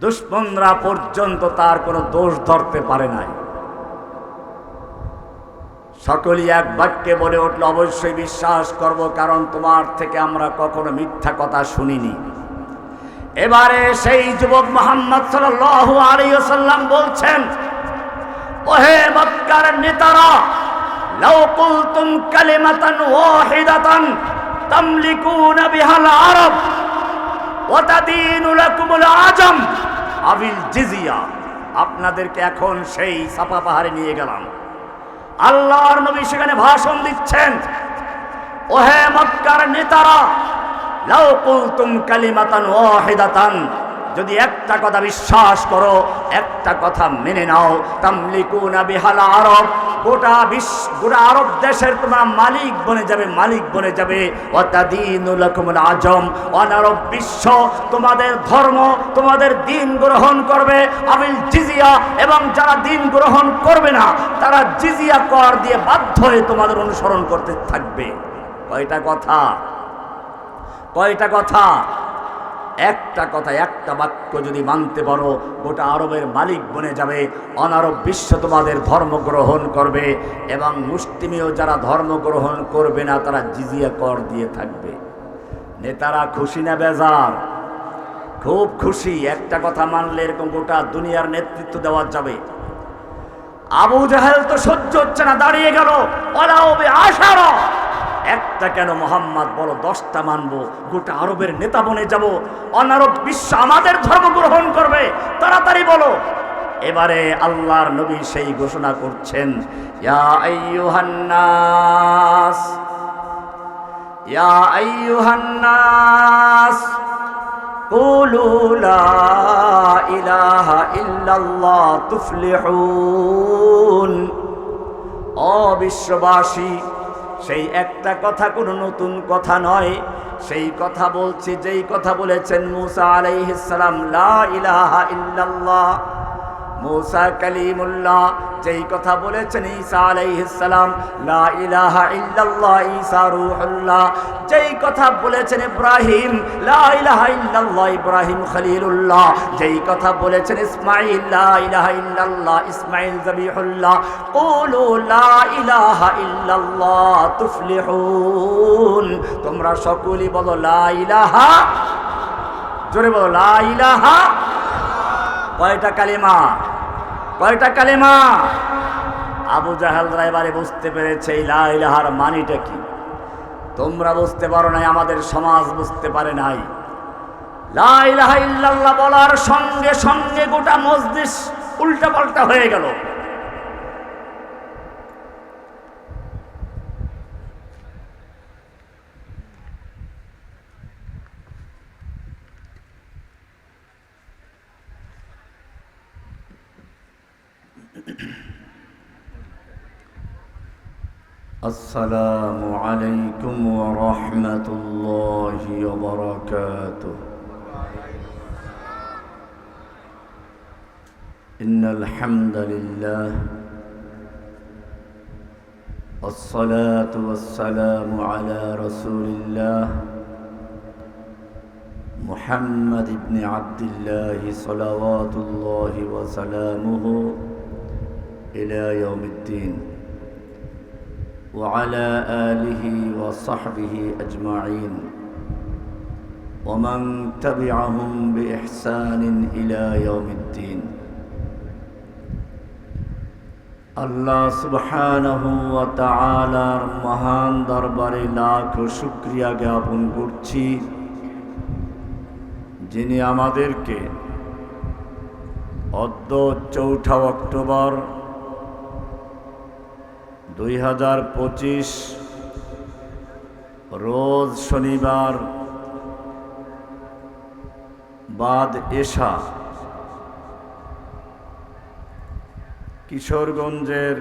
দুশমনরা পর্যন্ত তার কোনো দোষ ধরতে পারে নাই। সকলেই এক বাক্যে বলে উঠল, অবশ্যই বিশ্বাস করব, কারণ তোমার থেকে আমরা কখনো মিথ্যা কথা শুনিনি। এবারে সেই যুবক মুহাম্মদ সাল্লাল্লাহু আলাইহি ওয়াসাল্লাম বলছেন, ওহে মক্কার নেতারা, লাউ কুলতুম কালিমাতান ওয়াহিদাতান তামলিকুনা বিহাল আরব ওয়া তাদিনু লাকুমুল আজম আবিল জিজিয়া। আপনাদেরকে এখন সেই সাফা পাহাড়ে নিয়ে গেলাম। আল্লাহর নবী সেখানে ভাষণ দিচ্ছেন, ওহে মক্কার নেতারা, লাউ কুলতুম কালিমাতান ওয়াহিদাতান, যদি একটা কথা বিশ্বাস করো, একটা কথা মেনে নাও, তামলিকুনা বিহাল আরব, গোটা আরব দেশের তোমরা মালিক বনে যাবে, মালিক বনে যাবে। ওয়া তাদিনু লাকুমুল আজম, অনারব বিশ্ব তোমাদের ধর্ম, তোমাদের দিন গ্রহণ করবে আবিল জিজিয়া, এবং যারা দিন গ্রহণ করবে না তারা জিজিয়া কর দিয়ে বাধ্য হয়ে তোমাদের অনুসরণ করতে থাকবে। কয়টা কথা? কয়টা কথা? একটা কথা, একটা বাক্য যদি মানতে পারো, গোটা আরবের মালিক বনে যাবে, অনারব বিশ্ব তোমাদের ধর্ম গ্রহণ করবে, এবং মুসলিমীয় যারা ধর্ম গ্রহণ করবে না তারা জিজিয়া কর দিয়ে থাকবে। নেতারা খুশি না বেজার? খুব খুশি। একটা কথা মানলে এরকম গোটা দুনিয়ার নেতৃত্ব দেওয়া যাবে। আবু জাহেল তো সহ্য হচ্ছে না, দাঁড়িয়ে গেল, ওলাউবে আশারা, একটা কেন মোহাম্মদ, বলো 10টা মানবো, গোটা আরবের নেতা বনে যাব, অনারব বিশ্ব আমাদের ধর্ম গ্রহণ করবে, তাড়াতাড়ি বলো। এবারে আল্লাহর নবী সেই ঘোষণা করছেন, ইয়া আইয়ুহান নাস, ইয়া আইয়ুহান নাস কুলু লা ইলাহা ইল্লাল্লাহ তুফলিহুন। ও বিশ্ববাসী, সেই একটা কথা কোনো নতুন কথা নয়, সেই কথা বলছি যেই কথা বলেছেন মূসা আলাইহিস সালাম, লা ইলাহা ইল্লাল্লাহ। মূসা কালিমুল্লাহ যেই কথা বলেছেন ঈসা আলাইহিস সালাম, লা ইলাহা ইল্লাল্লাহ। ঈসা রূহুল্লাহ যেই কথা বলেছেন ইব্রাহিম, লা ইলাহা ইল্লাল্লাহ। ইব্রাহিম খলিলুল্লাহ যেই কথা বলেছেন ইসমাঈল, লা ইলাহা ইল্লাল্লাহ। ইসমাঈল যাবিহুল্লাহ। কুলু লা ইলাহা ইল্লাল্লাহ তুফলিহুন। তোমরা সকলেই বলো লা ইলাহা, জোরে বলো লা ইলাহা। কয়টা কালিমা? কয়টা কালিমা? আবু জাহেলরা এবারে বুঝতে পেরেছে এই লা ইলাহার মানেটা কি। তোমরা বুঝতে পারো নাই, আমাদের সমাজ বুঝতে পারে নাই। লা ইলাহা ইল্লাল্লাহ বলার সঙ্গে সঙ্গে গোটা মজলিস উল্টা পাল্টা হয়ে গেল। আসসালামু আলাইকুম ওয়া রাহমাতুল্লাহি ওয়া বারাকাতুহু। ইন্নাল হামদালিল্লাহ والصلاة والسلام على رسول الله محمد بن عبد الله صلوات الله وسلامه إلى يوم الدين وعلى آله وصحبه أجمعين ومن تبعهم بإحسان إلى يوم الدين। আল্লাহ সুবহানাহু ওয়া তাআলার মহান দরবারে লাখ শুকরিয়া জ্ঞাপন করছি, যিনি আমাদেরকে অদ্য 4 অক্টোবর 2025 রোজ শনিবার বাদ এশা কিশোরগঞ্জের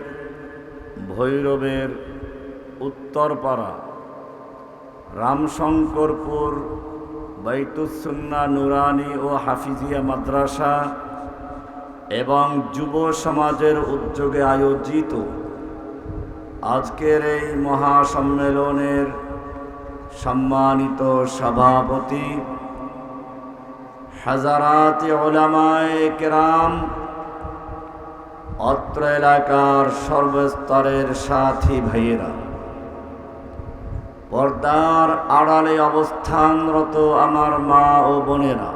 ভৈরবের উত্তরপাড়া রামশঙ্করপুর বাইতুস সুন্নাহ নুরানি ও হাফিজিয়া মাদ্রাসা এবং যুব সমাজের উদ্যোগে আয়োজিত আজকের এই মহাসম্মেলনের সম্মানিত সভাপতি হাজারাত উলামায়ে কেরাম, অত্র এলাকার সর্বস্তরের সাথী ভাইয়েরা, পর্দার আড়ালে অবস্থানরত আমার মা ও বোনেরা,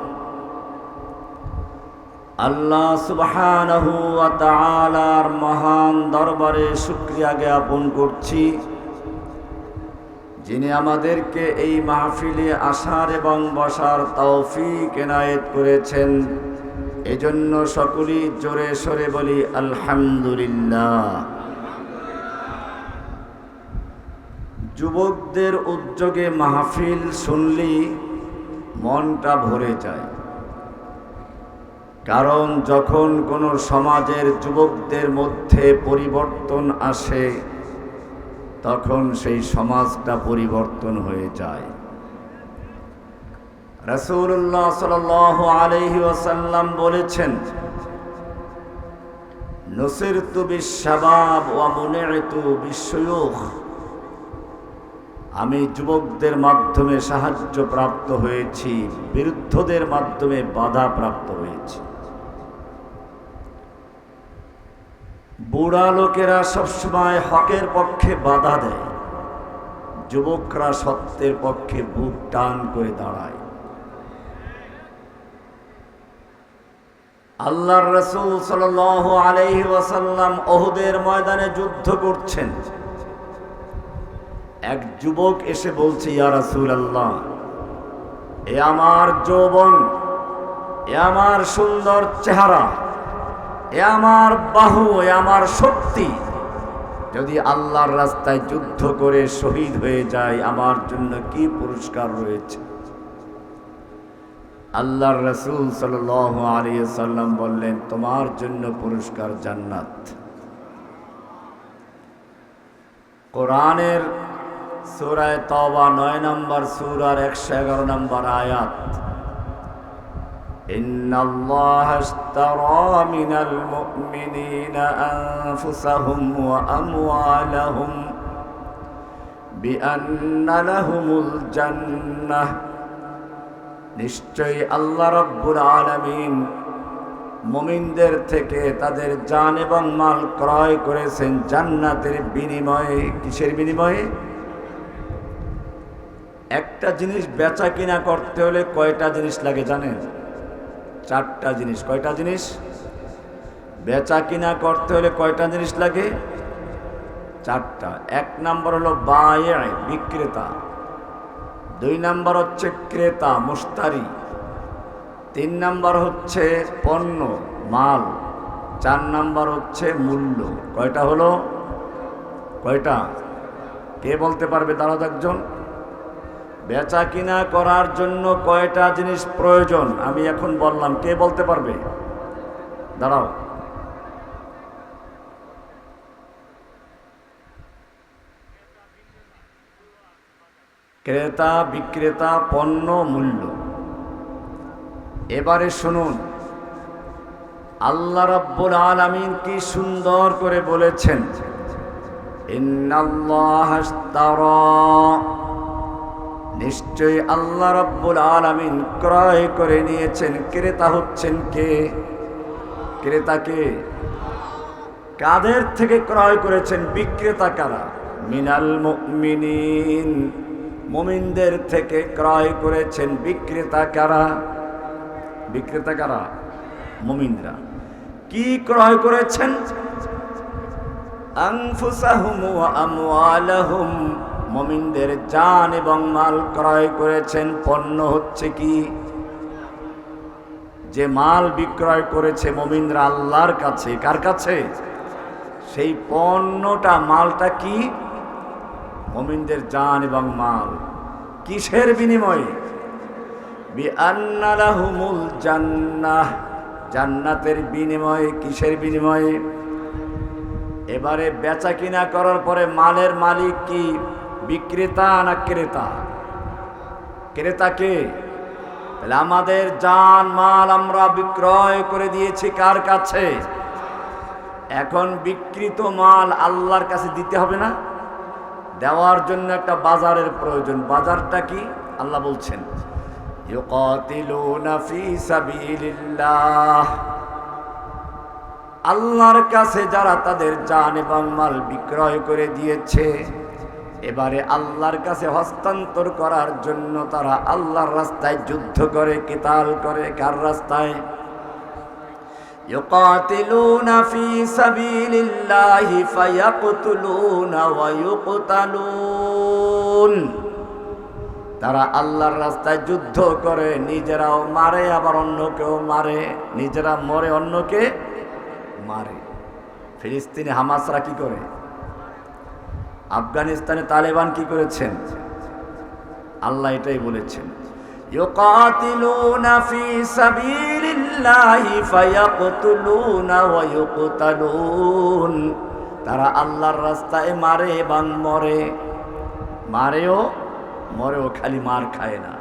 আল্লাহ সুবহানাহু ওয়া তাআলার মহান দরবারে শুকরিয়া জ্ঞাপন করছি, যিনি আমাদেরকে এই মাহফিলে আসার এবং বসার তৌফিক এনায়েত করেছেন। এজন্য সকলেই জোরে সোরে বলি আলহামদুলিল্লাহ। যুবকদের উদ্যোগে মাহফিল শুনলি মনটা ভরে যায়, কারণ যখন কোনো সমাজের যুবকদের মধ্যে পরিবর্তন আসে তখন সেই সমাজটা পরিবর্তন হয়ে যায়। রাসূলুল্লাহ সাল্লাল্লাহু আলাইহি ওয়াসাল্লাম বলেছেন, নুসিরতু বিশ-শাবাব ওয়া মুনি'তু বিশ-শুয়ুখ, আমি যুবকদের মাধ্যমে সাহায্য প্রাপ্ত হয়েছি, বৃদ্ধদের মাধ্যমে বাধা প্রাপ্ত হয়েছি। বুড়া লোকেরা সবসময় হকের পক্ষে বাধা দেয়, যুবকরা সত্যের পক্ষে বুক টান করে দাঁড়ায়। আল্লাহর রাসূল সাল্লাল্লাহু আলাইহি ওয়াসাল্লাম উহুদের ময়দানে যুদ্ধ করছেন। এক যুবক এসে বলছে, ইয়া রাসূলুল্লাহ, এ আমার যৌবন, এ আমার সুন্দর চেহারা, এ আমার বাহু, এ আমার শক্তি, যদি আল্লাহর রাস্তায় যুদ্ধ করে শহীদ হয়ে যায় আমার জন্য কি পুরস্কার রয়েছে? আল্লাহর রাসূল সাল্লাল্লাহু আলাইহি ওয়াসাল্লাম বললেন, তোমার জন্য পুরস্কার জান্নাত। কোরআনের সূরা তাওবা 9 নম্বর সূরার 111 নম্বর আয়াত, ইন্নাল্লাহা ইশতারা মিনাল মুমিনিনা আনফুসাহুম ওয়া আমওয়ালাহুম বিআন্না লাহুমুল জান্নাহ, নিশ্চয়ই আল্লাহ রাব্বুল আলামিন মুমিনদের থেকে তাদের জান এবং মাল ক্রয় করেছেন জান্নাতের বিনিময়ে। কিসের বিনিময়ে? একটা জিনিস বেচা কিনা করতে হলে কয়টা জিনিস লাগে জানেন? 4টা জিনিস। কয়টা জিনিস? বেচা কিনা করতে হলে কয়টা জিনিস লাগে? 4টা। 1 নম্বর হলো বায়ে, বিক্রেতা। 2 নম্বর হচ্ছে ক্রেতা, মুশতারি। 3 নম্বর হচ্ছে পণ্য, মাল। 4 নম্বর হচ্ছে মূল্য। কয়টা হলো? কয়টা? কে বলতে পারবে? দাঁড়াও একজন। বেচা কিনা করার জন্য কয়টা জিনিস প্রয়োজন আমি এখন বললাম, কে বলতে পারবে? দাঁড়াও। ক্রেতা, বিক্রেতা, পণ্য, মূল্য। এবারে শুনুন, আল্লাহ রাব্বুল আলামিন কি সুন্দর করে বলেছেন, ইন্নাল্লাহা ইশতারা, নিশ্চয়ই আল্লাহ রাব্বুল আলামিন ক্রয় করে নিয়েছেন। ক্রেতা হচ্ছেন কে? ক্রেতা কে? কাদের থেকে ক্রয় করেছেন? বিক্রেতা কারা? মিনাল মুমিনিন, মুমিনদের থেকে ক্রয় করেছেন। বিক্রেতা কারা? বিক্রেতা কারা? মুমিনরা। কি ক্রয় করেছেন? আনফুসাহুম ওয়া আমওয়ালাহুম, মুমিনদের জান এবং মাল ক্রয় করেছেন। পণ্য হচ্ছে কি? যে মাল বিক্রয় করেছে মুমিনরা আল্লাহর কাছে। কার কাছে? সেই পণ্যটা, মালটা কি? মুমিনদের জান এবং মাল। কিসের বিনিময়ে? বিআন্না লাহুমুল জান্নাহ, জান্নাতের বিনিময়ে। কিসের বিনিময়ে? এবারে বেচা কিনা করার পরে মালের মালিক কি? বিক্রেতা না ক্রেতা? ক্রেতা কে? তাহলে আমাদের জান মাল আমরা বিক্রয় করে দিয়েছি কার কাছে? এখন বিক্রিত মাল আল্লাহর কাছে দিতে হবে না? দেওয়ার জন্য একটা বাজারের প্রয়োজন। বাজারটা কি? আল্লাহ বলছেন, ইউকাতিলুনা ফি সাবিলিল্লাহ, আল্লাহর কাছে যারা তাদের জান এবং মাল বিক্রয় করে দিয়েছে, এবারে আল্লাহর কাছে হস্তান্তর করার জন্য তারা আল্লাহর রাস্তায় যুদ্ধ করে, কিতাল করে। কার রাস্তায়? ইউকাতিলুনা ফি সাবিলিল্লাহি ফায়াকতুলুনা ওয়া ইউকতালুন, তারা আল্লাহর রাস্তায় যুদ্ধ করে, নিজেরাও মারে আবার অন্যকেও মারে, নিজেরা মরে অন্যকে মারে। ফিলিস্তিনে হামাসরা কি করে? আফগানিস্তানে তালেবান কি করেছেন? আল্লাহ এটাই বলেছেন, ইউকাতিলুনা ফি সাবিলিল্লাহি ফায়াকতুলুনা ওয়া ইউকতালুন, তারা আল্লাহর রাস্তায় মারে এবং মরে, মারেও মরেও, খালি মার খায় না।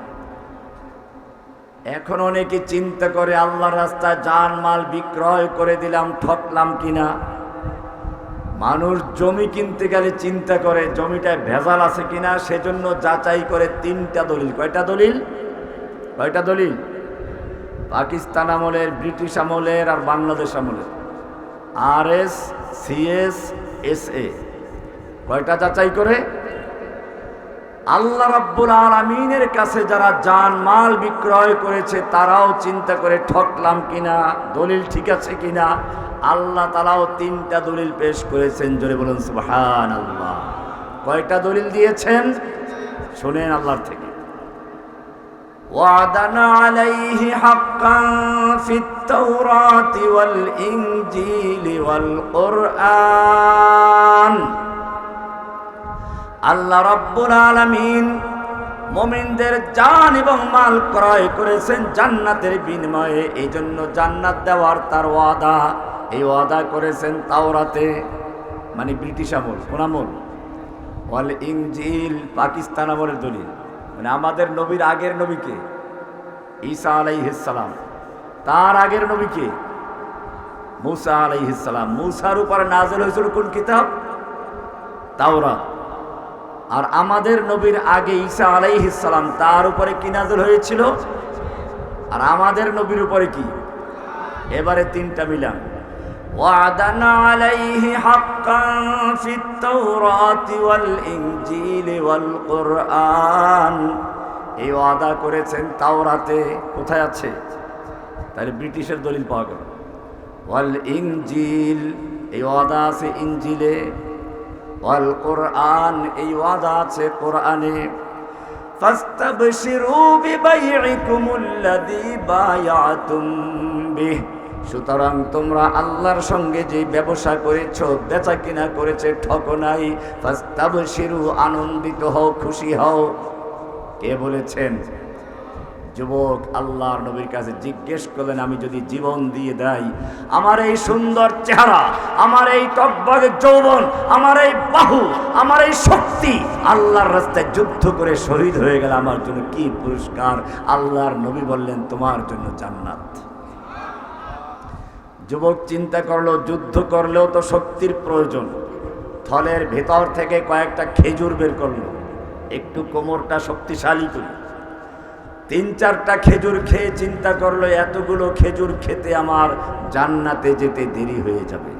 এখন অনেকে চিন্তা করে আল্লাহর রাস্তায় জান মাল বিক্রয় করে দিলাম, ঠকলাম কিনা। মানুষ জমি কিনতে গেলে চিন্তা করে জমিটায় ভেজাল আছে কিনা, সেজন্য যাচাই করে 3টা দলিল। কয়টা দলিল? কয়টা দলিল? পাকিস্তান আমলের, ব্রিটিশ আমলের আর বাংলাদেশ আমলের, RS, CS, SA, কয়টা যাচাই করে? আল্লাহ রাব্বুল আলামিনের কাছে যারা জান মাল বিক্রয় করেছে তারাও চিন্তা করে ঠকলাম কিনা, দলিল ঠিক আছে কিনা। আল্লাহ তাআলাও 3টা দলিল পেশ করেছেন। জোরে বলুন সুবহানাল্লাহ। কয়টা দলিল দিয়েছেন? শুনেন আল্লাহর থেকে। ওয়াদানা আলাইহি হাক্কান ফিত তাওরাতি ওয়াল ইনজিলি ওয়াল কুরআন, আল্লাহ রাব্বুল আলামিন মুমিনদের জান এবং মাল ক্রয় করেছেন জান্নাতের বিনিময়ে। এই জন্য জান্নাত দেওয়ার তার ওয়াদা, এই ওয়াদা করেছেন তাওরাতে, মানে ব্রিটিশ আমল। কোন আমল? ওয়াল ইনজিল, পাকিস্তান আমলের দলিল। মানে আমাদের নবীর আগের নবীকে ঈসা আলাইহিস সালাম, তার আগের নবীকে মুসা আলাইহিস সালাম। মুসার উপর নাযিল হয়েছিল কোন কিতাব? তাওরাত। আর আমাদের নবীর আগে ঈসা আলাইহিস সালাম, তার উপরে কি নাযিল হয়েছিল? আর আমাদের নবীর উপরে কি? এবারে 3টা মিলান। ওয়াদানা আলাইহি হাক্কান ফিত তাওরাতি ওয়াল ইনজিলি ওয়াল কুরআন, এই ওয়াদা করেছেন তাওরাতে। কোথায় আছে? তাহলে ব্রিটিশের দলিল পাওয়া গেল। ওয়াল ইনজিল, এই ওয়াদা আছে ইনজিলে। ওয়াল কুরআন, এই ওয়াদা আছে কোরআনে। ফাস্তাবশিরু বিবাইইকুমুল্লাযী বায়াতুম বিহ, সুতরাং তোমরা আল্লাহর সঙ্গে যে ব্যবসা করেছো, বেচা কিনা করেছে, ঠকো নাই। ফাস্তাবশিরু, আনন্দিত হও, খুশি হও। কে বলেছেন? যুবক আল্লাহর নবীর কাছে জিজ্ঞেস করলেন, আমি যদি জীবন দিয়ে দেই, আমার এই সুন্দর চেহারা, আমার এই টকবগে যৌবন, আমার এই বাহু, আমার এই শক্তি আল্লাহর রাস্তায় যুদ্ধ করে শহীদ হয়ে গেল, আমার জন্য কি পুরস্কার? আল্লাহর নবী বললেন, তোমার জন্য জান্নাত। যুবক চিন্তা করলো, যুদ্ধ করলেও তো শক্তির প্রয়োজন। থলের ভেতর থেকে কয়েকটা খেজুর বের করলো, একটু কোমরটা শক্তিশালী করে 3-4টা খেজুর খেয়ে চিন্তা করলো, এতগুলো খেজুর খেতে আমার জান্নাতে যেতে দেরি হয়ে যাবে।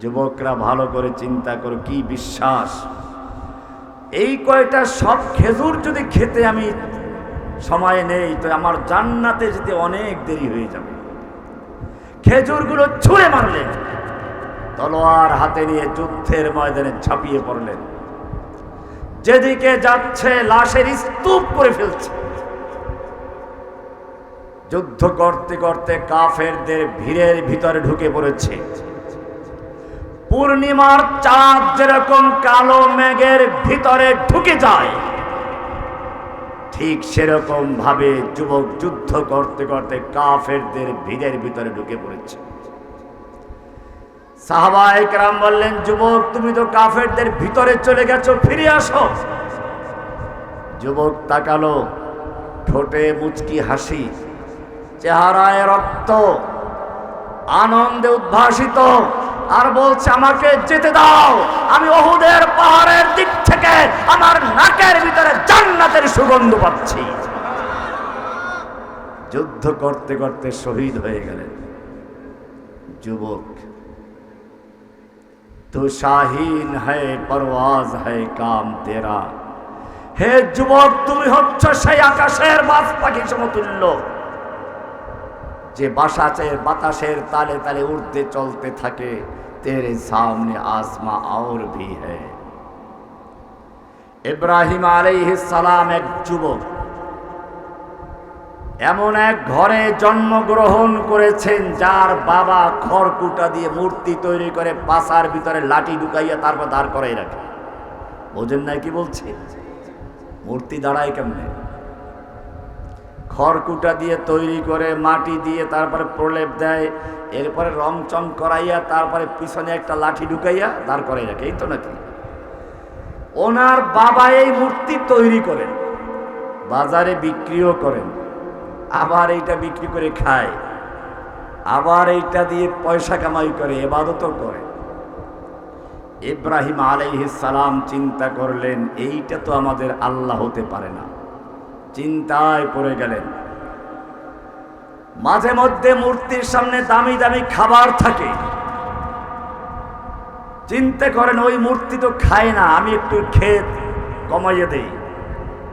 যুবকরা ভালো করে চিন্তা করো, কি বিশ্বাস! এই কয়টা সব খেজুর যদি খেতে আমি সময় নেই, তো আমার জান্নাতে যেতে অনেক দেরি হয়ে যাবে। খেজুরগুলো ছুঁড়ে মারলেন, তলোয়ার হাতে নিয়ে যুদ্ধের ময়দানে ঝাঁপিয়ে পড়লেন। যেদিকে যাচ্ছে লাশের স্তূপ করে ফেলছে। যুদ্ধ করতে করতে কাফেরদের ভিড়ের ভিতরে ঢুকে পড়েছে। পূর্ণিমার চাঁদ যেরকম কালো মেঘের ভিতরে ঢুকে যায়, ঠিক সেরকম ভাবে যুবক যুদ্ধ করতে করতে কাফেরদের ভিড়ের ভিতরে ঢুকে পড়েছে। সাহাবায়ে কেরাম বললেন, যুবক তুমি তো কাফেরদের ভিতরে চলে গেছো, ফিরে আসো। যুবক তাকালো, ঠোঁটে মুচকি হাসি, চেহারায় রক্ত, আনন্দে উদ্ভাসিত, আর বলছে, আমাকে যেতে দাও, আমি উহুদের পাহাড়ের দিক থেকে থেকে আমার নাকের ভিতরে জান্নাতের সুগন্ধ পাচ্ছি। যুদ্ধ করতে করতে শহীদ হয়ে গেলেন যুবক। তো শাহীন হ্যায় পরওয়াজ হ্যায় কাম তেরা। হে যুবক, তুমি হচ্ছ সেই আকাশের বাজ পাখি সমতুল্য যে বাতাসের তালে তালে উড়তে চলতে থাকে। তেরে সামনে आसमां और भी है। ইব্রাহিম আলাইহিস সালাম এক যুবক, এমন এক ঘরে জন্মগ্রহণ করেছেন যার বাবা খড়কুটা দিয়ে মূর্তি তৈরি করে পাছার ভিতরে লাঠি ঢুকাইয়া তারপর দাঁড় করাই রাখে। বোঝেন না কি বলছি? মূর্তি দাঁড়ায় কেমনে? খড়কুটা দিয়ে তৈরি করে মাটি দিয়ে তারপরে প্রলেপ দেয়, এরপরে রং চং করাইয়া তারপরে পিছনে একটা লাঠি ঢুকাইয়া দাঁড় করাই রাখে। এই তো নাকি? ওনার বাবা এই মূর্তি তৈরি করেন, বাজারে বিক্রিও করেন, আবার এইটা বিক্রি করে খায়, আবার এইটা দিয়ে পয়সা কামাই করে, ইবাদতও করে। ইব্রাহিম আলাইহিস সালাম চিন্তা করলেন এইটা তো আমাদের আল্লাহ হতে পারে না। চিন্তায় পড়ে গেলেন। মাঝে মধ্যে মূর্তির সামনে দামি দামি খাবার থাকে, চিন্তা করেন ওই মূর্তি তো খায় না, আমি একটু খেয়ে কমাইয়ে দেই।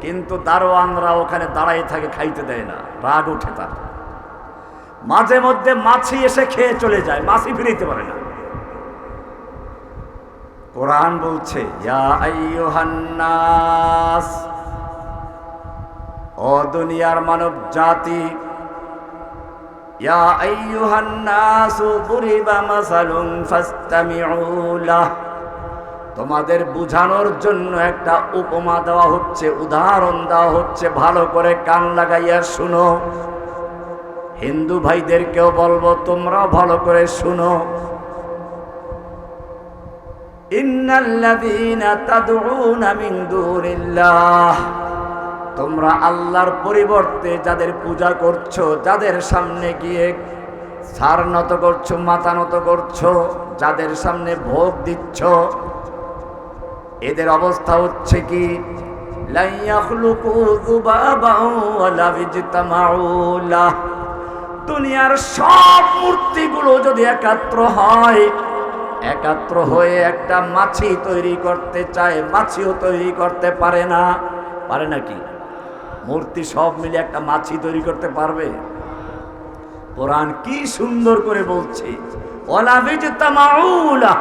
কিন্তু দারোয়ানরা ওখানে দাঁড়াই থাকে, খাইতে দেয় না, রাগ ওঠে তার। মাঝে মধ্যে মাছি এসে খেয়ে চলে যায়, মাছি ফিরিতে পারে না। কোরআন বলছে ইয়া আইয়ুহান নাস, ও দুনিয়ার মানব জাতি, ইয়া আইয়ুহান নাস বুরিবা মাসালুন ফাসতামিউ লাহ, তোমাদের বুঝানোর জন্য একটা উপমা দেওয়া হচ্ছে, উদাহরণ দেওয়া হচ্ছে, ভালো করে কান লাগাইয়া শুনো। হিন্দু ভাইদেরকেও বলবো তোমরা ভালো করে শুনো। ইন্নাল্লাযীনা তাদউনা মিন দুনিল্লাহ, তোমরা আল্লাহর পরিবর্তে যাদের পূজা করছো, যাদের সামনে গিয়ে ছাড় নত করছো, মাথা নত করছো, যাদের সামনে ভোগ দিচ্ছ, এদের অবস্থা হচ্ছে কি লা ইয়াখলুকু যুবাবান ওয়ালা ইজতামাউ লাহ, দুনিয়ার সব মূর্তিগুলো যদি একাত্র হয়, একাত্র হয়ে একটা মাছি তৈরি করতে চায়, মাছিও তৈরি করতে পারে না। পারে নাকি? মূর্তি সব মিলে একটা মাছি তৈরি করতে পারবে? কোরআন কি সুন্দর করে বলছে ওয়ালা ইজতামাউ লাহ,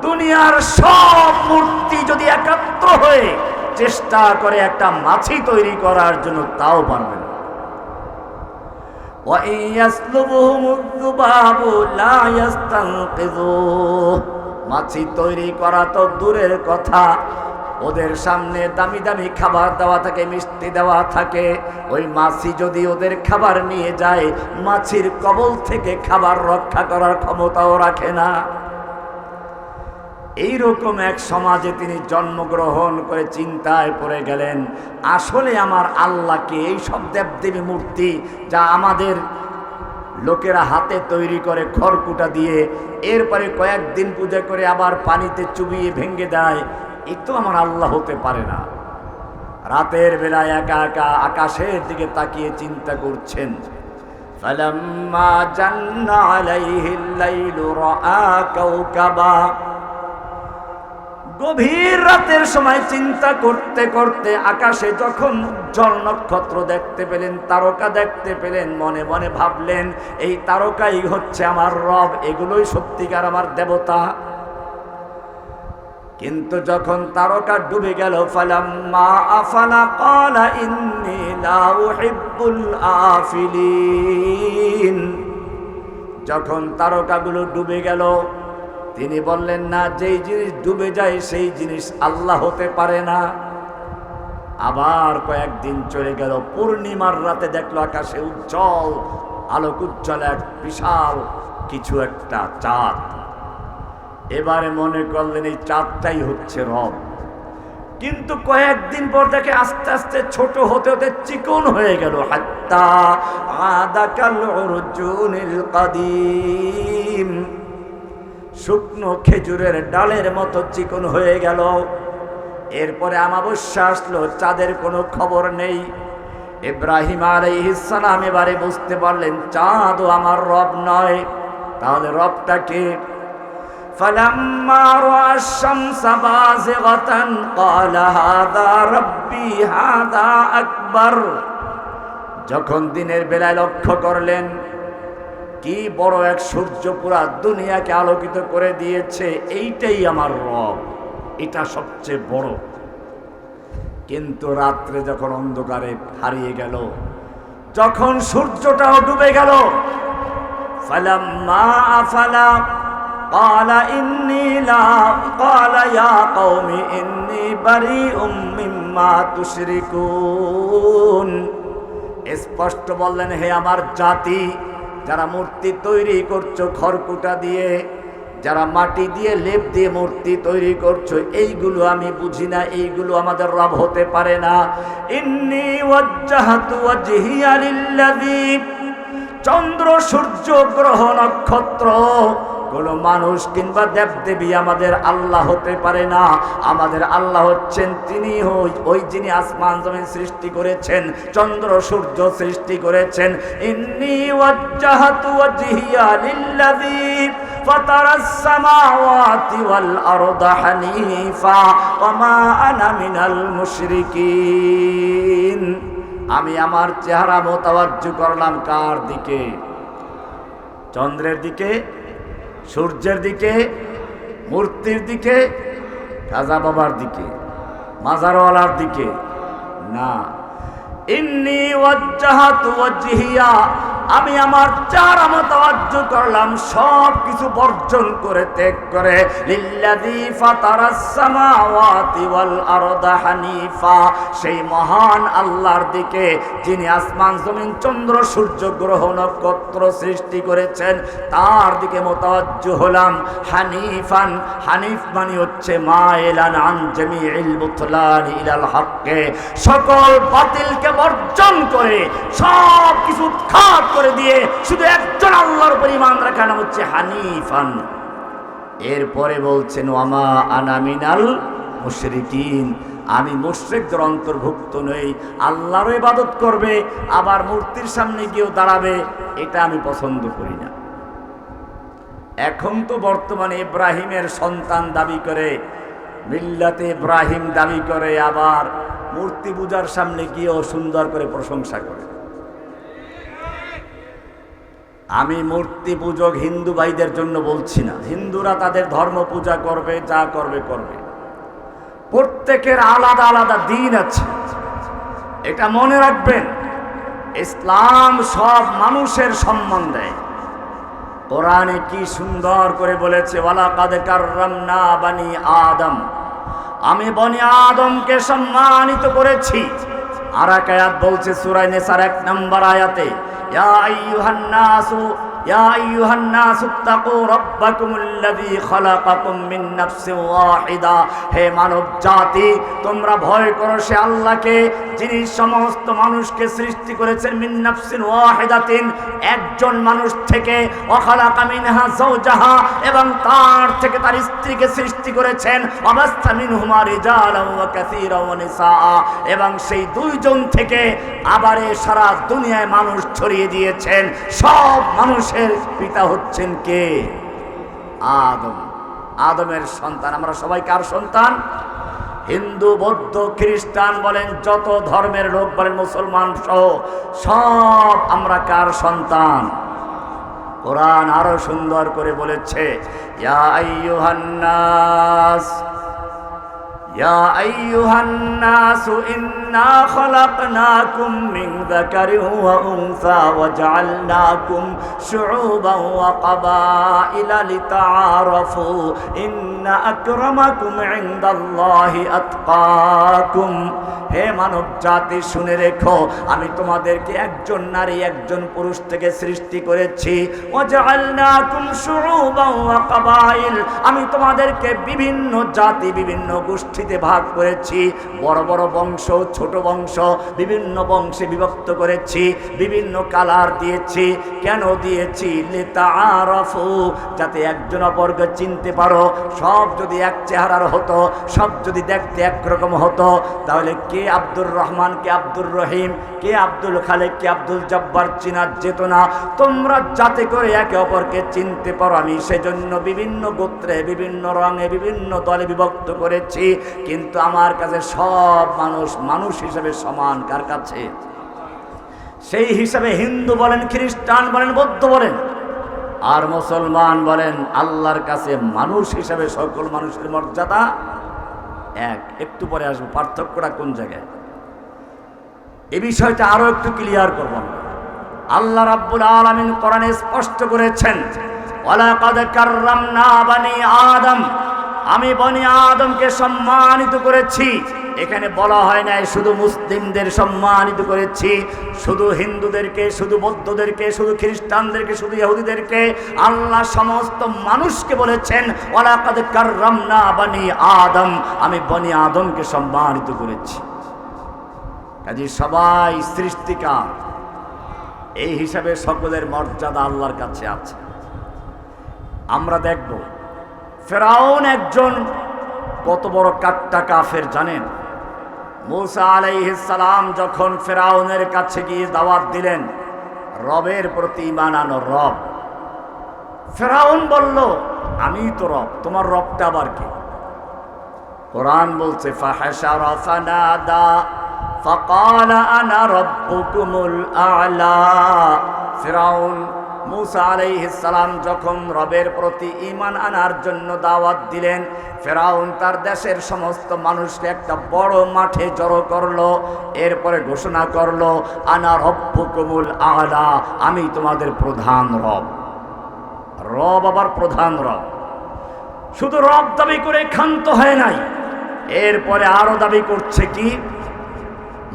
দুনিয়ার সব মূর্তি যদি একাত্র হয়ে চেষ্টা করে একটা মাছি তৈরি করার জন্য, তাও পারবে না। ওয়া ইয়াসলুবুহুমুয যুবাবু লা ইস্তানকিযুহ, মাছি তৈরি করা তো দূরের কথা, ওদের সামনে দামি দামি খাবার দেওয়া থাকে, মিষ্টি দেওয়া থাকে, ওই মাছি যদি ওদের খাবার নিয়ে যায়, মাছির কবল থেকে খাবার রক্ষা করার ক্ষমতাও রাখে না। এইরকম এক সমাজে তিনি জন্মগ্রহণ করে চিন্তায় পড়ে গেলেন, আসলে আমার আল্লাহকে এই সব দেবদেবী মূর্তি যা আমাদের লোকেরা হাতে তৈরি করে খড়কুটা দিয়ে, এরপরে কয়েকদিন পূজা করে আবার পানিতে চুবিয়ে ভেঙে দেয়, এই তো আমার আল্লাহ হতে পারে না। রাতের বেলায় একা একা আকাশের দিকে তাকিয়ে চিন্তা করছেন। ফালাম্মা জান্না আলাইহিল লাইলু রাআ কাওকাবা, গভীর রাতের সময় চিন্তা করতে করতে আকাশে যখন জল নক্ষত্র দেখতে পেলেন, তারকা দেখতে পেলেন, মনে মনে ভাবলেন এই তারকাই হচ্ছে আমার রব, এগুলোই সত্যিকার আমার দেবতা। কিন্তু যখন তারকা ডুবে গেল, ফালাম্মা আফালা ক্বালা ইন্নী লা উহিব্বুল আফিলিন, যখন তারকাগুলো ডুবে গেল, তিনি বললেন না, যেই জিনিস ডুবে যায় সেই জিনিস আল্লাহ হতে পারে না। আবার কয়েকদিন চলে গেল, পূর্ণিমার রাতে দেখলো আকাশে উজ্জ্বল আলোক উজ্জ্বল এক বিশাল কিছু একটা চাঁদ। এবারে মনে করলেন এই চাঁদটাই হচ্ছে রব। কিন্তু কয়েকদিন পর দেখে আস্তে আস্তে ছোট হতে হতে চিকন হয়ে গেল, হাত্তা আদা কাল উরজুনিল কাদিম, শুকনো খেজুরের ডালের মতো চিকন হয়ে গেল। এরপরে অমাবস্যা আসলো, চাঁদের কোনো খবর নেই। ইব্রাহিম আলাইহিস সালাম এবারে বুঝতে পারলেন চাঁদও আমার রব নয়, তাহলে রবটা কে? ফালাম্মা রা'a আশ-শামসা বাযিগাতান ক্বালা হাযা রাব্বি হাযা আকবার। যখন দিনের বেলায় লক্ষ্য করলেন কি বড় এক সূর্য পুরা দুনিয়াকে আলোকিত করে দিয়েছে, এইটাই আমার রব, এটা সবচেয়ে বড়। কিন্তু রাত্রে যখন অন্ধকারে হারিয়ে গেল, যখন সূর্যটাও ডুবে গেল, ফালাম্মা আফালা ক্বালা ইয়া কওমি ইন্নী বারিউম মিম্মা তুশরিকুন। স্পষ্ট বললেন, হে আমার জাতি, যারা মূর্তি তৈরি করছো খড়কুটা দিয়ে, যারা মাটি দিয়ে লেপ দিয়ে মূর্তি তৈরি করছো, এইগুলো আমি বুঝি না, এইগুলো আমাদের রব হতে পারে না। ইন্নী ওয়াজ্জাহতু ওয়াজহিয়া লিল্লাযী, চন্দ্র সূর্য গ্রহ নক্ষত্র কোনো মানুষ কিংবা দেবদেবী আমাদের আল্লাহ হতে পারে না। আমাদের আল্লাহ হচ্ছেন তিনি ওই যিনি আসমান জমিন সৃষ্টি করেছেন, চন্দ্র সূর্য সৃষ্টি করেছেন। ইন্নী ওয়াজ্জাহতু ওয়াজহিয়া লিল্লাযী ফাতারাস সামাওয়াতি ওয়াল আরদা হানিফা ওয়া মা আনা মিনাল মুশরিকিন। আমি আমার চেহারা মোতাওয়াজ্জু করলাম কার দিকে? চন্দ্রের দিকে, সূর্যের দিকে, মূর্তির দিকে, খাজা বাবার দিকে, মাজারওয়ালার দিকে না। ইন্নী ওয়াজ্জাহতু ওয়াজহিয়া, আমি আমার চেহারা মোতাওয়াজ্জু করলাম সব কিছু বর্জন করে ত্যাগ করে, লিল্লাযী ফাতারাস সামাওয়াতি ওয়াল আরদা হানিফা, সেই মহান আল্লাহর দিকে যিনি আসমান জমিন চন্দ্র সূর্য গ্রহ নক্ষত্র সৃষ্টি করেছেন, তার দিকে মোতাওয়াজ্জু হলাম। হানিফান, হানিফ মানে হচ্ছে মাইলান আন জামিইল বুতলান ইলাল হক্কে, সকল বাতিলকে বর্জন করে সব কিছু উৎখাত করে দিয়ে শুধু একজন আল্লাহর উপর ঈমান রাখা নাম হচ্ছে হানিফান। এরপরে বলছেন ওয়া মা আনা মিনাল মুশরিকিন, আমি মুশরিকদের অন্তর্ভুক্ত নই। আল্লাহর ইবাদত করবে আবার মূর্তির সামনে গিয়েও দাঁড়াবে, এটা আমি পছন্দ করি না। এখন তো বর্তমানে ইব্রাহিমের সন্তান দাবি করে, মিল্লাতে ইব্রাহিম দাবি করে, আবার মূর্তি পূজার সামনে গিয়েও সুন্দর করে প্রশংসা করে। আমি মূর্তি পূজক হিন্দু ভাইদের জন্য বলছি না, হিন্দুরা তাদের ধর্ম পূজা করবে, যা করবে করবে, প্রত্যেকের আলাদা আলাদা দিন আছে, এটা মনে রাখবেন। ইসলাম সব মানুষের সম্মান দেয়। কোরআনে কি সুন্দর করে বলেছে, ওয়ালাকাদ কাররামনা বানি আদম, আমি বনি আদমকে সম্মানিত করেছি। আর এক আয়াত বলছে সূরা নিসার 1 নম্বর আয়াতে, ইয়া আইয়ুহান নাসু তাকু রাব্বাকুমুল্লাযী খালাকাকুম মিন নাফসিন ওয়াহিদা, হে মানব জাতি তোমরা ভয় করো সে আল্লাহকে যিনি সমস্ত মানুষকে সৃষ্টি করেছেন মিন নাফসিন ওয়াহিদাতিন, একজন মানুষ থেকে, ওয়া খালাকা মিনহা যাওজাহা, এবং তার থেকে তার স্ত্রীকে সৃষ্টি করেছেন, ওয়াবাসা মিনহুমা রিজালান ওয়া কাসীরান ওয়া নিসাআ, এবং সেই দুইজন থেকে আবার সারা দুনিয়ায় মানুষ ছড়িয়ে দিয়েছেন। সব মানুষের পিতা হচ্ছেন কে? আদম। আদমের সন্তান আমরা সবাই কার সন্তান? হিন্দু, বৌদ্ধ, খ্রিস্টান বলেন, যত ধর্মের লোক বলেন, মুসলমান সহ সব আমরা কার সন্তান? কোরআন আরো সুন্দর করে বলেছে, ইয়া আইয়ুহান নাস, ইয়া আইয়ুহান নাসু ইন্না খালাকনাকুম মিন যাকারিন ওয়া উনসা ওয়া জাআলনাকুম শুউবান ওয়া ক্বাবাইলা লিতাআরাফু ইন্না আকরামাকুম ইনদাল্লাহি আতকাকুম। হে মানব জাতি শুনে রেখো, আমি তোমাদেরকে একজন নারী একজন পুরুষ থেকে সৃষ্টি করেছি। ওয়া জাআলনাকুম শুউবান ওয়া ক্বাবাইল, আমি তোমাদেরকে বিভিন্ন জাতি বিভিন্ন গোষ্ঠী গোষ্ঠীতে ভাগ করেছি, বড় বড় বংশ, ছোট বংশ, বিভিন্ন বংশে বিভক্ত করেছি, বিভিন্ন কালার দিয়েছি। কেন দিয়েছি? লিতাআরাফু, যাতে একজন অপরকে চিনতে পারো। সব যদি এক চেহারার হতো, সব যদি দেখতে একরকম হতো, তাহলে কে আব্দুর রহমান, কে আব্দুর রহিম, কে আব্দুল খালেক, কে আব্দুল জব্বার চিনা যেত না। তোমরা যাতে করে একে অপরকে চিনতে পারো, আমি সেজন্য বিভিন্ন গোত্রে, বিভিন্ন রঙে, বিভিন্ন দলে বিভক্ত করেছি। কিন্তু আমার কাছে সব মানুষ মানুষ হিসেবে সমান। কার কাছে? সেই হিসাবে হিন্দু বলেন, খ্রিস্টান বলেন, বৌদ্ধ বলেন আর মুসলমান বলেন, আল্লাহর কাছে মানুষ হিসাবে সকল মানুষের মর্যাদা এক। একটু পরে আসবো পার্থক্যটা কোন জায়গায়, এই বিষয়টা আরো একটু ক্লিয়ার করব। আল্লাহ রাব্বুল আলামিন কোরআনে স্পষ্ট করেছেন, ওয়ালাকাদ কাররামনা বানি আদম, আমি বনি আদমকে সম্মানিত করেছি। এখানে বলা হয় নাই শুধু মুসলিমদের সম্মানিত করেছি, শুধু হিন্দুদেরকে, শুধু বৌদ্ধদেরকে, শুধু খ্রিস্টানদেরকে, শুধু ইহুদিদেরকে। আল্লাহ সমস্ত মানুষকে বলেছেন, ওয়ালাকাদ কাররামনা বানি আদম, আমি বনি আদমকে সম্মানিত করেছি। কাজে সবাই সৃষ্টিকার, এই হিসাবে সকলের মর্যাদা আল্লাহর কাছে আছে। আমরা দেখব ফেরাউন একজন কত বড় কাট্টা কাফের জানেন? মূসা আলাইহিস সালাম যখন ফেরাউনের কাছে গিয়ে দাওয়াত দিলেন রবের প্রতি ঈমান আনো, রব, ফেরাউন বলল আমি তো রব, তোমার রবটা আবার কি? কোরআন বলছে ফাহাশারা ফানাদা ফাকালা আনা রাব্বুকুমুল আ'লা। ফেরাউন মূসা আলাইহিস সালাম যখন রবের প্রতি ঈমান আনার জন্য দাওয়াত দিলেন, ফেরাউন তার দেশের সমস্ত মানুষকে একটা বড় মাঠে জড়ো করলো। এরপরে ঘোষণা করলো, আনা রাব্বুকুমুল আ'লা, আমি তোমাদের প্রধান রব। রব আবার প্রধান রব। শুধু রব দাবি করে ক্ষান্ত হয় নাই, এরপরে আরো দাবি করছে কি,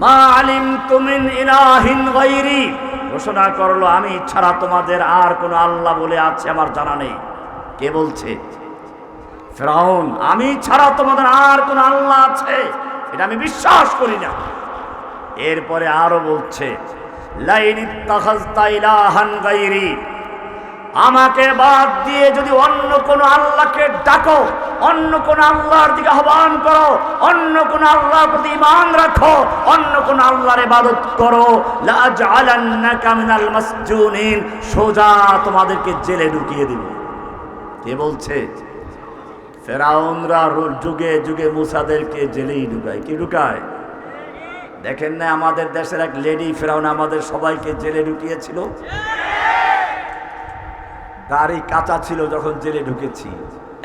মা আলিমতু মিন ইলাহিন গায়রি, ঘোষণা করলো আমি ছাড়া তোমাদের আর কোনো আল্লাহ বলে আছে আমার জানা নেই। কে বলছে? ফেরাউন। আমি ছাড়া তোমাদের আর কোনো আল্লাহ আছে এটা আমি বিশ্বাস করি না। এরপরে আরো বলছে, লাইন ইত্তাখাযতা ইলাহান গায়রি, আমাকে বাদ দিয়ে যদি অন্য কোন আল্লাহকে ডাকো, অন্য কোন আল্লাহর দিকে আহ্বান করো, অন্য কোন আল্লাহর প্রতি ঈমান রাখো, অন্য কোন আল্লাহর ইবাদত করো, লাআজআলান্নাকা মিনাল মাসজুনিন, সোজা তোমাদেরকে জেলে ঢুকিয়ে দিব। কে বলছে? ফেরাউনরা যুগে যুগে মুসাদেরকে জেলেই ঢুকায়। কি ঢুকায়? দেখেন না আমাদের দেশের এক লেডি ফেরাউন আমাদের সবাইকে জেলে ঢুকিয়েছিল। দাড়ি কাঁচা ছিল যখন জেলে ঢুকেছি,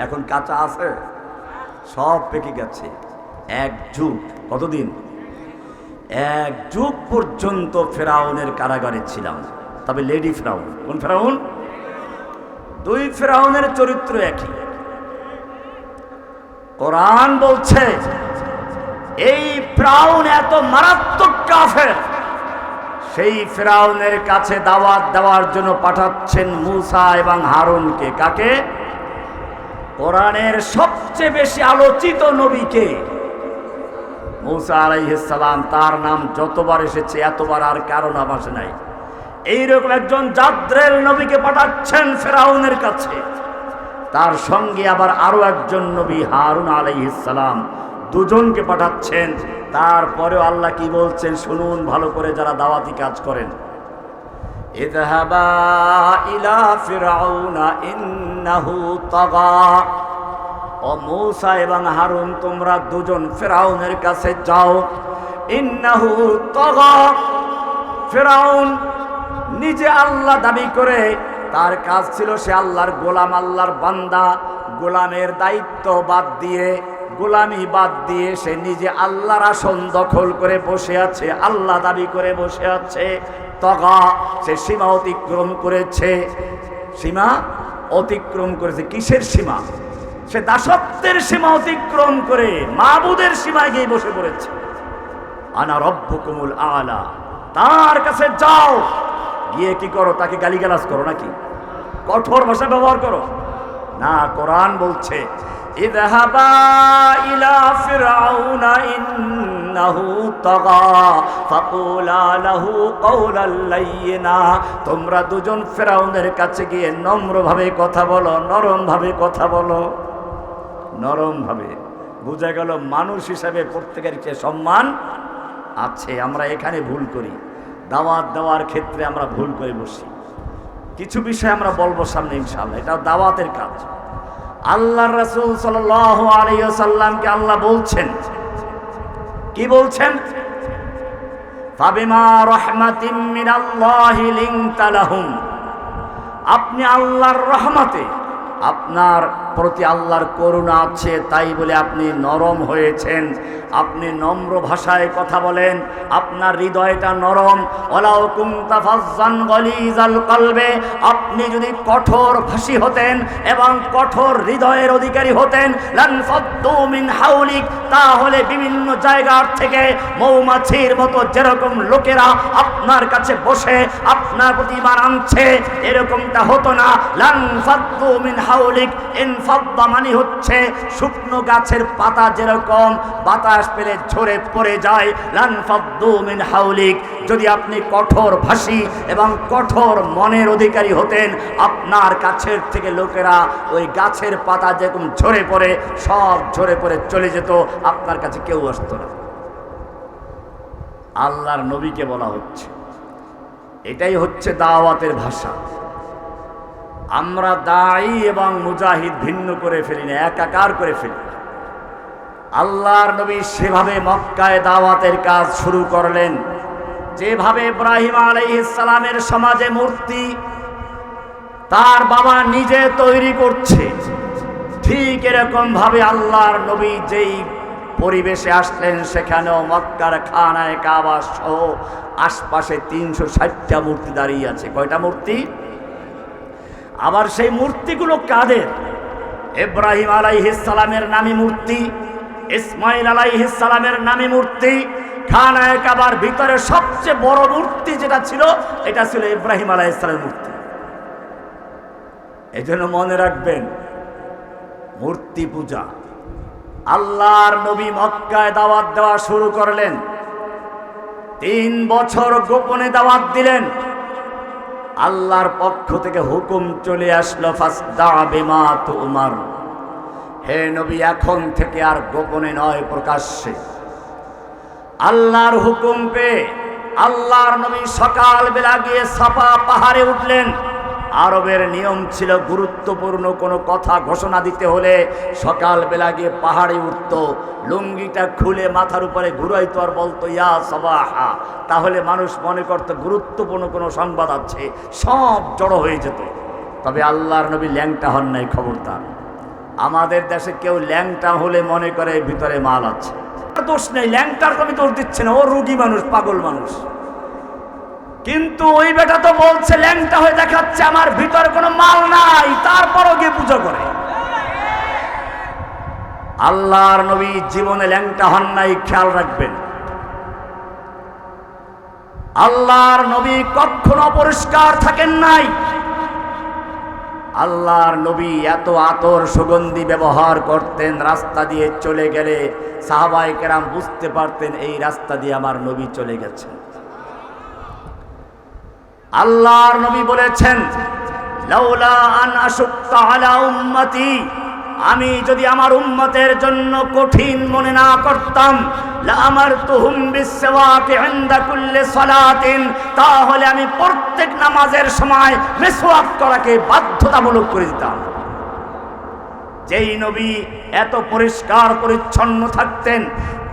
এখন কাঁচা আছে? সব পেকে গেছে। এক যুগ, কতদিন? এক যুগ পর্যন্ত ফেরাউনের কারাগারে ছিলাম। তবে লেডি ফেরাউন। কোন ফেরাউন? দুই ফেরাউনের চরিত্র একই। কোরআন বলছে এই ফেরাউন এত মারাত্মক কাফের, সেই ফেরাউনের কাছে দাওয়াত দেওয়ার জন্য পাঠাচ্ছেন মূসা এবং হারুনকে। কাকে? কোরআনের সবচেয়ে বেশি আলোচিত নবীকে, মূসা আলাইহিস সালাম। তার নাম যতবার এসেছে এতবার আর কারো নাম আসে নাই। এইরকম একজন জাদ্রেল নবীকে পাঠাচ্ছেন ফেরাউনের কাছে। তার সঙ্গে আবার আরো একজন নবী হারুন আলাইহিস সালাম, দুজনকে পাঠাচ্ছেন। তারপরেও আল্লাহ কি বলছেন শুনুন ভালো করে, যারা দাওয়াতি কাজ করেন। ইযহাবা ইলা ফিরআউনা ইন্নাহু তাগা, ও মূসা এবং হারুন তোমরা দুজন ফিরআউনের কাছে যাও। ইন্নাহু তাগা, ফিরআউন নিজে আল্লাহ দাবি করে, তার কাজ ছিল সে আল্লাহর গোলাম, আল্লাহর বান্দা। গোলামের দায়িত্ব বাদ দিয়ে, গোলামি বাদ দিয়ে সে নিজে আল্লাহর আসন দখল করে বসে আছে, আল্লাহ দাবি করে বসে আছে। তগা, সে সীমা অতিক্রম করেছে। সীমা অতিক্রম করেছে। কিসের সীমা? সে দাসত্বের সীমা অতিক্রম করে মাবুদের সীমায় গিয়ে বসে পড়েছে। আনা রব্বুকুমুল আ'লা, তার কাছে যাও, গিয়ে কি করো? তাকে গালিগালাজ করো নাকি? কঠোর ভাষা ব্যবহার করো না। কোরআন বলছে ইযহাবা ইলা ফিরআউনা ইন্নাহু তাগা ফাকুলা লাহু কাওলাল লাইয়িনা। তোমরা দুজন ফিরআউনের কাছে গিয়ে নম্রভাবে কথা বলো, নরমভাবে কথা বলো, নরমভাবে। বোঝা গেল মানুষ হিসাবে প্রত্যেকের চেয়ে সম্মান আছে। আমরা এখানে ভুল করি, দাওয়াত দেওয়ার ক্ষেত্রে আমরা ভুল করে বসি। কিছু বিষয় আমরা বলবো সামনে ইনশাআল্লাহ, এটা দাওয়াতের কাজ। আল্লাহর রাসূল সাল্লাল্লাহু আলাইহি ওয়াসাল্লামকে আল্লাহ বলছেন, কি বলছেন? ফাবিমা রাহমাতিম মিনাল্লাহি লিনতা লাহুম। আপনি আল্লাহর রহমতে, আপনার প্রতি আল্লাহর করুণা আছে, তাই বলে আপনি নরম হয়েছেন, আপনি নম্র ভাষায় কথা বলেন, আপনার হৃদয়টা নরম। ওয়ালাউ কুনতা ফাজ্জান গলিজাল কলবে, আপনি যদি কঠোর ভাষী হতেন এবং কঠোর হৃদয়ের অধিকারী হতেন, লানফাদ্দু মিন হাওলিক, তাহলে বিভিন্ন জায়গার থেকে মৌমাছির মতো যেরকম লোকেরা আপনার কাছে বসে আপনার প্রতি ঈমান আনছে, এরকমটা হতো না। লানফাদ্দু মিন হাওলিক, ইনফাদ্দা মানে হচ্ছে শুকনো গাছের পাতা যেরকম বাতাস পেলে ঝরে পড়ে যায়, লানফাদ্দু মিন হাওলিক। যদি আপনি কঠোর ভাষী এবং কঠোর মনের অধিকারী হতেন, আপনার কাছের থেকে লোকেরা ওই গাছের পাতা যেরকম ঝরে পড়ে সব ঝরে পড়ে চলে যেত, আপনার কাছে কেউ আসতো না। আল্লাহর নবীকে বলা হচ্ছে, এটাই হচ্ছে দাওয়াতের ভাষা। আমরা দাঈ এবং মুজাহিদ ভিন্ন করে ফেলি না, একাকার করে ফেলি। আল্লাহর নবী সেভাবে মক্কায় দাওয়াতের কাজ শুরু করলেন, যেভাবে ইব্রাহিম আলাইহিস সালামের সমাজে মূর্তি তার বাবা নিজে তৈরি করছে, ঠিক এরকম ভাবে আল্লাহর নবী যেই পরিবেশে আসলেন সেখানেও মক্কার খানায়ে কাবা সহ আশপাশে 360টা মূর্তি দাঁড়িয়ে আছে। কয়টা মূর্তি? আবার সেই মূর্তিগুলো কাদের? ইব্রাহিম আলাইহিস সালামের নামে মূর্তি, ইসমাইল আলাইহিস সালামের নামে মূর্তি। খানায়ে কাবার ভিতরে সবচেয়ে বড় মূর্তি যেটা ছিল, এটা ছিল ইব্রাহিম আলাইহিস সালামের মূর্তি। এজন্য মনে রাখবেন, মূর্তি পূজা। আল্লাহর নবী মক্কায় দাওয়াত দেওয়া শুরু করলেন, 3 বছর গোপনে দাওয়াত দিলেন। আল্লাহর পক্ষ থেকে হুকুম চলে আসলো, ফাসদা বিমা তুমার, হে নবী এখন থেকে আর গোপনে নয়, প্রকাশ্যে। আল্লাহর হুকুম পেয়ে আল্লাহর নবী সকালবেলা গিয়ে সাফা পাহাড়ে উঠলেন। আরবের নিয়ম ছিল, গুরুত্বপূর্ণ কোনো কথা ঘোষণা দিতে হলে সকালবেলা গিয়ে পাহাড়ে উঠত, লুঙ্গিটা খুলে মাথার উপরে ঘুরাইতো আর বলতো ইয়া সাবাহা। তাহলে মানুষ মনে করত গুরুত্বপূর্ণ কোনো সংবাদ আছে, সব জড়ো হয়ে যেত। তবে আল্লাহর নবী ল্যাংটা হন নাই, খবরদার। আমাদের দেশে কেউ ল্যাংটা হলে মনে করে ভিতরে মাল আছে। দোষ নেই, ল্যাংটার কমি দোষ দিচ্ছে না, ও রোগী মানুষ, পাগল মানুষ। কিন্তু ওই বেটা তো বলছে ল্যাংটা হয়ে দেখাচ্ছে আমার ভিতরে কোনো মাল নাই, তারপরও গিয়ে পূজা করে। আল্লাহর নবী জীবনে ল্যাংটা হন নাই, খেয়াল রাখবেন। আল্লাহর নবী কখনো অপরিষ্কার থাকেন নাই। আল্লাহর নবী এত আতর সুগন্ধি ব্যবহার করতেন, রাস্তা দিয়ে চলে গেলে সাহাবায়ে কেরাম বুঝতে পারতেন এই রাস্তা দিয়ে আমার নবী চলে গেছেন। আল্লাহর নবী বলেছেন, লাউলা আন আশুক্কা আলা উম্মতি, আমি যদি আমার উম্মতের জন্য কঠিন মনে না করতাম, লা আমারতুহুম বিসওয়াকি ইনদা কুল্লি সালাতিন, তাহলে আমি প্রত্যেক নামাজের সময় মিসওয়াক করাকে বাধ্যতামূলক করে দিতাম। যেই নবী এত পরিষ্কার পরিচ্ছন্ন থাকতেন,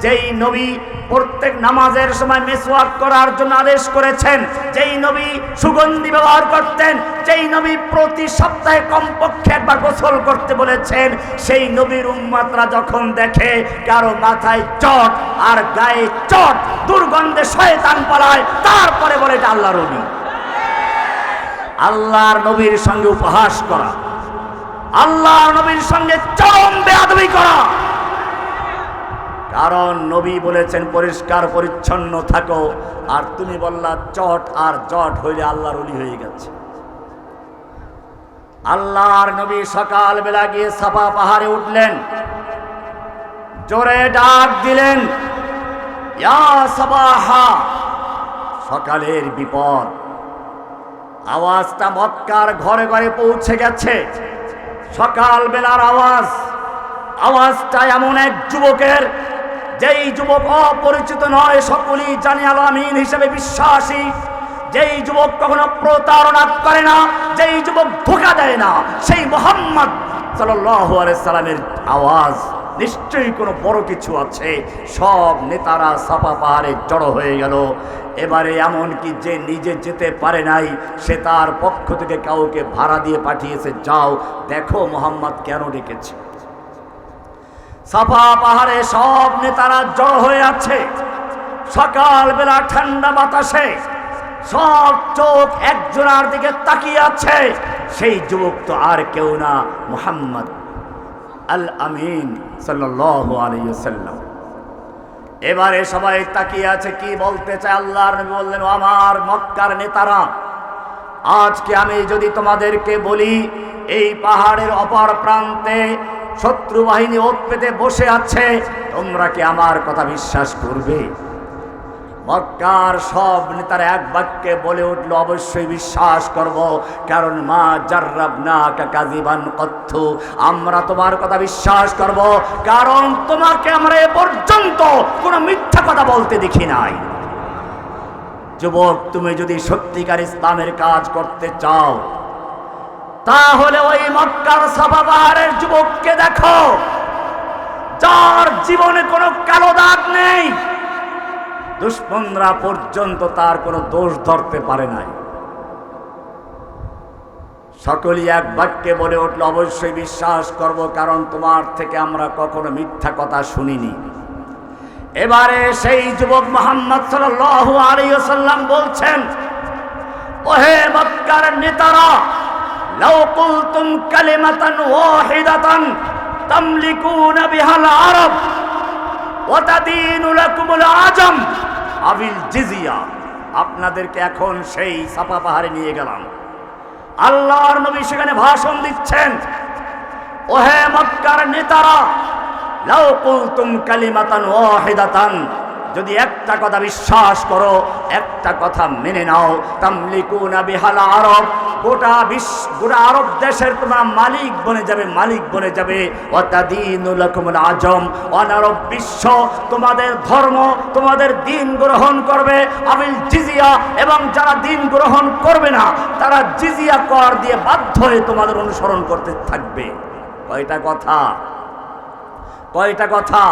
যেই নবী প্রত্যেক নামাজের সময় মিসওয়াক করার জন্য আদেশ করেছেন, যেই নবী সুগন্ধি ব্যবহার করতেন, যেই নবী প্রতি সপ্তাহে কমপক্ষে একবার গোসল করতে বলেছেন, সেই নবীর উম্মতরা যখন দেখে কারো মাথায় চট আর গায়ে চট, দুর্গন্ধে শয়তান পালায়, তারপরে বলে এটা আল্লাহর নবী। আল্লাহর নবীর সঙ্গে উপহাস করা, আল্লাহর নবীর সঙ্গে চরম বেয়াদবি করা। কারণ নবী বলেছেন পরিষ্কার পরিচ্ছন্ন থাকো, আর তুমি বললা চট আর জট হইলে আল্লাহর ওলি হয়ে গেছে। আল্লাহর নবী সকাল বেলা গিয়ে সাফা পাহাড়ে উঠলেন, জোরে ডাক দিলেন, ইয়া সাবাহা, সকালের বিপদ। আওয়াজটা মক্কার ঘরে ঘরে পৌঁছে গেছে। সকাল বেলার আওয়াজ, আওয়াজটা এমন এক যুবকের, যেই যুবক অপরিচিত নয়, সকলেই জানে আল আমিন হিসেবে বিশ্বাসী, যেই যুবক কখনো প্রতারণা করে না, যেই যুবক ধোঁকা দেয় না, সেই মুহাম্মদ সাল্লাল্লাহু আলাইহি সাল্লামের আওয়াজ। নিশ্চয়ই কোনো বড় কিছু আছে। সব নেতারা সাফা পাহাড়ে জড়ো হয়ে গেল। এবারে এমনকি যে নিজে যেতে পারে নাই, সে তার পক্ষ থেকে কাউকে ভাড়া দিয়ে পাঠিয়েছে, যাও দেখো মুহাম্মদ কেন ডেকেছে। সাফা পাহাড়ে সব নেতারা জড়ো হয়ে আছে। সকালবেলা ঠান্ডা বাতাসে সব চোখ একজনের দিকে তাকিয়ে আছে। সেই যুবক তো আর কেউ না, মুহাম্মদ আল আমিন সাল্লাল্লাহু আলাইহি ওয়াসাল্লাম। এবারে সবাই তাকিয়ে আছে, কি বলতে চায় আল্লাহর নবী বললেন, আমার মক্কার নেতারা, আজকে আমি যদি তোমাদেরকে বলি এই পাহাড়ের অপর প্রান্তে শত্রু বাহিনী ওত পেতে বসে আছে, তোমরা কি আমার কথা বিশ্বাস করবে? মক্কার সব নেতারা এক বাক্যে বলে উঠল, অবশ্যই বিশ্বাস করব, কারণ মা জাররাবনাকা কাযিবান কত্তু, আমরা তোমার কথা বিশ্বাস করব, কারণ তোমাকে আমরা এ পর্যন্ত কোনো মিথ্যা কথা বলতে দেখি নাই। যুবক, তুমি যদি সত্যিকার ইসলামের কাজ করতে চাও, তাহলে ওই মক্কার সাফা পাহাড়ের যুবককে দেখো, যার জীবনে কোনো কালো দাগ নেই, দুশমনরা পর্যন্ত তার কোনো দোষ ধরতে পারে নাই। সকলেই এক বাক্যে বলে উঠল, অবশ্যই বিশ্বাস করব, কারণ তোমার থেকে আমরা কখনো মিথ্যা কথা শুনিনি। এবারে সেই যুবক মুহাম্মদ সাল্লাল্লাহু আলাইহি ওয়াসাল্লাম বলছেন, ওহে মক্কার নেতারা, লাউ কুলতুম কালিমাতান ওয়াহিদাতান তামলিকুনা বিহাল আরব ওয়া তাদিনু লাকুমুল আজম আবিল জিজিয়া। আপনাদেরকে এখন সেই সাফা পাহাড়ে নিয়ে গেলাম। আল্লাহর নবী সেখানে ভাষণ দিচ্ছেন, ওহে মক্কার নেতারা, লাউ কুলতুম কালিমাতান ওয়াহিদাতান, যদি একটা কথা বিশ্বাস করো, একটা কথা মেনে নাও, তামলিকুনা বিহাল আরব, গোটা আরব দেশের তোমরা মালিক বনে যাবে, মালিক বনে যাবে। ওয়াতাদিনু লাকুমুল আজম, অনারব বিশ্ব তোমাদের ধর্ম, তোমাদের দিন গ্রহণ করবে, আবিল জিজিয়া, এবং যারা দিন গ্রহণ করবে না তারা জিজিয়া কর দিয়ে বাধ্য হয়ে তোমাদের অনুসরণ করতে থাকবে। কয়টা কথা, কয়টা কথা?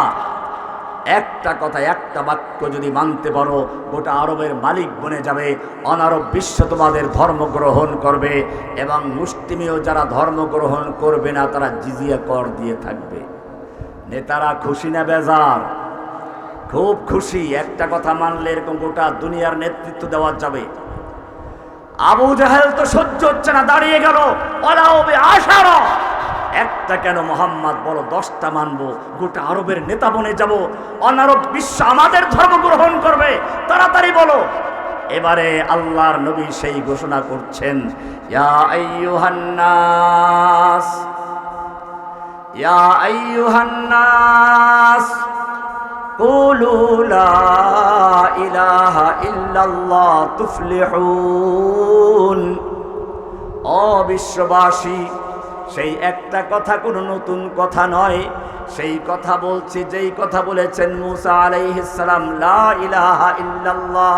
একটা কথা, একটা বাক্য যদি মানতে পারো, গোটা আরবের মালিক বনে যাবে, অনারব বিশ্ব তোমাদের ধর্ম গ্রহণ করবে, এবং মুসলিমীয় যারা ধর্ম গ্রহণ করবে না তারা জিজিয়া কর দিয়ে থাকবে। নেতারা খুশি না বেজার? খুব খুশি। একটা কথা মানলে এরকম গোটা দুনিয়ার নেতৃত্ব দেওয়া যাবে। আবু জাহেল তো সহ্য হচ্ছে না, দাঁড়িয়ে গেল, ওয়ালাউবি আশারা, একটা কেন মুহাম্মদ, বলো 10টা মানবো, গোটা আরবের নেতা বনে যাব, অনারব বিশ্ব আমাদের ধর্ম গ্রহণ করবে, তাড়াতাড়ি বলো। এবারে আল্লাহর নবী সেই ঘোষণা করছেন, ইয়া আইয়ুহান নাস, ইয়া আইয়ুহান নাস, কুলু লা ইলাহা ইল্লাল্লাহ তুফলিহুন। ও বিশ্ববাসী, সেই একটা কথা কোনো নতুন কথা নয়, সেই কথা বলছি যেই কথা বলেছেন মূসা আলাইহিস সালাম, লা ইলাহা ইল্লাল্লাহ।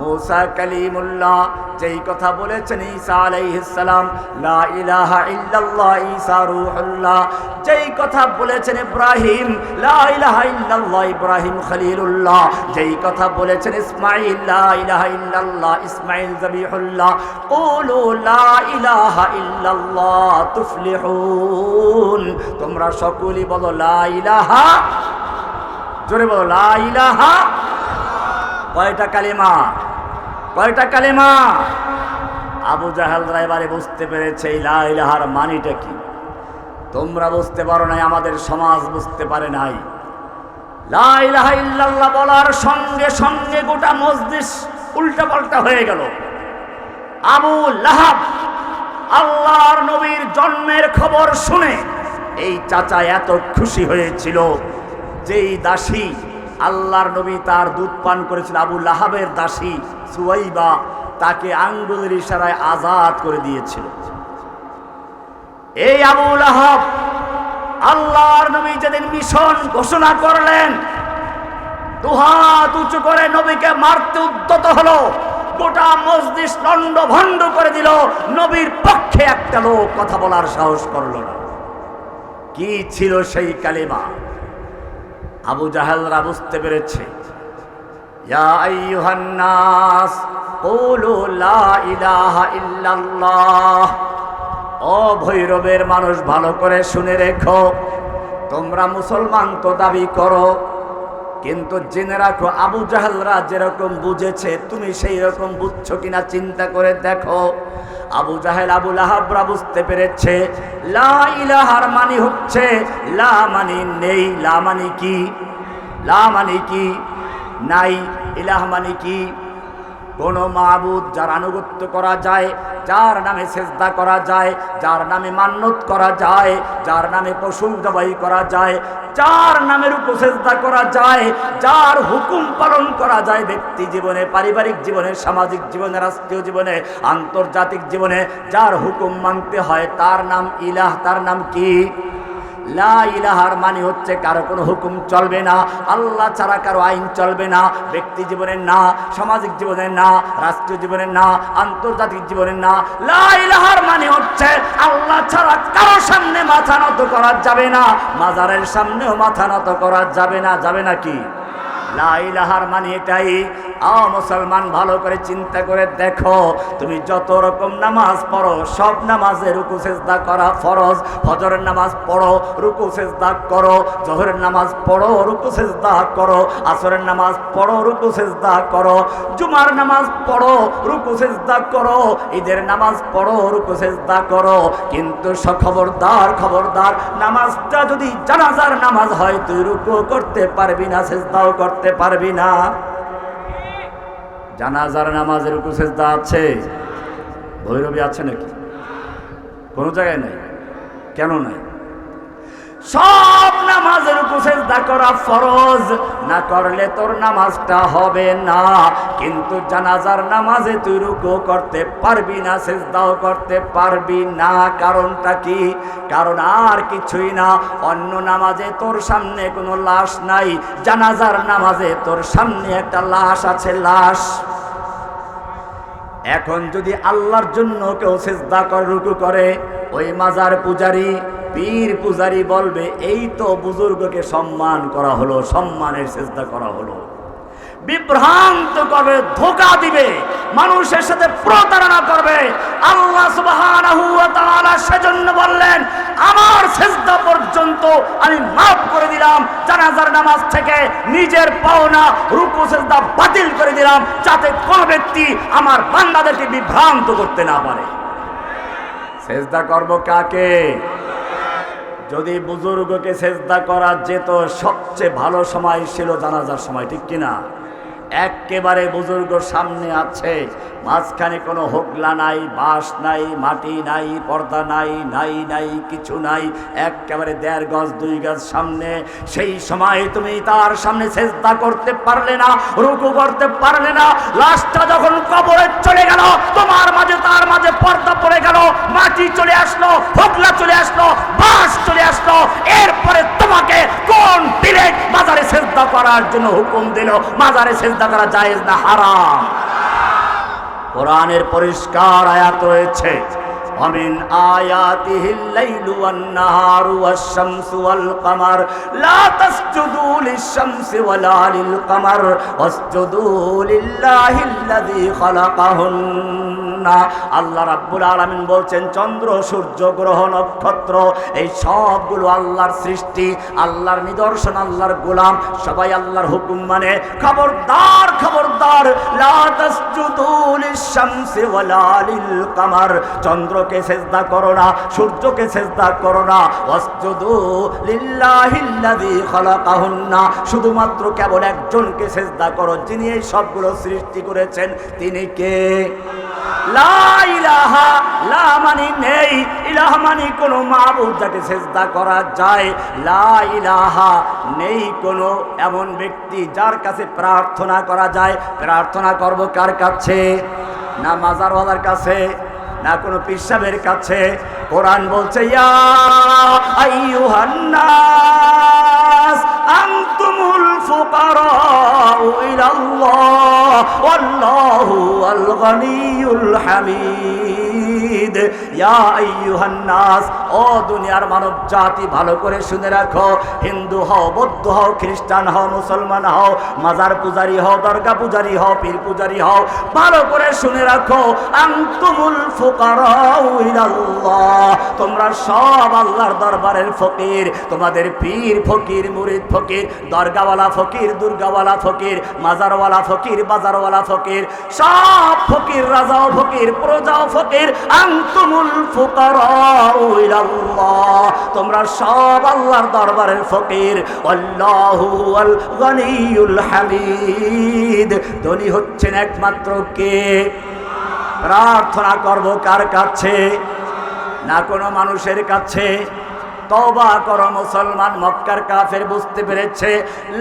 মূসা কালিমুল্লাহ যেই কথা বলেছেন ঈসা আলাইহিস সালাম, লা ইলাহা ইল্লাল্লাহ। ঈসা রূহুল্লাহ যেই কথা বলেছেন ইব্রাহিম, লা ইলাহা ইল্লাল্লাহ। ইব্রাহিম খলিলুল্লাহ যেই কথা বলেছেন ইসমাঈল, লা ইলাহা ইল্লাল্লাহ। ইসমাঈল যাবিহুল্লাহ। কুলু লা ইলাহা ইল্লাল্লাহ তুফলিহুন। তোমরা সকলেই বলো লা ইলাহা, জোরে বলো লা ইলাহা। কয়টা কালিমা, কয়টা কালিমা? আবু জাহেলরা এবারে বুঝতে পেরেছে এই লা ইলাহার মানেটা কি। তোমরা বুঝতে পারো নাই, আমাদের সমাজ বুঝতে পারে নাই। লা ইলাহা ইল্লাল্লাহ বলার সঙ্গে সঙ্গে গোটা মজলিস উল্টা পাল্টা হয়ে গেল। আবু লাহাব আল্লাহর নবীর জন্মের খবর শুনে এই চাচা এত খুশি হয়েছিল, যেই দাসী আল্লাহর নবী তার দুধ পান করেছিল, আবু লাহাবের দাসী সুয়াইবা, তাকে আঙ্গুলের ইশারায় আজাদ করে দিয়েছিল। এই আবু লাহাব আল্লাহর নবী যেদিন মিশন ঘোষণা করলেন, দুহাত উঁচু করে নবীকে মারতে উদ্যত হলো, গোটা মজলিস লন্ডভন্ড করে দিল, নবীর পক্ষে একটা লোক কথা বলার সাহস করল না। কি ছিল সেই কালিমা? আবু জাহেলরা বুঝতে পেরেছে, ইয়া আইয়ুহান নাস কুলু লা ইলাহা ইল্লাল্লাহ। ও ভৈরবের মানুষ, ভালো করে শুনে রেখো, তোমরা মুসলমান তো দাবি করো, কিন্তু জেনে রাখো আবু জাহেলরা যেরকম বুঝেছে তুমি সেই রকম বুঝছো কিনা চিন্তা করে দেখো। আবু জাহেল আবু লাহাবরা বুঝতে পেরেছে লা ইলাহার মানে হচ্ছে লা মানে নেই, লা মানে কি, লা মানে কি নাই, ইলাহ মানে কি কোন মাবুদ যার আনুগত্য করা যায়, যার নামে সেজদা করা যায়, যার নামে মান্যত করা যায়, যার নামে পশু জবাই করা যায়, যার নামের উপর সেজদা করা যায়, যার হুকুম পালন করা যায় ব্যক্তি জীবনে, পারিবারিক জীবনে, সামাজিক জীবনে, রাষ্ট্রীয় জীবনে, আন্তর্জাতিক জীবনে, যার হুকুম মানতে হয় তার নাম ইলাহ। তার নাম কি? লা ইলাহার মানে হচ্ছে কারো কোনো হুকুম চলবে না, আল্লাহ ছাড়া কারো আইন চলবে না, ব্যক্তি জীবনে না, সামাজিক জীবনে না, রাষ্ট্রীয় জীবনে না, আন্তর্জাতিক জীবনে না। লা ইলাহার মানে হচ্ছে আল্লাহ ছাড়া কারো সামনে মাথা নত করা যাবে না, মাজারের সামনেও মাথা নত করা যাবে না। যাবে না কি? লা ইলাহার মানে এটাই। মুসলমান ভালো করে চিন্তা করে দেখো, তুমি যত রকম নামাজ পড়ো সব নামাজে রুকু সেজদা করা ফরজ। ফজরের নামাজ পড়ো, রুকু সেজদা করো। জোহরের নামাজ পড়ো, রুকু সেজদা করো। আসরের নামাজ পড়ো, রুকু সেজদা করো। জুমার নামাজ পড়ো, রুকু সেজদা করো। ঈদের নামাজ পড়ো, রুকু সেজদা করো। কিন্তু খবরদার খবরদার, নামাজটা যদি জানাজার নামাজ হয় তুই রুকু করতে পারবি না, সেজদাও করতে পারবি না। জানাজার নামাজের রুকু সেজদা আছে? ভৈরবী আছে নাকি? কোন জায়গায় নাই। কেন নাই? সব নামাজের রুকু সেজদা করা ফরজ, না করলে তোর নামাজটা হবে না। কিন্তু জানাজার নামাজে তুই রুকু করতে পারবি না, সেজদাও করতে পারবি না। কারণটা কি? কারণ আর কিছুই না, অন্য নামাজে তোর সামনে কোনো লাশ নাই, জানাজার নামাজে তোর সামনে একটা লাশ আছে, লাশ। এখন যদি আল্লাহর জন্য কেউ সেজদা করে, রুকু করে, ওই মাজার পূজারী, পীর পূজারী বলবে এই তো বুজুর্গকে সম্মান করা হলো, সম্মানের সেজদা করা হলো। বিভ্রান্ত করবে, ধোঁকা দিবে, মানুষের সাথে প্রতারণা করবে। আল্লাহ সুবহানাহু ওয়া তাআলা সেজন্য বললেন আমার সেজদা পর্যন্ত আমি মাফ করে দিলাম, জানাজার নামাজ থেকে নিজের পাওনা রুকু সেজদা বাতিল করে দিলাম, যাতে কোনো ব্যক্তি আমার বান্দাদেরকে বিভ্রান্ত করতে না পারে। সেজদা করব কাকে? যদি বুজুর্গকে সেজদা করা যেত, সবচেয়ে ভালো সময় ছিল জানাজার সময়, ঠিক কিনা? একেবারে বুজুর্গ সামনে আছে, মাঝখানে কোনো হোগলা নাই, বাঁশ নাই, মাটি নাই, পর্দা নাই, নাই নাই কিছু নাই, একেবারে 1.5 গজ 2 গজ সামনে। সেই সময় তুমি তার সামনে সেজদা করতে পারলে না, রুকু করতে পারলে না। লাশটা যখন কবরে চলে গেল, তোমার মাঝে তার মাঝে পর্দা পড়ে গেল, মাটি চলে আসলো, হোগলা চলে আসলো, বাঁশ চলে আসলো। এরপরে তোমাকে কোন পীরে মাজারে সেজদা করার জন্য হুকুম দিল? মাজারে সেজদা করা জায়েজ না হারাম? কোরআনের পরিষ্কার আয়াত রয়েছে, ومن آياته الليل والنهار والشمس والقمر لا تسجدوا للشمس ولا للقمر واسجدوا لله الذي خلقهن। আল্লাহ রাব্বুল আলামিন বলছেন চন্দ্র, সূর্য, গ্রহ, নক্ষত্র এই সবগুলো আল্লাহর সৃষ্টি, আল্লাহর নিদর্শন, আল্লাহর গোলাম, সবাই আল্লাহর হুকুম মানে। খবরদার খবরদার, লা তাসজুদু লিশ-শামসি ওয়ালা লিল-কামার, চন্দ্রকে সেজদা করো না, সূর্যকে সেজদা করো না। ওয়াসজুদু লিল্লাহিল্লাযী খালাকাহুন্না, শুধুমাত্র কেবল একজনকে সেজদা করো যিনি এই সবগুলো সৃষ্টি করেছেন। তিনি কে? লা ইলাহা, লা মানে নেই, ইলাহ মানে কোনো মাবুদ যাকে সেজদা করা যায়, লা ইলাহা নেই কোনো এমন ব্যক্তি যার কাছে প্রার্থনা করা যায়। প্রার্থনা করব কার কাছে? না মাজারওয়ালার কাছে, না কোনো পীর সাহেবের কাছে। কোরআন বলছে ইয়া আইয়ুহান নাস আনতুমুল ফুকারাউ ইলাল্লাহ ওয়াল্লাহু আল গনিয়ুল হামিদ। ইয়া আইয়ুহান নাস, ও দুনিয়ার মানব জাতি ভালো করে শুনে রাখো। হিন্দু হও, বৌদ্ধ হও, খ্রিস্টান হও, মুসলমান হও, মাজার পূজারি হও, দরগা পূজারি হও, পীর পূজারি হও, ভালো করে শুনে রাখো। আনতুমুল ফুকারাউ ইলাল্লাহ, তোমরা সব আল্লাহর দরবারের ফকির। তোমাদের পীর ফকির, মুরিদ ফকির, দরগাওয়ালা ফকির, দুর্গাওয়ালা ফকির, মাজারওয়ালা ফকির, বাজারওয়ালা ফকির, সব ফকির, রাজাও ফকির, প্রজাও ফকির। আনতুমুল ফুকারাউ ইলাল্লাহ, তোমরা সব আল্লাহর দরবারের ফকির। আল্লাহু আল গনিয়ুল হামিদ, ধনী হচ্ছেন একমাত্র কে? প্রার্থনা করব কার কাছে? না কোনো মানুষের কাছে। তওবা করো মুসলমান। মক্কার কাফের বুঝতে পেরেছে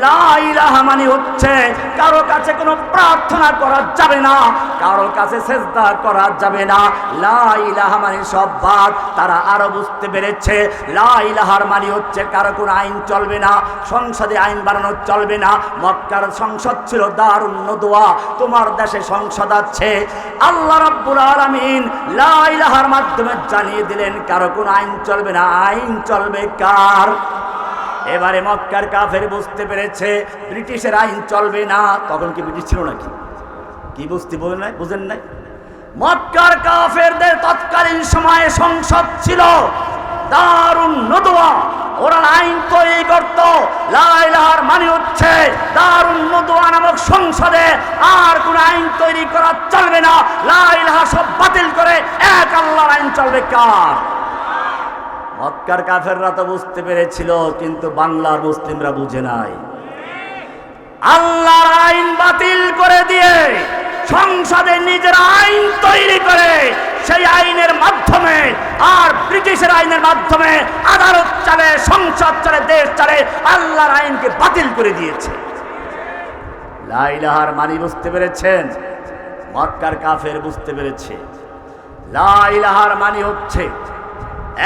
লা ইলাহা মানে হচ্ছে কারো কাছে কোনো প্রার্থনা করা যাবে না, কারো কাছে সেজদা করা যাবে না। লা ইলাহা মানে সব বাদ। তারা আরো বুঝতে পেরেছে লা ইলাহার মানে হচ্ছে কারো কোনো আইন চলবে না, সংসদে আইন বানানো চলবে না। মক্কার সংসদ ছিল দারুন নদওয়া, তোমার দেশে সংসদ আছে। আল্লাহ রাব্বুল আলামিন লা ইলাহার মাধ্যমে জানিয়ে দিলেন কারো কোনো আইন চলবে না। আইন চলবে কার? এবারে মক্কার কাফের বুঝতে পেরেছে ব্রিটিশের আইন চলবে না। তখন কি ব্রিটিশ ছিল নাকি? কি বুঝতে বলেন নাই? বুঝেন নাই? মক্কার কাফেরদের তৎকালীন সময়ে সংসদ ছিল দারুন নদওয়া। ওরা আইন তৈরি করত। লা ইলাহার মানে হচ্ছে দারুন নদওয়া নামক সংসদে আর কোন আইন তৈরি করা চলবে না। লা ইলাহা সব বাতিল করে এক আল্লাহর আইন চলবে। কার? মক্কার কাফেররা তো বুঝতে পেরেছিল, কিন্তু বাংলার মুসলিমরা বুঝে নাই। আল্লাহর আইন বাতিল করে দিয়ে সংসদে নিজের আইন তৈরি করে সেই আইনের মাধ্যমে আর ব্রিটিশের আইনের মাধ্যমে আদালত চলে, সংসদ চলে, দেশ চলে। আল্লাহর আইনকে বাতিল করে দিয়েছে। লা ইলাহার মানে বুঝতে পেরেছেন? মক্কার কাফের বুঝতে পেরেছে লা ইলাহার মানে হচ্ছে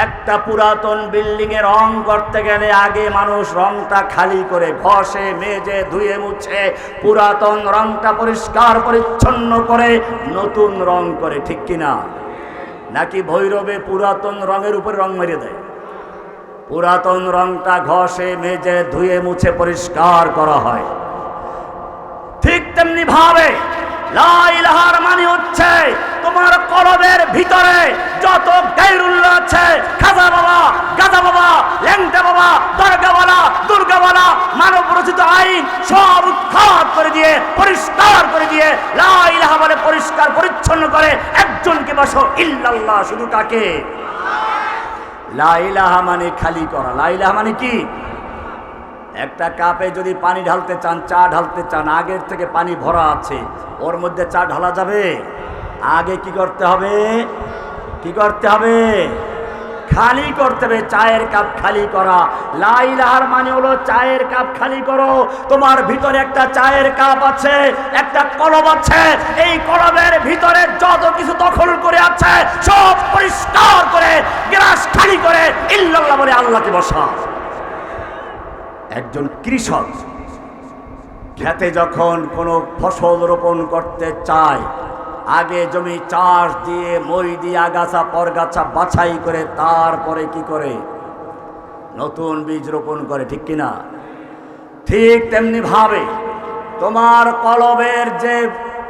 একটা পুরাতন বিল্ডিং এ রং করতে গেলে আগে মানুষ রংটা খালি করে ঘষে মেজে ধুয়ে মুছে পুরাতন রংটা পরিষ্কার পরিচ্ছন্ন করে নতুন রং করে, ঠিক কিনা? নাকি ভৈরবে পুরাতন রঙের উপরে রং মেরে দেয়? পুরাতন রংটা ঘষে মেজে ধুয়ে মুছে পরিষ্কার করা হয়। ঠিক তেমনি ভাবে লা ইলাহার মানে হচ্ছে তোমার কলবের ভিতরে যত গায়রুল্লাহ আছে, খাজা বাবা, গাজা বাবা, ল্যাংটা বাবা, দরগাওয়ালা, দুর্গাওয়ালা, মানব রচিত আইন সব উৎখাত করে দিয়ে পরিষ্কার করে দিয়ে লা ইলাহা বলে পরিষ্কার পরিচ্ছন্ন করে একজনকে বসো ইল্লাল্লাহ। শুধু কাকে? লা ইলাহা মানে খালি করা। লা ইলাহা মানে কি? একটা কাপে যদি পানি ঢালতে চান, চা ঢালতে চান, আগের থেকে পানি ভরা আছে, ওর মধ্যে চা ঢালা যাবে? আগে কি করতে হবে? কি করতে হবে? খালি করতে হবে। চায়ের কাপ খালি করা। লা ইলাহার মানে হলো চায়ের কাপ খালি করো। তোমার ভিতরে একটা চায়ের কাপ আছে, একটা কলব আছে, এই কলবের ভিতরে যত কিছু দখল করে আছে সব পরিষ্কার করে গ্লাস খালি করে ইল্লাল্লাহ বলে আল্লাহকে বসা। একজন কৃষক খেতে যখন কোনো ফসল রোপণ করতে চায়, আগে জমি চাষ দিয়ে মই দিয়ে আগাছা পরগাছা বাছাই করে তারপরে কি করে? নতুন বীজ রোপণ করে, ঠিক কিনা? ঠিক তেমনি ভাবে তোমার কলবের যে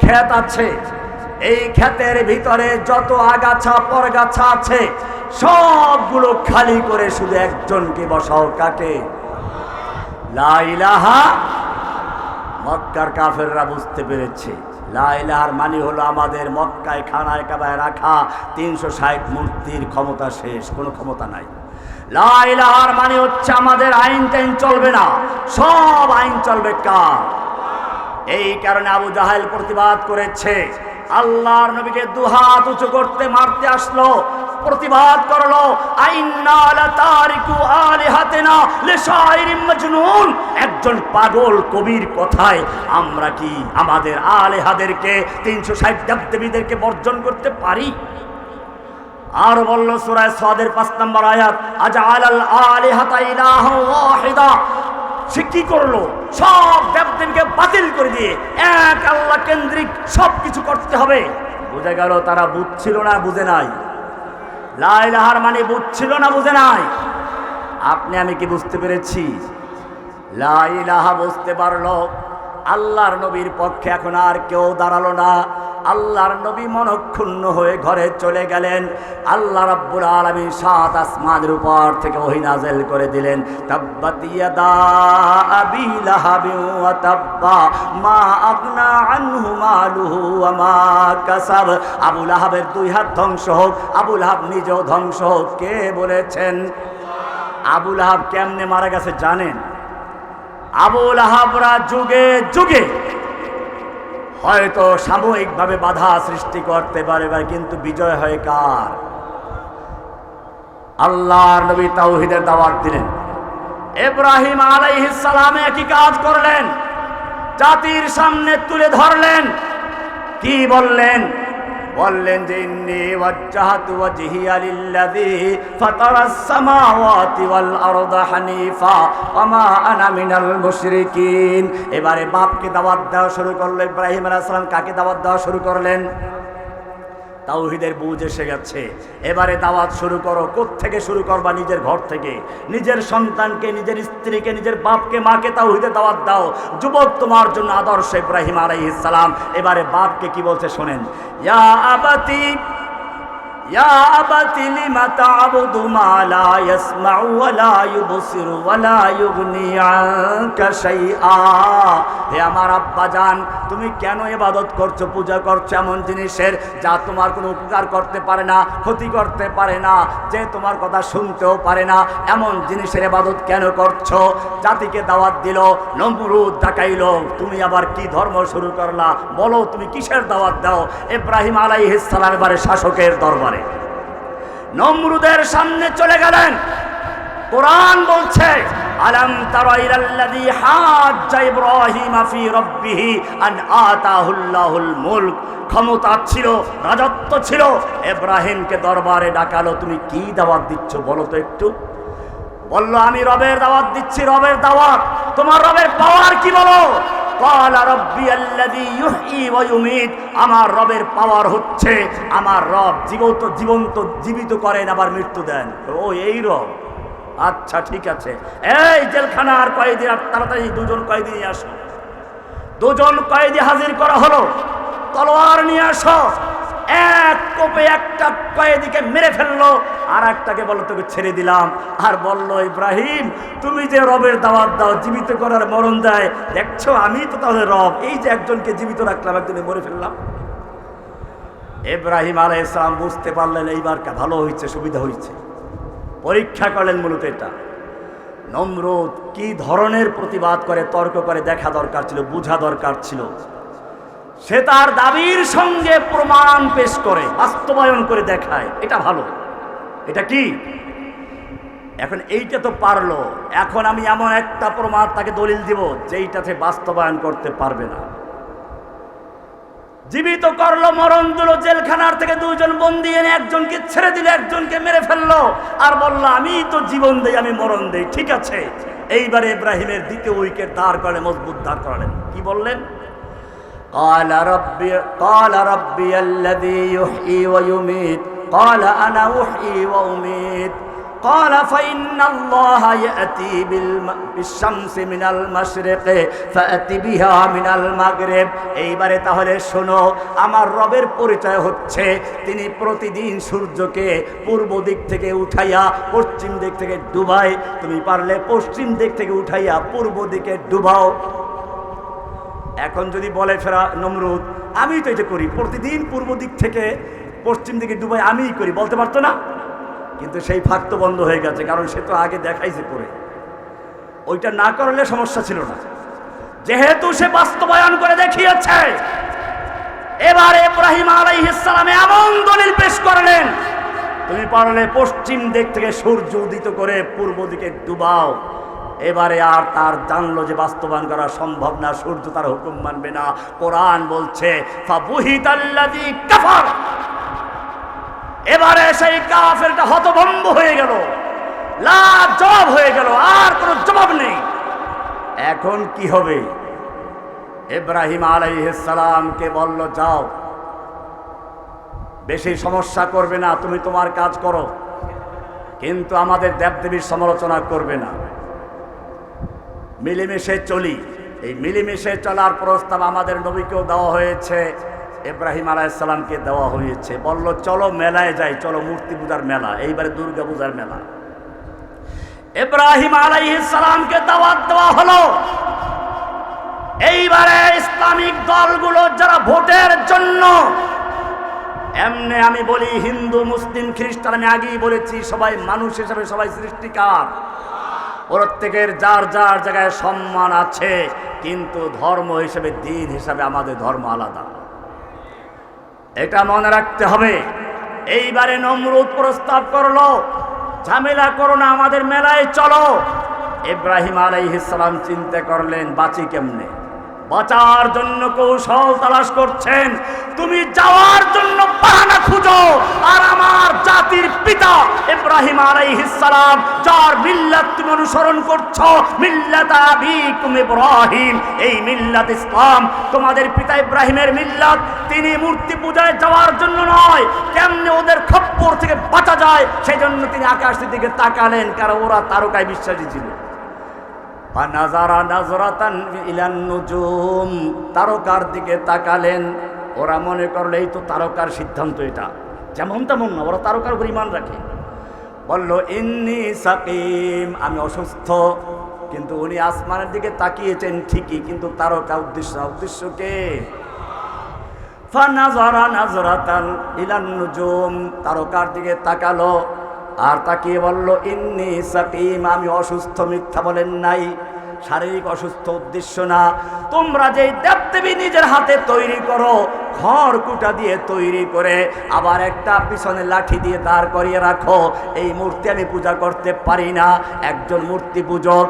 ক্ষেত আছে, এই ক্ষেতের ভিতরে যত আগাছা পরগাছা আছে সবগুলো খালি করে শুধু একজনকে বসাও। কাকে? লা ইলাহা। মক্কার কাফেররা বুঝতে পেরেছে লা ইলাহার মানে হলো আমাদের মক্কায় খানায় কাবায় রাখা 360 মূর্তির ক্ষমতা শেষ, কোনো ক্ষমতা নাই। লা ইলাহার মানে হচ্ছে আমাদের আইন টাইন চলবে না, সব আইন চলবে কার? এই কারণে আবু জাহেল প্রতিবাদ করেছে আল্লাহর নবীকে দুহাত উঁচু করতে মারতে আসলো, প্রতিবাদ করলো, আইন্না লাতারিকু আলিহাতিনা লিশাইরিন মাজনুন, একজন পাগল কবির কথায় আমরা কি আমাদের আলেহাদেরকে 360 দেবদেবীদেরকে বর্জন করতে পারি? আর বলল সূরা সাদের 5 নম্বর আয়াত, আজআলাল আলিহাতা ইলাহা ওয়াহিদা, সে কি করলো? সব দেবদেবীকে বাতিল করে দিয়ে এক আল্লাহ কেন্দ্রিক সব কিছু করতে হবে। বুঝে গেল তারা বুঝছিল না বুঝে নাই? লা ইলাহার মানে বুঝছিল না বুঝে নাই? আপনি আমি কি বুঝতে পেরেছি? লা ইলাহা বুঝতে পারলো। আল্লাহর নবীর পক্ষে এখন আর কেউ দাঁড়ালো না। আল্লাহর নবী মনক্ষুণ্ণ হয়ে ঘরে চলে গেলেন। আল্লাহ রাব্বুল আলামিন 7 আসমানের উপর থেকে ওহী নাযিল করে দিলেন, তাব্বাত ইয়াদা আবি লাহাবিন ওয়া তাব্বা মা আগনা আনহু মালুহু ওয়া মা কাসাব। আবু লাহাবের 2 হাত ধ্বংস হোক, আবু লাহাব নিজেও ধ্বংস হোক। কে বলেছেন? আবু লাহাব কেমনে মারা গেছে জানেন? আবু লাহাবরা যুগে যুগে হয়তো সাময়িকভাবে বাধা সৃষ্টি করতে পারে, কিন্তু বিজয় হয় কার? আল্লাহর নবী তাওহীদের দাওয়াত দিলেন। ইব্রাহিম আলাইহিস সালাম একই কাজ করলেন, জাতির সামনে তুলে ধরলেন। কি বললেন? বললেন যে ইন্নী ওয়াজ্জাহতু ওয়াজহিয়া লিল্লাযী ফাতারাস সামাওয়াতি ওয়াল আরদা হানিফা ওয়া মা আনা মিনাল মুশরিকিন। এবারে বাপকে দাওয়াত দেওয়া শুরু করলো ইব্রাহিম আলাইহিস সালাম। কাকে দাওয়াত দেওয়া শুরু করলেন? তাওহীদের বুঝ এসে গেছে, এবারে দাওয়াত শুরু করো। কোত্থেকে শুরু করবা? নিজের ঘর থেকে, নিজের সন্তানকে, নিজের স্ত্রীকে, নিজের বাপকে, মাকে তাওহীদের দাওয়াত দাও। যুবক তোমার জন্য আদর্শ ইব্রাহিম আলাইহিস সালাম। এবারে বাপকে কি বলছে শোনেন, ইয়া আবাতি ইয়া আবাতি লিমা তা'বুদু মা লা ইয়াসমাউ ওয়া লা ইউবসিরু ওয়া লা ইউগনি আনকা শাইআ। হে আমার আব্বা জান, তুমি কেন ইবাদত করছো, পূজা করছো এমন জিনিসের যা তোমার কোনো উপকার করতে পারে না, ক্ষতি করতে পারে না, যে তোমার কথা শুনতেও পারে না, এমন জিনিসের ইবাদত কেন করছো? জাতিকে দাওয়াত দিল, নমরুদ ডাকাইলো, তুমি আবার কি ধর্ম শুরু করলা? বলো তুমি কিসের দাওয়াত দাও? ইব্রাহিম আলাইহিস সালাম এবারে শাসকের দরবারে নমরুদের সামনে চলে গেলেন। কোরআন বলছে, আলাম তারা ইলাল্লাযী হাজ্জা ইব্রাহিম ফি রাব্বিহি আন আতাহুল্লাহুল মুলক। ক্ষমতা ছিল, রাজত্ব ছিল, ইব্রাহিমকে দরবারে ডাকালো। তুমি কি দাওয়াত দিচ্ছ বলো তো একটু? বলল আমি রবের দাওয়াত দিচ্ছি। রবের দাওয়াত? তোমার রবের পাওয়ার কি বলো? ক্বালা রাব্বিয়াল্লাযী ইউহয়ী ওয়া ইউমীত। আমার রবের পাওয়ার হচ্ছে, আমার রব জীবিত করেন আবার মৃত্যু দেন। ও এই রব? আচ্ছা ঠিক আছে, এই জেলখানার কয়েদি, তাড়াতাড়ি 2 জন কয়েদি নিয়ে আসো। 2 জন কয়েদি হাজির করা হলো। তলোয়ার নিয়ে আসো। এক কোপে একটা কয়েদিকে মেরে ফেললো, আর একটাকে বললো তোকে ছেড়ে দিলাম। আর বললো ইব্রাহিম তুমি যে রবের দাওয়াত দাও, জীবিত করার মরণ দেয়, দেখছো আমি তো তাহলে রব। এই যে একজনকে জীবিত রাখলাম, একজনে মরে ফেললাম। ইব্রাহিম আলাইহিস সালাম বুঝতে পারলেন এইবার ভালো হয়েছে, সুবিধা হয়েছে। পরীক্ষা করলেন মূলত এটা। নমরুদ কি ধরনের প্রতিবাদ করে, তর্ক করে দেখা দরকার ছিল, বোঝা দরকার ছিল। সে তার দাবির সঙ্গে প্রমাণ পেশ করে, বাস্তবায়ন করে দেখায়, এটা ভালো। এটা কি? এখন এইটা তো পারলো, এখন আমি এমন একটা প্রমাণ তাকে দলিল দিব যেইটাতে বাস্তবায়ন করতে পারবে না। জীবিত করলো, মরণ দিল, জেলখানার থেকে 2 জন বন্দী এনে একজনকে ছেড়ে দিল, একজনকে মেরে ফেললো, আর বললো আমি তো জীবন দেই, আমি মরণ দেই। ঠিক আছে, এইবারে ইব্রাহিমের দ্বিতীয় উইকেট দাঁড় করলেন, মজবুত দাঁড় করালেন। কি বললেন? قال ربي الذي يحيي ويميت قال أنا أحيي وأميت قال فإن الله يأتي بالشمس من المشرق فأت بها من المغرب। এইবারে তাহলে শোনো, আমার রবের পরিচয় হচ্ছে তিনি প্রতিদিন সূর্যকে পূর্ব দিক থেকে উঠাইয়া পশ্চিম দিক থেকে ডুবায়। তুমি পারলে পশ্চিম দিক থেকে উঠাইয়া পূর্ব দিকে ডুবাও। এখন যদি বলে ফেরা নমরুদ আমি তো এটা করি, প্রতিদিন পূর্ব দিক থেকে পশ্চিম দিকে ডুবাই, আমিই করি, বলতে পারতো না? কিন্তু সেই ফাঁক তো বন্ধ হয়ে গেছে, কারণ সে তো আগে দেখাইছে করে। ওইটা না করলে সমস্যা ছিল না, যেহেতু সে বাস্তবায়ন করে দেখিয়েছে। এবারে ইব্রাহিম আলাইহিস সালাম এমন দলিল পেশ করলেন, তুমি পারলে পশ্চিম দিক থেকে সূর্য উদিত করে পূর্ব দিকে ডুবাও। এবারে আর তার জানলো যে বাস্তবায়ন করা সম্ভব না, সূর্য তার হুকুম মানবে না। কোরআন বলছে ফাবুহিতাল্লাযী কাফার, এবারে সেই কাফেরটা হতভম্ব হয়ে গেল, লাজবাব হয়ে গেল, আর কোনো জবাব নেই। এখন কি হবে? ইব্রাহিম আলাইহিস সালামকে বলল, যাও, বেশি সমস্যা করবে না, তুমি তোমার কাজ করো, কিন্তু আমাদের দেবদেবীর সমালোচনা করবে না, মিলেমিশে চলি। এই মিলেমিশে চলার প্রস্তাব আমাদের নবীকেও দেওয়া হয়েছে, ইব্রাহিম আলাইহিস সালামকে দেওয়া হয়েছে। বলল, চলো মেলায় যাই, চলো মূর্তি পূজার মেলা, এইবারে দুর্গা পূজার মেলা। ইব্রাহিম আলাইহিস সালামকে দাওয়াত দেওয়া হলো। এইবারে ইসলামিক দলগুলো যারা ভোটের জন্য, এমনি আমি বলি হিন্দু মুসলিম খ্রিস্টান, আমি আগেই বলেছি সবাই মানুষ হিসেবে সবাই সৃষ্টিকার, প্রত্যেকের যার যার জায়গায় সম্মান আছে, কিন্তু ধর্ম হিসেবে দিন হিসাবে আমাদের ধর্ম আলাদা, এটা মনে রাখতে হবে। এইবারে নমরুদ প্রস্তাব করলো, ঝামেলা করো না, আমাদের মেলায় চলো। ইব্রাহিম আলাইহিস সালাম চিন্তা করলেন, বাঁচি কেমনে? বাঁচার জন্য কৌশল তালাশ করছেন। তুমি যাওয়ার জন্য বাহানা খুঁজো, আর আমার জাতির পিতা ইব্রাহিম আলাইহিস সালাম, যার মিল্লাত তুমি অনুসরণ করছো, মিল্লাত আবিকুম ইব্রাহিম, এই মিল্লাত ইসলাম, তোমাদের পিতা ইব্রাহিমের মিল্লাত, তিনি মূর্তি পূজায় যাওয়ার জন্য নয়, কেমনে ওদের খপ্পর থেকে বাঁচা যায় সেই জন্য তিনি আকাশের দিকে তাকালেন, কারণ ওরা তারকায় বিশ্বাসী ছিল। ফানাজারা নাজরাতান ইলান নুজুম, তারকার দিকে তাকালেন। ওরা মনে করলো এই তো তারকার সিদ্ধান্ত, এটা যেমন তেমন না, ওরা তারকার উপর ঈমান রাখে। বলল, ইন্নী সাকিম, আমি অসুস্থ। কিন্তু উনি আসমানের দিকে তাকিয়েছেন ঠিকই, কিন্তু তারকা উদ্দেশ্য না, উদ্দেশ্যকে ফানাজারা নাজরাতান ইলান নুজুম, তারকার দিকে তাকালো আর তাকিয়ে বলল, ইন্নী সাকিম, আমি অসুস্থ। মিথ্যা বলেন নাই, শারীরিক অসুস্থ উদ্দেশ্য না। তোমরা যে দেবদেবী নিজের হাতে তৈরি করো, খড়কুটা দিয়ে তৈরি করে, আবার একটা পিছনে লাঠি দিয়ে দাঁড় করিয়ে রাখো, এই মূর্তি আমি পূজা করতে পারি না। একজন মূর্তি পূজক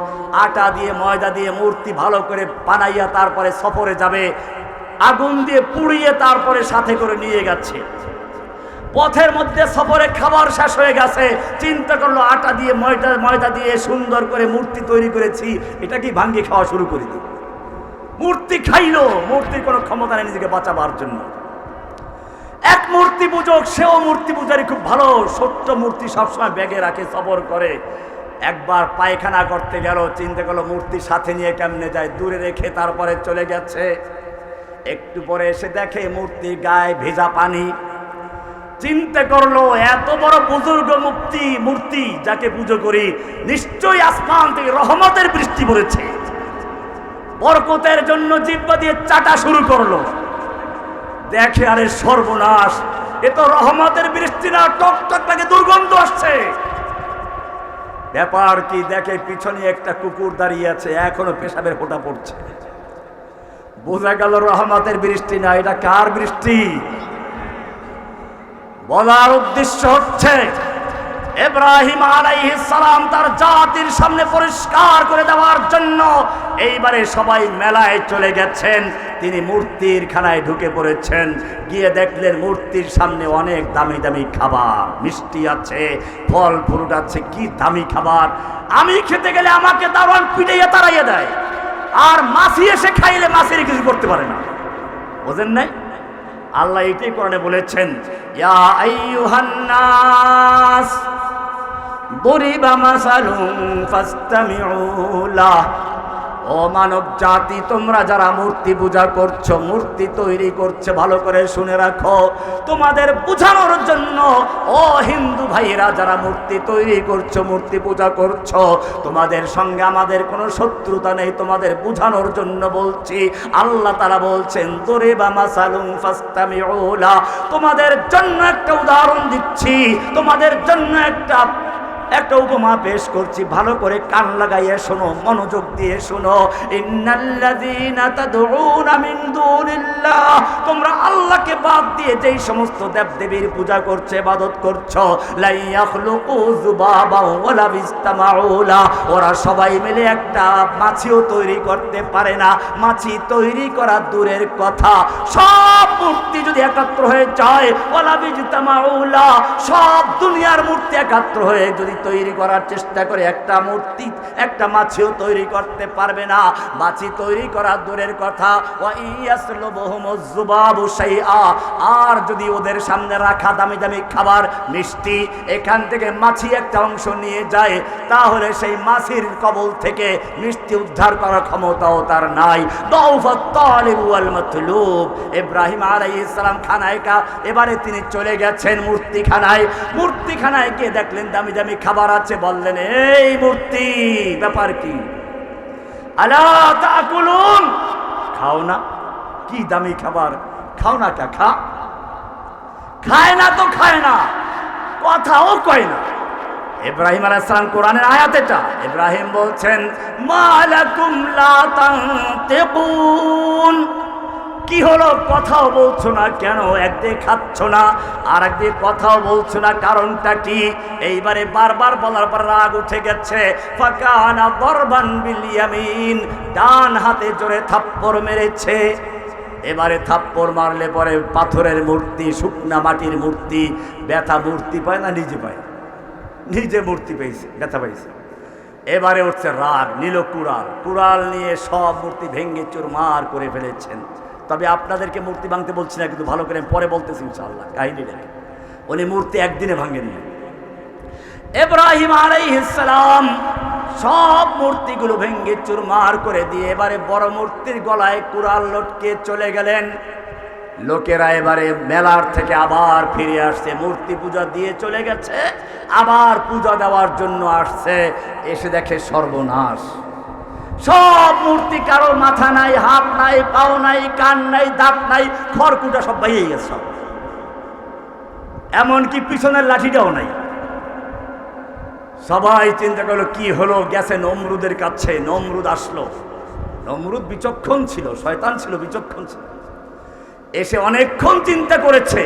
আটা দিয়ে ময়দা দিয়ে মূর্তি ভালো করে বানাইয়া তারপরে সফরে যাবে, আগুন দিয়ে পুড়িয়ে তারপরে সাথে করে নিয়ে গেছে। পথের মধ্যে সফরে খাবার শেষ হয়ে গেছে, চিন্তা করলো আটা দিয়ে ময়দা দিয়ে সুন্দর করে মূর্তি তৈরি করেছি, এটা কি ভাঙ্গি খাওয়া শুরু করে দিই। মূর্তি খাইলো, মূর্তির কোনো ক্ষমতা নেই নিজেকে বাঁচাবার জন্য। এক মূর্তি পূজক, সেও মূর্তি পূজারি খুব ভালো, ছোট্ট মূর্তি সবসময় ব্যাগে রাখে, সফর করে। একবার পায়খানা করতে গেল, চিন্তা করলো মূর্তি সাথে নিয়ে কেমনে যায়, দূরে রেখে তারপরে চলে গেছে। একটু পরে এসে দেখে মূর্তির গায়ে ভেজা পানি। চিন্তা করলো এত বড় বুজুর্গ মূর্তি যাকে পুজো করি, নিশ্চয়ই আসমান থেকে রহমতের বৃষ্টি পড়েছে। বরকতের জন্য জিহ্বা দিয়ে চাটা শুরু করলো, দেখে আরে সর্বনাশ, এ তো রহমতের বৃষ্টি না, টক টক লাগে দুর্গন্ধ আসছে। ব্যাপার কি, দেখে পিছনে একটা কুকুর দাঁড়িয়ে আছে, এখনো পেশাবের ফোঁটা পড়ছে। বোঝা গেল রহমতের বৃষ্টি না, এটা কার বৃষ্টি? বলার উদ্দেশ্য হচ্ছে ইব্রাহিম আলাইহিস সালাম তার জাতির সামনে পরিষ্কার করে দেওয়ার জন্য এইবারে সবাই মেলায় চলে গেছেন। তিনি মূর্তির খানায় ঢুকে পড়েছেন, গিয়ে দেখলেন মূর্তির সামনে অনেক দামি দামি খাবার, মিষ্টি আছে, ফল ফ্রুট আছে, কি দামি খাবার। আমি খেতে গেলে আমাকে দারোয়ান পিটাইয়া তাড়াইয়া দেয়, আর মাছি এসে খাইলে মাছের কিছু করতে পারে না। বোঝেন নাই? আল্লাহ এটাই কোরআনে বলেছেন, ইয়া আইয়ুহান নাস দুরিবা মাসালুন ফাসতামিউ লাহ, ও মানব জাতি, তোমরা যারা মূর্তি পূজা করছো, মূর্তি তৈরি করছে, ভালো করে শুনে রাখো। তোমাদের বুঝানোর জন্য, ও হিন্দু ভাইয়েরা যারা মূর্তি তৈরি করছো, মূর্তি পূজা করছো, তোমাদের সঙ্গে আমাদের কোনো শত্রুতা নেই, তোমাদের বুঝানোর জন্য বলছি। আল্লাহ তাআলা বলছেন, দুরিবা মাসালুন ফাসতামিউ লাহ, তোমাদের জন্য একটা উদাহরণ দিচ্ছি, তোমাদের জন্য একটা উপমা পেশ করছি, ভালো করে কান লাগাইয়া শোনো, মনোযোগ দিয়ে শোনো। ইন্নাল্লাযীনা তাদউনা মিন দুনিল্লাহ, তোমরা আল্লাহকে বাদ দিয়ে যেই সমস্ত দেবদেবীর পূজা করছো, ইবাদত করছো, লা ইয়াখলুকু যুবাবাও ওয়ালা বিস্তামাউলা, ওরা সবাই মিলে একটা মাছিও তৈরি করতে পারে না। মাছি তৈরি করা দূরের কথা, সব মূর্তি যদি একাত্র হয়ে যায়, ওয়ালা বিস্তামাউলা, সব দুনিয়ার মূর্তি একাত্র হয়ে যদি তৈরি করার চেষ্টা করে, একটা মূর্তি একটা মাছিও তৈরি করতে পারবে না। মাছি তৈরি করা দূরের কথা, ওয়া ইয়াসলুবুহুমুজ যুবাবু শাইআ, আর যদি ওদের সামনে রাখা দামি দামি খাবার, মিষ্টি, এখান থেকে মাছি একটা অংশ নিয়ে যায়, তাহলে সেই মাছির কবল থেকে মিষ্টি উদ্ধার করার ক্ষমতাও তার নাই। দাউফাত তালিব ওয়াল মাতলুব। ইব্রাহিম আলাইহিস সালাম খানায় এবারে তিনি চলে গেছেন মূর্তিখানায়। মূর্তিখানায় গিয়ে দেখলেন দামি দামি খাবার আছে, বললেন, এই মূর্তি, ব্যাপার কি? আলা তাকুলুন, খাও না? কি দামি খাবার, খাও না? কে খায় না? তো খায় না, কথাও কয় না। ইব্রাহিম আলাইহিস সালাম, কোরআনের আয়াত এটা, ইব্রাহিম বলছেন, মালাকুম লা তানতিকুন, কি হলো, কথাও বলছো না কেন? একদিকে খাচ্ছ না আর একদিকে কথাও বলছো না, কারণটা কি? এইবারে বারবার বলার পর রাগ উঠে গেছে। ফাকানা দরবান বিল ইয়ামিন, ডান হাতে জোরে থাপ্পড় মেরেছে। এবারে থাপ্পড় মারলে পরে পাথরের মূর্তি, শুকনা মাটির মূর্তি, ব্যথা মূর্তি পায় না, নিজে পায়, নিজে মূর্তি পেয়েছে, ব্যথা পাইছে। এবারে উঠছে রাগ, নিল কুড়াল নিয়ে সব মূর্তি ভেঙ্গে চুরমার করে ফেলেছেন। তবে আপনাদেরকে মূর্তি ভাঙতে বলছি না, কিন্তু ভালো করে পরে বলতেছি ইনশাআল্লাহ কাহিনী দেখে। উনি মূর্তি একদিনে ভাঙেননি। ইব্রাহিম আলাইহিস সালাম সব মূর্তিগুলো ভেঙ্গে চুরমার করে দিয়ে এবারে বড় মূর্তির গলায় কুড়াল লটকে চলে গেলেন। লোকেরা এবারে মেলার থেকে আবার ফিরে আসছে, মূর্তি পূজা দিয়ে চলে গেছে, আবার পূজা দেওয়ার জন্য আসছে। এসে দেখে সর্বনাশ, সব মূর্তি, কারো মাথা নাই, হাত নাই, পাও নাই, কান নাই, দাঁত নাই, খড়কুটা সব বাইয়ে গেছে সব, এমনকি পিছনের লাঠিটাও নাই। সবাই চিন্তা করলো কি হলো, গেছে নমরুদের কাছে। নমরুদ আসলো। নমরুদ বিচক্ষণ ছিল, শয়তান ছিল, বিচক্ষণ ছিল। এসে অনেকক্ষণ চিন্তা করেছে।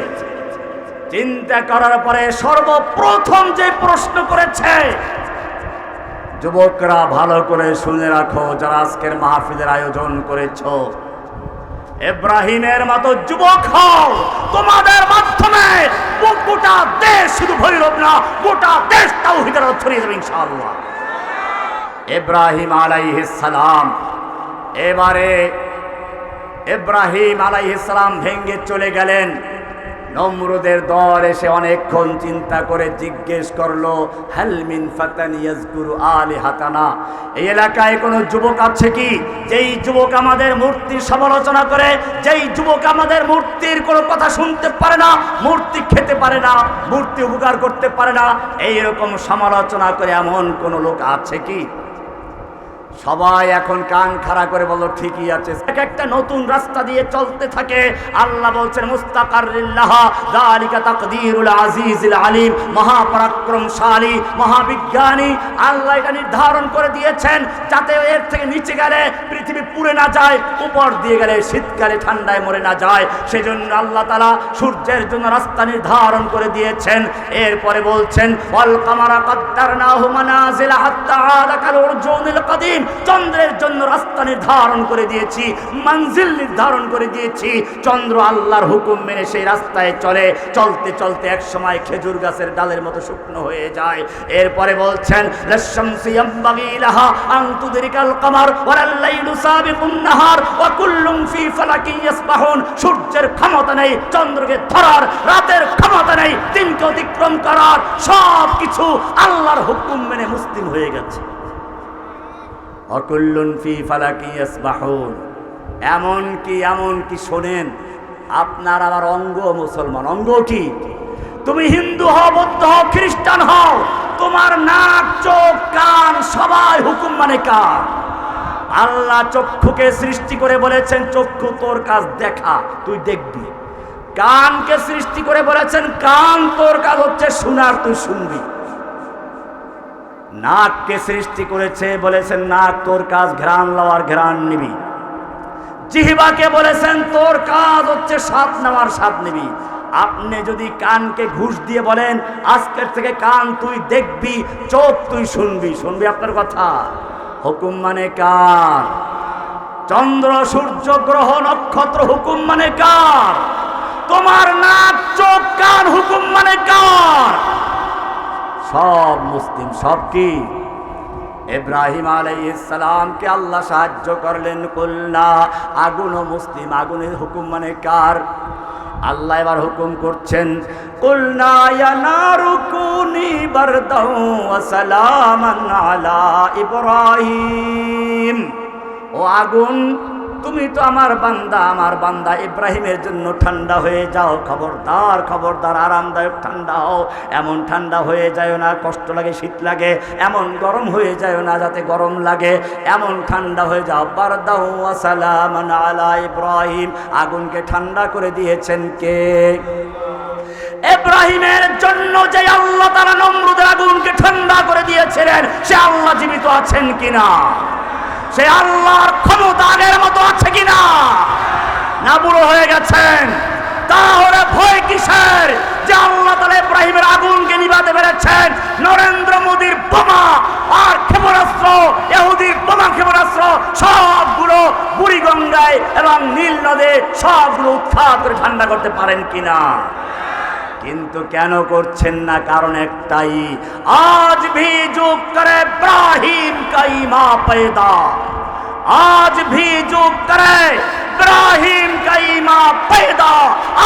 চিন্তা করার পরে সর্বপ্রথম যে প্রশ্ন করেছে, যুবকরা ভালো করে শুনে রাখো, যারা আজকের মাহফিলের আয়োজন করেছ, ইব্রাহিমের মতো যুবক হও, তোমাদের মাধ্যমে গোটা দেশ, শুধু ভৈরব না, গোটা দেশ তাওহীদের আলো ছড়িয়ে যাবে ইনশাআল্লাহ। ইব্রাহিম আলাইহিস সালাম, এবারে ইব্রাহিম আলাইহিস সালাম ভেঙ্গে চলে গেলেন। নমরুদের দল এসে অনেকক্ষণ চিন্তা করে জিজ্ঞেস করলো, হাল মিন ফাতান ইয়াজকুরু আলিহাতানা, এই এলাকায় কোনো যুবক আছে কি যেই যুবক আমাদের মূর্তির সমালোচনা করে, যেই যুবক আমাদের মূর্তির কোনো কথা শুনতে পারে না, মূর্তি খেতে পারে না, মূর্তি উপকার করতে পারে না, এইরকম সমালোচনা করে এমন কোনো লোক আছে কি? সবাই এখন কান খাড়া করে বলল, ঠিকই আছে। একটা নতুন রাস্তা দিয়ে চলতে থাকে। আল্লাহ বলছেন, মুস্তাকাররিল্লাহ যালিকা তাকদীরুল আজিজিল আলিম, মহাপরাক্রমশালী, মহাবিজ্ঞানী আল্লাহ এটা নির্ধারণ করে দিয়েছেন, যাতে এর থেকে নিচে গেলে পৃথিবী পুড়ে না যায়, উপর দিয়ে গেলে শীতকালে ঠান্ডায় মরে না যায়। সেজন্য আল্লাহ তাআলা সূর্যের জন্য রাস্তা নির্ধারণ করে দিয়েছেন। এরপরে বলছেন, ওয়াল কামারা কাদ্দারনাহু মানাজিলা হাত্তা আদা কাল উরজুনিল কাদিম, চন্দ্রের জন্য রাস্তা নির্ধারণ করে দিয়েছি, মঞ্জিল নির্ধারণ করে দিয়েছি। চন্দ্র আল্লাহর হুকুম মেনে সেই রাস্তায় চলে, চলতে চলতে এক সময় খেজুর গাছের ডালের মতো শুকনো হয়ে যায়। এরপরে বলছেন, লাশামসি ইয়ামবাগি লাহা আন তুদরিকাল কামার ওয়ালাল লাইলু সাবিকুন নাহার ওয়া কুল্লুম ফি ফালাকিন ইয়াসবাহুন, সূর্যের ক্ষমতা নেই চন্দ্রকে ধরার, রাতের ক্ষমতা নেই দিনকে অতিক্রম করার, সব কিছু আল্লাহর হুকুম মেনে মুসলিম হয়ে গেছে। অকুল্লুন ফি ফালাকি ইয়াসবাহুন, এমনকি শোনেন, আপনার আবার অঙ্গ মুসলমান, অঙ্গ কি? তুমি হিন্দু হও, বৌদ্ধ হও, খ্রিস্টান হও, তোমার নাক, চোখ, কান সবাই হুকুম মানে কার? আল্লাহ চক্ষুকে সৃষ্টি করে বলেছেন, চক্ষু তোর কাজ দেখা, তুই দেখবি। কানকে সৃষ্টি করে বলেছেন, কান তোর কাজ হচ্ছে শোনার, তুই শুনবি। নাককে সৃষ্টি করেছে, বলেছেন নাক তোর কাজ ঘ্রাণ লওয়ার ঘ্রাণ নিবি। জিহ্বাকে বলেছেন তোর কাজ হচ্ছে স্বাদ নেওয়ার স্বাদ নিবি। আপনি যদি কানকে ঘুষ দিয়ে বলেন আজকের থেকে কান তুই দেখবি, চোখ তুই শুনবি, শুনবি আপনার কথা। হুকুম মানে কার? চন্দ্র সূর্য গ্রহ নক্ষত্র হুকুম মানে কার? তোমার নাক চোখ কান হুকুম মানে কার? সব মুসলিম, সব কি? ইব্রাহিম আলাইহিস সালামকে আল্লাহ সাহায্য করলেন, কুল্লা আগুন ও মুসলিম, আগুনের হুকুম মানে কার? আল্লাহ এবার হুকুম করছেন, কুলনা ইয়া নারু কুনি বারদাও ওয়া সালামান আলা ইব্রাহিম। ও আগুন, তুমি তো আমার বান্দা ইব্রাহিমের জন্য ঠান্ডা হয়ে যাও। খবরদার খবরদার, আরামদায়ক ঠান্ডা হও। এমন ঠান্ডা হয়ে যায় না কষ্ট লাগে শীত লাগে, এমন গরম হয়ে যায় না যাতে গরম লাগে, এমন ঠান্ডা হয়ে যাও। বারদাও ওয়া সালামান আলা ইব্রাহিম। আগুনকে ঠান্ডা করে দিয়েছেন কে? ইব্রাহিমের জন্য যে আল্লাহ তাআলা নমরুদের আগুনকে ঠান্ডা করে দিয়েছিলেন, সে আল্লাহ জীবিত আছেন কিনা? সে আল্লাহর ক্ষমতা আগের মতো আছে কিনা? না বুড়ো হয়ে গেছেন? তাহলে ভয় কিসের? যে আল্লাহ তাআলা ইব্রাহিমের আগুনকে নিভাতে পেরেছেন। নরেন্দ্র মোদীর বোমা আর ক্ষেপণাস্ত্র, ইহুদির বোমা ক্ষেপণাস্ত্র সবগুলো বুড়িগঙ্গায় এবং নীল নদে সবগুলো উৎখাত করে ঠান্ডা করতে পারেন কিনা? কিন্তু কেন করছেন না? কারণ একটাই, আজ ভি যুগ করে ইব্রাহিম কা ইমা पैदा, आज भी যুগ করে ইব্রাহিম কা ইমা पैदा,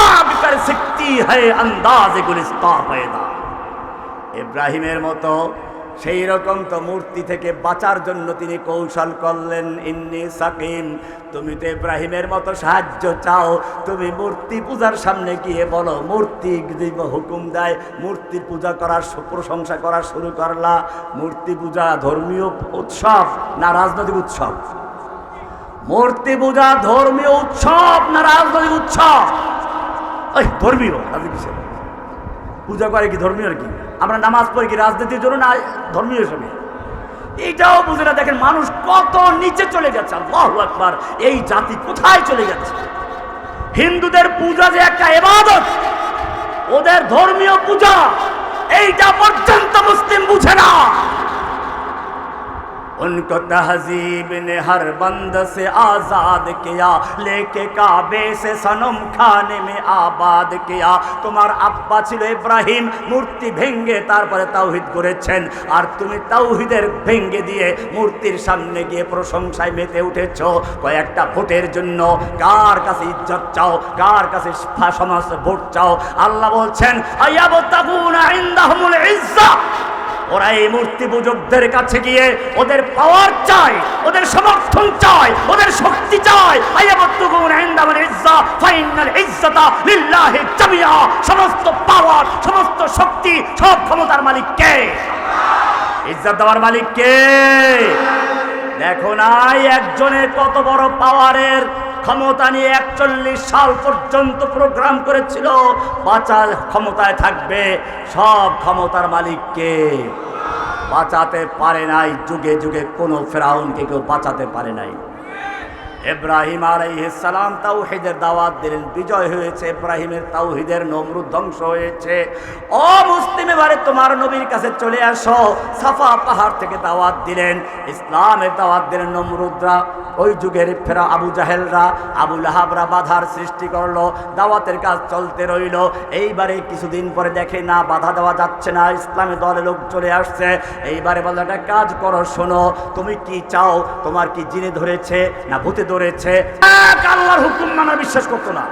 आग कर सकती है अंदाज गुलिस्तां पैदा। ইব্রাহিমের মতো সেই রকম তো মূর্তি থেকে বাঁচার জন্য তিনি কৌশল করলেন, ইন্নী সাকিম। তুমি তো ইব্রাহিমের মতো সাহায্য চাও, তুমি মূর্তি পূজার সামনে গিয়ে বলো, মূর্তি হুকুম দেয় মূর্তির পূজা করার প্রশংসা করা শুরু করলা। মূর্তি পূজা ধর্মীয় উৎসব না রাজনৈতিক উৎসব? মূর্তি পূজা ধর্মীয় উৎসব না রাজনৈতিক উৎসব? ওই ধর্মীয়। পূজা করে কি ধর্মীয়? আর কি আমরা নামাজ পড়ি কি রাজনীতির জন্য না ধর্মীয় হিসেবে? এইটাও বুঝে না। দেখেন মানুষ কত নিচে চলে যাচ্ছে। আল্লাহু আকবার, এই জাতি কোথায় চলে যাচ্ছে? হিন্দুদের পূজা যে একটা ইবাদত, ওদের ধর্মীয় পূজা, এইটা পর্যন্ত মুসলিম বুঝে না। उनको तहजीब ने हर बंद से आजाद किया, लेके काबे से सनम खाने में आबाद किया। তোমার আব্বা ছিল ইব্রাহিম, মূর্তি ভেঙ্গে তারপরে তাওহীদ করেছেন, আর তুমি তাওহীদের ভেঙ্গে দিয়ে মূর্তির সামনে গিয়ে প্রশংসায় মেতে উঠেছো কয়েকটা ভোটের জন্য। কার কাছে ইজ্জত চাও? কার কাছে সমাজ ভোট চাও? আল্লাহ বলছেন, আয়াবতাগুনা ইনদাহুমুল ইজ্জা। ওরা এই মূর্তি পূজকদের কাছে গিয়ে ওদের পাওয়ার চায়, ওদের সমর্থন চায়, ওদের শক্তি চায়। আয়াবতুগুনা ইনদাহুল ইজ্জা ফাইনাল ইজ্জাতা লিল্লাহি জামিআ। সমস্ত পাওয়ার, সমস্ত শক্তি, সব ক্ষমতার মালিক কে? ইজ্জত দেওয়ার মালিক কে? দেখো নাই একজনের কত বড় পাওয়ারের ক্ষমতা নিয়ে 41 সাল পর্যন্ত প্রোগ্রাম করেছিল, বাঁচার ক্ষমতায় থাকবে। সব ক্ষমতার মালিক কে? বাঁচাতে পারে নাই। যুগে যুগে কোনো ফেরাউনকে কেউ বাঁচাতে পারে নাই। ইব্রাহিম আলাইহিস সালাম তাওহীদের দাওয়াত দিলেন, বিজয় হয়েছে ইব্রাহিমের তাওহীদের, নমরুদ ধ্বংস হয়েছে। ও মুসলিম, এবারে তোমার নবীর কাছে চলে আসো। সাফা পাহাড় থেকে দাওয়াত দিলেন, ইসলামের দাওয়াত দিলেন। নমরুদরা, ওই যুগের ফেরা আবু জাহেলরা, আবু লাহাবরা বাধার সৃষ্টি করলো, দাওয়াতের কাজ চলতে রইল। এইবারে কিছুদিন পরে দেখে না বাধা দেওয়া যাচ্ছে না, ইসলামী দলের লোক চলে আসছে। এইবারে বললো একটা কাজ করো, শোনো, তুমি কি চাও? তোমার কি জিনে ধরেছে না ভূতে ধরেছে? আল্লাহর হুকুম মানা বিশ্বাস করতো না।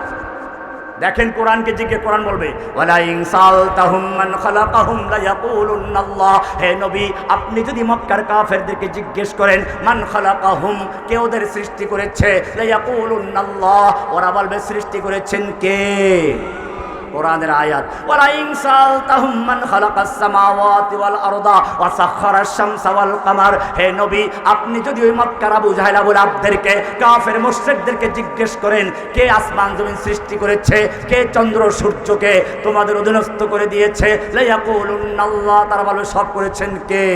দেখেন কোরআনকে জিজ্ঞেস, কোরআন বলবে ওয়ালা ইনসালতাহুম মান খালাকাহুম লা ইয়াকুলুনাল্লাহ। হে নবী, আপনি যদি মক্কার কাফেরদেরকে জিজ্ঞেস করেন মান খালাকাহুম, কে ওদের সৃষ্টি করেছে, লা ইয়াকুলুনাল্লাহ, ওরা বলবে সৃষ্টি করেছেন কে? কোরআনের আয়াত, ওয়ালা ইন সালতাহুম মান খালাকাস সামাওয়াতি ওয়াল আরদা ওয়া সাখখারাশ শামসা ওয়াল কামার। হে নবী, আপনি যদি ওই মক্কার আবু জাহেল আবু লাহাবদেরকে, কাফের মুশরিকদেরকে জিজ্ঞেস করেন কে আসমান জমিন সৃষ্টি করেছে, কে চন্দ্র সূর্যকে তোমাদের অধীনস্থ করে দিয়েছে, লা ইয়াকুলুন্নাল্লাহ, তারা বলবে সব করেছেন কে।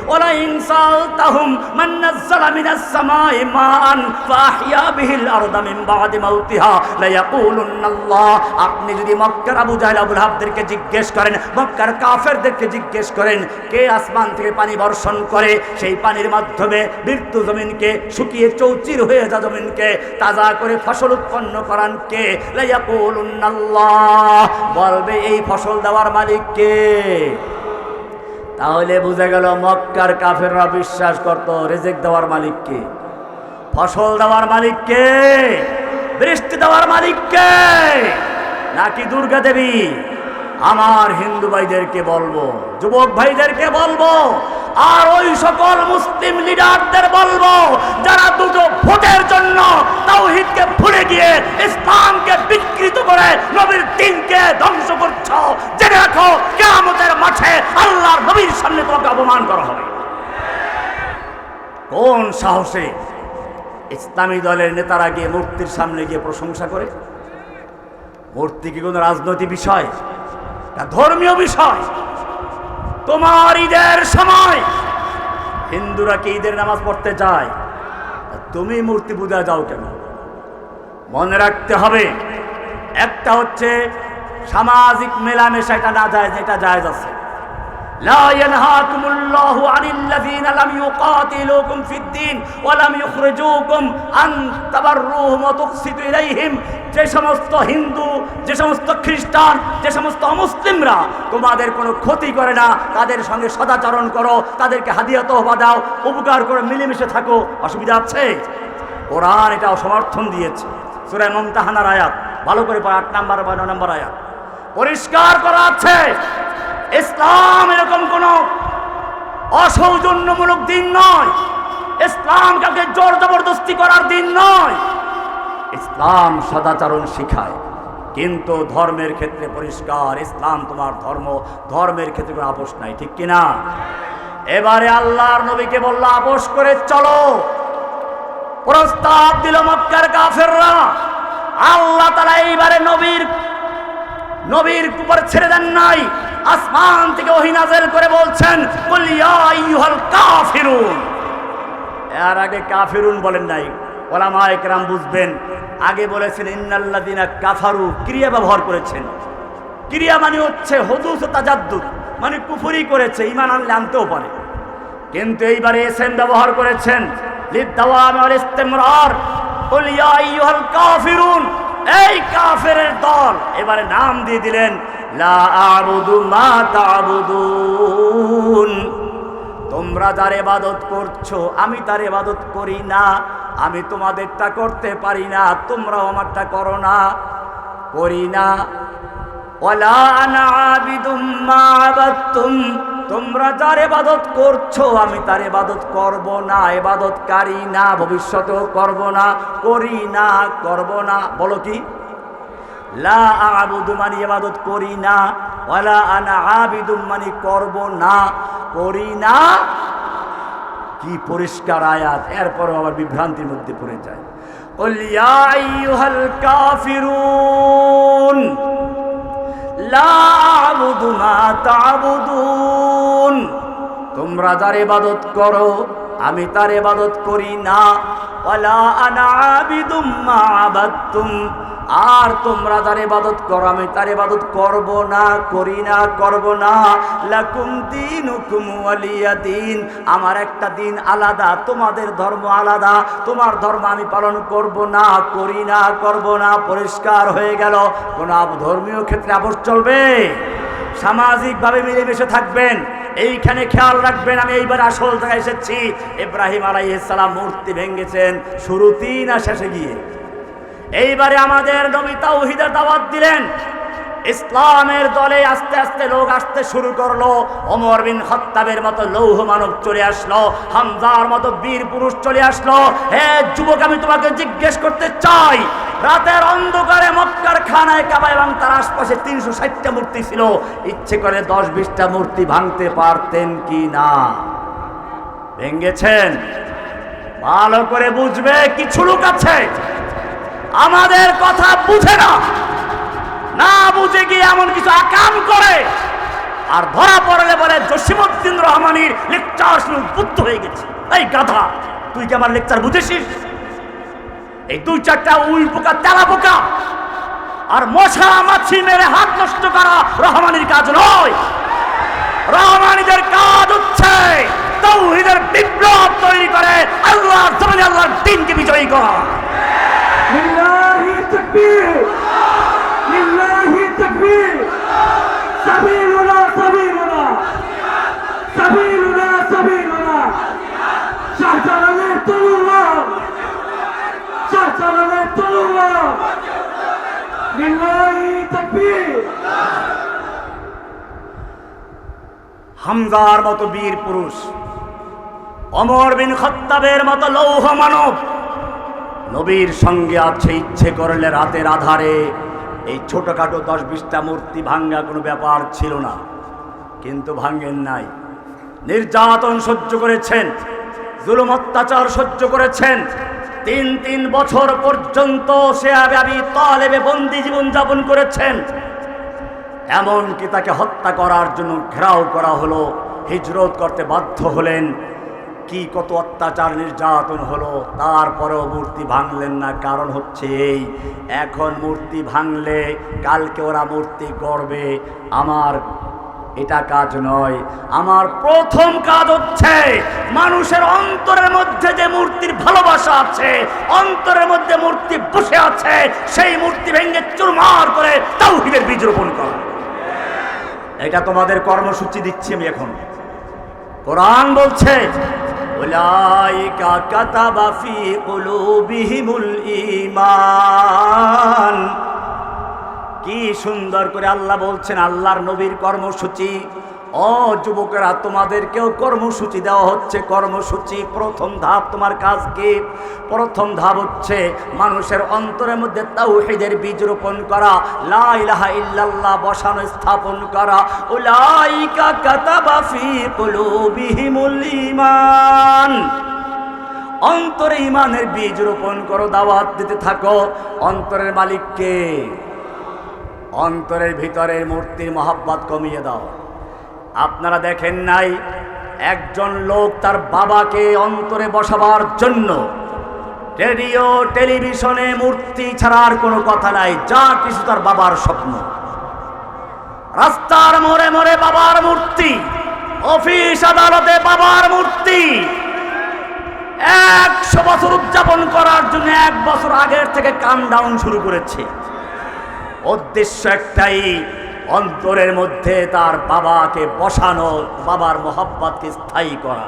ওয়ালা ইন সালতাহুম মান নাযালা মিনাস সামাই মাআন ফাহিয়া বিহিল আরদা মিন বাদি মাউতিহা লা ইয়াকুলুন্নাল্লাহ। আপনি যদি মক্কার আবু জাহেল আবু লাহাবদেরকে জিজ্ঞেস করেন, মক্কার কাফেরদেরকে জিজ্ঞেস করেন কে আসমান থেকে পানি বর্ষণ করে, সেই পানির মাধ্যমে মৃত্যু জমিনকে শুকিয়ে চৌচির হয়ে যা জমিনকে তাজা করে ফসল উৎপন্ন করান কে, লা ইয়াকুলুন্নাল্লাহ, বলবে এই ফসল দেওয়ার মালিক কে। তাহলে বুঝা গেল মক্কার কাফেররা বিশ্বাস করত রিজিক দেওয়ার মালিক কে, ফসল দেওয়ার মালিক কে, বৃষ্টি দেওয়ার মালিক কে, নাকি দুর্গা দেবী। আমার হিন্দু ভাইদেরকে বলবো, যুবক ভাইদেরকে বলবো, আর ওই সকল মুসলিম লিডারদের বলবো যারা দুটো ভোটের জন্য তাওহীদকে ভুলে গিয়ে ইসলামকে বিকৃত করে নবীর দ্বীনকে ধ্বংস করছো, জেনে রাখো কিয়ামতের মাঠে আল্লাহর নবীর সামনে তোমাকে অপমান করা হবে। কোন সাহসে ইসলামী দলের নেতারা গিয়ে মূর্তির সামনে গিয়ে প্রশংসা করে? মূর্তি কি কোনো রাজনৈতিক বিষয়? ধর্মীয় বিষয়। তোমার ঈদের সময় হিন্দুরা কি ঈদের নামাজ পড়তে যায়, তুমি মূর্তি পূজা যাও কেন? মনে রাখতে হবে, একটা হচ্ছে সামাজিক মেলামেশা, এটা না জায়েজ, এটা জায়েজ আছে। লা ইয়ানহাকুমুল্লাহু আনিল্লাযীনা লাম ইউকাতিলুকুম ফিদ-দীন ওয়া লাম ইখরিজুকুম আন তাবাররুহুম ওয়া তুকসিতু ইলাইহিম। যে সমস্ত হিন্দু, যে সমস্ত খ্রিস্টান, যে সমস্ত অমুসলিমরা তোমাদের কোনো ক্ষতি করে না, তাদের সঙ্গে সদাচরণ করো, তাদেরকে হাদিয়া তোহফা দাও, উপকার করে মিলেমিশে থাকো, অসুবিধা আছে? কোরআন এটা সমর্থন দিয়েছে। সূরা মুমতাহানার আয়াত ভালো করে 8 নম্বর বা 9 নম্বর আয়াত পরিষ্কার করা আছে। ইসলাম এরকম কোন অসৌজন্যমূলক দিন নয়, ইসলাম কাউকে জোর জবরদস্তি করার দিন নয়। ইসলাম সদাচরণ শিখায়, কিন্তু ধর্মের ক্ষেত্রে পরিষ্কার, ইসলাম তোমার ধর্ম, ধর্মের ক্ষেত্রে কোনো আপোষ নাই, ঠিক কিনা? এবারে আল্লাহর নবীকে বলল আপোষ করে চলো। প্রস্তাব দিল মক্কার কাফেররা। আল্লাহ তাআলা এইবারে নবীর উপর ছেড়ে দেন নাই, আসমান থেকে ওহী নাযিল করে বলছেন কুল ইয়া আইয়ুহাল কাফিরুন। এর আগে কাফিরুন বলেন নাই, ওলামায়ে কেরাম বুঝবেন। আগে বলেছেন ইন্নাল্লাযিনা কাফারু, ক্রিয়া ব্যবহার করেছেন। ক্রিয়া মানে হচ্ছে হুদুস ও তাজাদ্দুদ, মানে কুফরি করেছে, ঈমান আনলে আনতেও পারে। কিন্তু এইবারে ইসম ব্যবহার করেছেন লিদ-দাওয়াম ওয়াল ইস্তিমরার। কুল ইয়া আইয়ুহাল কাফিরুন, এই কাফেরের দল। এবারে নাম দিয়ে দিলেন লা আ'বুদু মা তা'বুদুন। তোমরা যার ইবাদত করছো আমি তার ইবাদত করি না, আমি তোমাদেরটা করতে পারি না, তোমরাও আমারটা করো না, করি না। ওয়ালা আনা আবিদুম মা আবাদতুম, তোমরা যার ইবাদত করছো আমি তার ইবাদত করব না, ইবাদতকারী না, ভবিষ্যতেও করব না, করি না, করব না। বলো কি? লা আ'বুদু মানে ইবাদত করি না, ওয়ালা আনা আবিদুম মানে করব না, করি না। কি পরিষ্কার আয়াত! এরপরও আবার বিভ্রান্তির মধ্যে পড়ে যায়। কুল ইয়া আইয়ুহাল কাফিরুন লা আ'বুদু মা তা'বুদুন। তোমরা যার ইবাদত করো আমি তার ইবাদত করি না। ওয়ালা আনা আবিদুম মা আবাদতুম, আর তোমরা যার ইবাদত করো আমি তার ইবাদত করব না, করি না, করব না। লাকুম দীনুকুম ওয়ালিয়া দীন, আমার একটা দিন আলাদা, তোমাদের ধর্ম আলাদা, তোমার ধর্ম আমি পালন করব না, করি না, করব না। পরিষ্কার হয়ে গেল। কোন ধর্মীয় ক্ষেত্রে আপোষ চলবে? সামাজিকভাবে মিলেমিশে থাকবেন। এইখানে খেয়াল রাখবেন, আমি এইবার আসল জায়গায় এসেছি। ইব্রাহিম আলাইহিস সালাম মূর্তি ভেঙেছেন শুরুতেই না শেষে গিয়ে? এইবারে আমাদের নবী তাওহীদের দাওয়াত দিলেন। ইসলামের দলে আস্তে আস্তে লোক আসতে শুরু করলো। ওমর বিন খাত্তাবের মতো লৌহ মানব চলে আসলো, হামজার মতো বীর পুরুষ চলে আসলো। হে যুবক, আমি তোমাকে জিজ্ঞেস করতে চাই, রাতের অন্ধকারে মক্কার খানায় কাবা এবং তার আশপাশে 360টা মূর্তি ছিল, ইচ্ছে করে 10-20টা মূর্তি ভাঙতে পারতেন কি না? ভেঙেছেন? ভালো করে বুঝবে, কিছু লোক আছে আমাদের কথা বুঝে না, না বুঝে গিয়ে এমন কিছু আকাম করে, আর ধরা পড়লে বলে জসিমউদ্দিন রহমানীর লেকচার শুনে উদ্বুদ্ধ হয়ে গেছে। এই গাধা, তুই কি আমার লেকচার বুঝেছিস? এই 2-4টা উই পোকা, তেলা পোকা আর মশা মাছি মেরে হাত নষ্ট করা রহমানীর কাজ নয়। রহমানীদের কাজ হচ্ছে তাওহীদের বিপ্লব তৈরি করে আল্লাহর জমিনে আল্লাহর দ্বীনকে বিজয়ী করা। লিল্লাহি তাকবীর, লিল্লাহি তাকবীর, সাবিলুনা সাবিলুনা, সাবিলুনা সাবিলুনা, শাহজালালের তলোয়ার, শাহজালালের তলোয়ার, লিল্লাহি তাকবীর। হামজার মতো বীর পুরুষ, ওমর বিন খাত্তাবের মতো লৌহ মানব নবীর সঙ্গে আছে, ইচ্ছে করলে রাতের আধারে এই ছোটখাটো 10-20টা মূর্তি ভাঙ্গা কোনো ব্যাপার ছিল না, কিন্তু ভাঙ্গেন নাই। নির্যাতন সহ্য করেছেন, জুলুম অত্যাচার সহ্য করেছেন। 3 বছর পর্যন্ত সে আবি তালেবে বন্দি জীবন যাপন করেছেন। এমনকি তাকে হত্যা করার জন্য ঘেরাও করা হলো, হিজরত করতে বাধ্য হলেন। কি কত অত্যাচার নির্যাতন হলো, তারপরেও মূর্তি ভাঙলেন না। কারণ হচ্ছে এই, এখন মূর্তি ভাঙলে কালকে ওরা মূর্তি গড়বে, আমার এটা কাজ নয়। আমার প্রথম কাজ হচ্ছে মানুষের অন্তরের মধ্যে যে মূর্তির ভালোবাসা আছে, অন্তরের মধ্যে মূর্তি বসে আছে, সেই মূর্তি ভেঙে চুরমার করে তাওহীদের বীজ রোপণ করা। এটা তোমাদের কর্মসূচি দিচ্ছি আমি এখন। কোরআন বলছে উলাইকা কাতাবা ফি কুলুবিহিমুল ঈমান। কি সুন্দর করে আল্লাহ বলছেন, আল্লাহর নবীর কর্মসূচি। ও যুবকেরা, তোমাদেরকেও কর্মসূচি দেওয়া হচ্ছে। কর্মসূচি প্রথম ধাপ, তোমার কাজ কি? প্রথম ধাপ হচ্ছে মানুষের অন্তরের মধ্যে তাওহীদের বীজ রোপণ করা, লা ইলাহা ইল্লাল্লাহ বসানো, স্থাপন করা। উলাইকা কাতাবা ফি কুলুবিহিমুল ঈমান। অন্তরে ঈমানের বীজ রোপণ করো, দাওয়াত দিতে থাকো। অন্তরের মালিককে, অন্তরের ভিতরের মূর্তির মহব্বত কমিয়ে দাও। আপনারা দেখেন নাই, একজন লোক তার বাবাকে অন্তরে বসাবার জন্য রেডিও টেলিভিশনে মূর্তি ছাড়ার কোনো কথা নাই, যা কিছু তার বাবার স্বপ্ন। রাস্তার মোড়ে মোড়ে বাবার মূর্তি, অফিস আদালতে বাবার মূর্তি। 100 বছর উদযাপন করার জন্য 1 বছর আগের থেকে কাউন্টডাউন শুরু করেছে। উদ্দেশ্য একটাই, অন্তরের মধ্যে তার বাবাকে বসানো, বাবার মহব্বতকে স্থায়ী করা।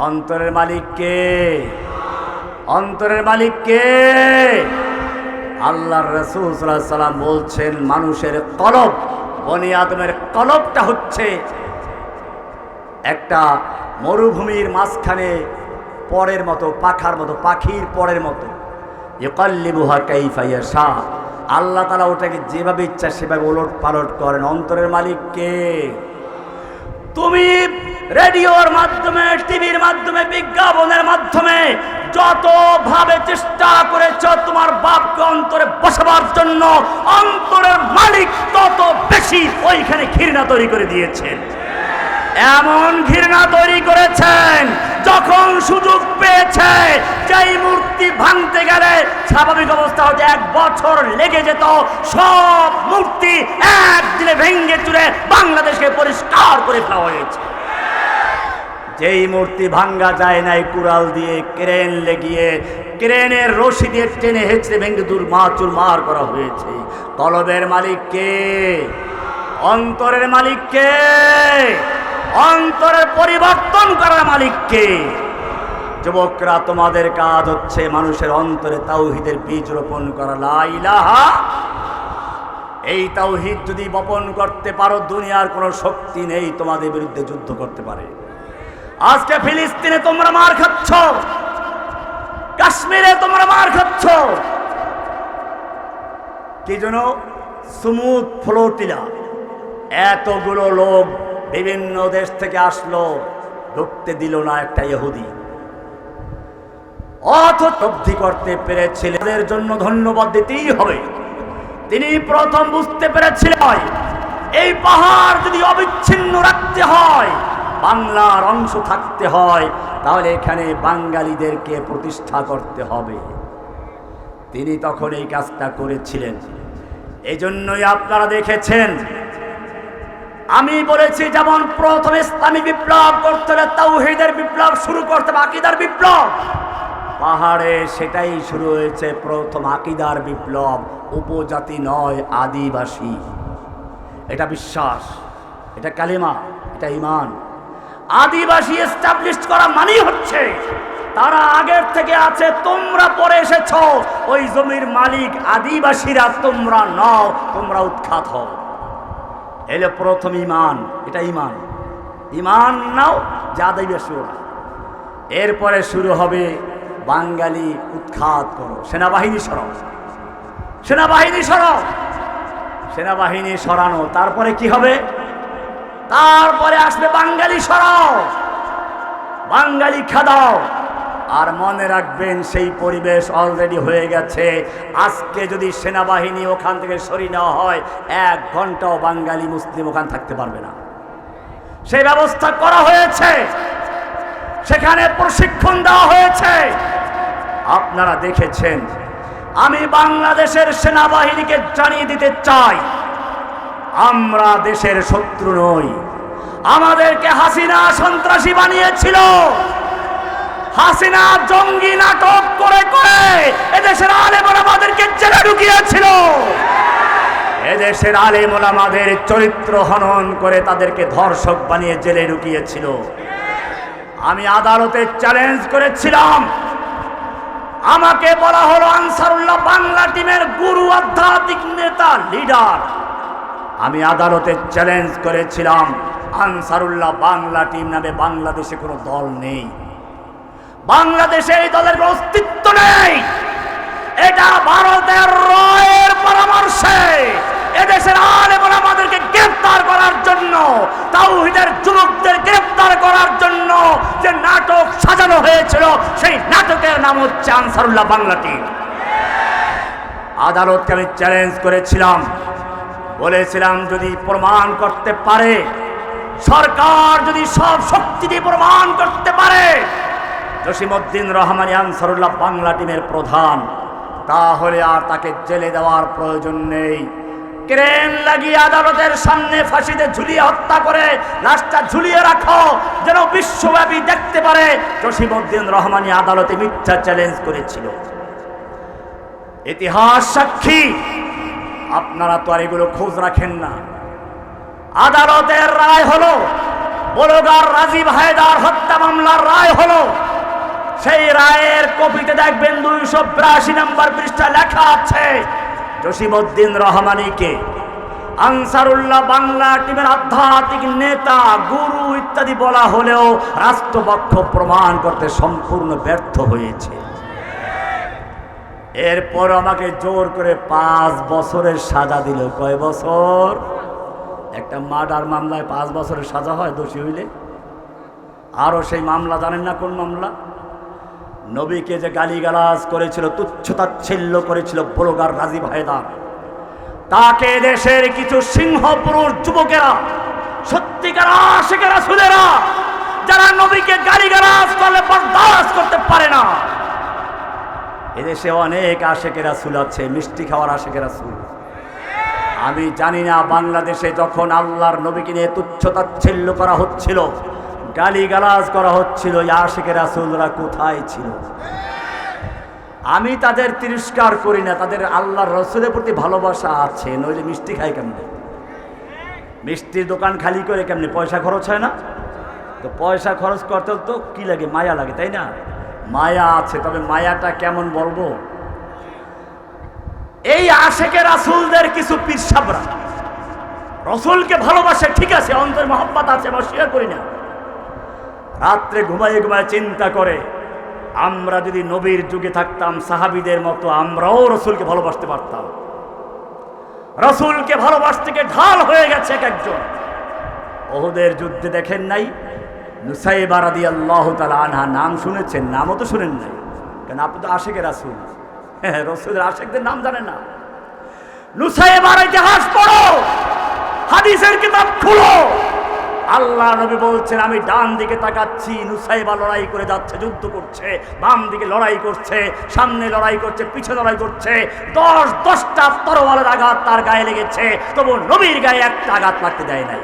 অন্তরের মালিককে, অন্তরের মালিককে আল্লাহর রাসূল সাল্লাল্লাহু আলাইহি ওয়াসাল্লাম বলছেন, মানুষের কলব, বনি আদমের কলবটা হচ্ছে একটা মরুভূমির মাঝখানে পরের মতো, পাখার মতো, পাখির পরের মতো। ইয়াকাল্লিবুহা কাইফা ইয়াশা। আল্লাহ তাআলা ওটাকে যেভাবে ইচ্ছা সেভাবে ওলট পালট করেন। অন্তরের মালিককে। তুমি রেডিওর মাধ্যমে, টিভির মাধ্যমে, বিজ্ঞাপনের মাধ্যমে যতভাবে চেষ্টা করেছ তোমার বাপকে অন্তরে বসাবার জন্য, অন্তরের মালিক তত বেশি ওইখানে ঘৃণা তৈরি করে দিয়েছেন। এমন ঘৃণা তৈরি করেছেন, যখন সুযোগ পেয়েছে যেই মূর্তি ভাঙতে গেলে স্বাভাবিক অবস্থা হতে 1 বছর লেগে যেত, সব মূর্তি একদিনে ভেঙে চুরে বাংলাদেশকে পরিষ্কার করে ফেলা হয়েছে। যেই মূর্তি ভাঙ্গা যায় নাই, কুড়াল দিয়ে, ক্রেন লেগিয়ে, ক্রেনের রশি দিয়ে টেনে হেঁচড়ে ভেঙে চুরমার করা হয়েছে। কলবের মালিককে, অন্তরের মালিককে, অন্তরের পরিবর্তন করার মালিককে। যুবকরা, তোমাদের কাজ হচ্ছে মানুষের অন্তরে তাওহীদের বীজ রোপণ করা, লা ইলাহা। এই তাওহীদ যদি বপন করতে পারো, দুনিয়ার কোনো শক্তি নেই তোমাদের বিরুদ্ধে যুদ্ধ করতে পারে। আজকে ফিলিস্তিনে তোমরা মার খাচ্ছ, কাশ্মীরে তোমরা মার খাচ্ছ, কি যেন স্মুথ ফ্লোটিলা, এতগুলো লোক বিভিন্ন দেশ থেকে আসলো, ঢুকতে দিল না একটা ইহুদি। উপলব্ধি করতে পেরেছিলেন, এদের জন্য ধন্যবাদ দিতেই হবে। তিনি প্রথম বুঝতে পেরেছিলেন এই পাহাড় যদি অবিচ্ছিন্ন রাখতে হয়, বাংলার অংশ থাকতে হয়, তাহলে এখানে বাঙালিদেরকে প্রতিষ্ঠা করতে হবে। তিনি তখন এই কাজটা করেছিলেন। এই জন্যই আপনারা দেখেছেন আমি বলেছি, যেমন প্রথম ইসলামী বিপ্লব করতে হলে তাওহীদের বিপ্লব শুরু করতে হবে, আকীদার বিপ্লব। পাহাড়ে সেটাই শুরু হয়েছে, প্রথম আকীদার বিপ্লব। উপজাতি নয়, আদিবাসী। এটা বিশ্বাস, এটা কালিমা, এটা ঈমান। আদিবাসী এস্টাবলিশ করা মানেই হচ্ছে তারা আগের থেকে আছে, তোমরা পরে এসেছো, ওই জমির মালিক আদিবাসীরা তোমরা নও, তোমরা উৎখাত হও। এলে প্রথম ঈমান, এটা ঈমান। ঈমান নাও যে আদিবাসী ওরা। এরপরে শুরু হবে বাঙালি উৎখাত করো, সেনাবাহিনী সরাও, সেনাবাহিনী সরাও, সেনাবাহিনী সরানো। তারপরে কি হবে? তারপরে আসবে বাঙালি সরাও, বাঙালি খাদাও। আর মনে রাখবেন সেই পরিবেশ অলরেডি হয়ে গেছে। আজকে যদি সেনাবাহিনী ওখান থেকে সরিয়ে নেওয়া হয়, 1 ঘন্টাও বাঙালি মুসলিম ওখানে থাকতে পারবে না। সেই ব্যবস্থা করা হয়েছে, সেখানে প্রশিক্ষণ দেওয়া হয়েছে। আপনারা দেখেছেন। আমি বাংলাদেশের সেনাবাহিনীকে জানিয়ে দিতে চাই, আমরা দেশের শত্রু নই। আমাদেরকে হাসিনা সন্ত্রাসী বানিয়েছিল, হাসিনা জঙ্গি নাটক করে করে এদেশের আলেম ওলামাদেরকে জেলে ঢুকিয়েছিল। এদেশের আলেম ওলামাদের চরিত্র হনন করে তাদেরকে ধর্ষক বানিয়ে জেলে ঢুকিয়েছিল। আমি আদালতে চ্যালেঞ্জ করেছিলাম, আমাকে বলা হলো আনসারুল্লাহ বাংলা টিমের গুরু, আধ্যাত্মিক নেতা, লিডার। আমি আদালতে চ্যালেঞ্জ করেছিলাম, আনসারুল্লাহ বাংলা টিম নামে বাংলাদেশে কোনো দল নেই, বাংলাদেশে এই দলের কোনো অস্তিত্ব নেই। এটা ভারতের রয়ের পরামর্শে এদেশের আলেম ওলামাদেরকে গ্রেফতার করার জন্য, তাওহীদের যুবকদের গ্রেফতার করার জন্য যে নাটক সাজানো হয়েছিল, সেই নাটকের নাম হচ্ছে আনসারুল্লাহ বাংলা টিম। আদালতকে আমি চ্যালেঞ্জ করেছিলাম, বলেছিলাম যদি প্রমাণ করতে পারে, সরকার যদি সব শক্তি দিয়ে প্রমাণ করতে পারে জসিমউদ্দিন রহমানী আনসারুল্লাহ বাংলা টিমের প্রধান, তাহলে আর তাকে জেলে দেওয়ার প্রয়োজন নেই। ক্রেন লাগিয়ে আদালতের সামনে ফাঁসিতে ঝুলিয়ে হত্যা করে লাশটা ঝুলিয়ে রাখো, যেন বিশ্বব্যাপী দেখতে পারে। জসিমউদ্দিন রহমানী আদালতে মিথ্যা চ্যালেঞ্জ করেছিল, ইতিহাস সাক্ষী। আপনারা তো আর এগুলো খোঁজ রাখেন না। আদালতের রায় হলো, ব্লগার রাজীব হায়দার হত্যা মামলার রায় হলো। সেই রায়ের কপিতে দেখবেন 282 নম্বর পৃষ্ঠা লেখা আছে, জসিমউদ্দিন রহমানীকে আনসারুল্লাহ বাংলা টিমের আধ্যাত্মিক নেতা, গুরু ইত্যাদি বলা হলেও রাষ্ট্রপক্ষ প্রমাণ করতে সম্পূর্ণ ব্যর্থ হয়েছে। এরপর আমাকে জোর করে 5 বছরের সাজা দিল। কয় বছর? একটা মার্ডার মামলায় 5 বছরের সাজা হয় দোষী হইলে। আরও সেই মামলা জানেন না কোন মামলা? নবীকে যে গালিগালাজ করেছিল, তুচ্ছতাচ্ছিল্য করেছিল ব্লগার রাজীব হায়দার, তাকে দেশের কিছু সিংহ পুরুষ যুবকেরা, সত্যিকার আশিকের রাসূলেরা, যারা নবীকে গালিগালাজ করলে বরদাস্ত করতে পারে না। এদেশে অনেক আশিকের রাসূল আছে, মিষ্টি খাওয়ার আশিকের রাসূল। আমি জানি না বাংলাদেশে যখন আল্লাহর নবীকে নিয়ে তুচ্ছতাচ্ছিল্য করা হচ্ছিল, গালিগালাজ করা হচ্ছিল, আশিকের রাসূলরা কোথায় ছিল? আমি তাদের তিরস্কার করি না, তাদের আল্লাহর রাসূলের প্রতি ভালোবাসা আছে, নইলে মিষ্টি খায় কেমনে? মিষ্টির দোকান খালি করে কেমনে? পয়সা খরচ হয় না? তো পয়সা খরচ করতে তো কি লাগে? মায়া লাগে, তাই না? মায়া আছে, তবে মায়াটা কেমন বলবো? এই আশিকের রাসূলদের কিছু পীর সাহেবরা রাসূলকে ভালোবাসে, ঠিক আছে, অন্তর মহব্বত আছে, আমরা স্বীকার করি না। রাত্রে ঘুমায় ঘুমায় চিন্তা করে, আমরা যদি নবীর যুগে থাকতাম সাহাবীদের মতো, আমরাও রাসূলকে ভালোবাসতে পারতাম। রাসূলকে ভালোবাসতে গিয়ে ঢাল হয়ে গেছে এক একজন। ওহুদের যুদ্ধে দেখেন নাই নুসাইবা রাদিয়াল্লাহু তাআলা আনহা, নাম শুনেছেন? নামও তো শুনেন নাই, কেন আপনি তো আশিকে রাসূল, রাসূলের আশিকদের নাম জানেন না। নুসাইবার ইতিহাস পড়ো, হাদিসের কিতাব খুলো। আল্লাহ নবী বলছেন আমি ডান দিকে তাকাচ্ছি, নুসাইবা লড়াই করে যাচ্ছে, যুদ্ধ করছে, বাম দিকে লড়াই করছে, সামনে লড়াই করছে, পিছনে লড়াই করছে। 10টা তরোয়ালের আঘাত তার গায়ে লেগেছে, তবু নবীর গায়ে একটা আঘাত লাগতে দেয় নাই।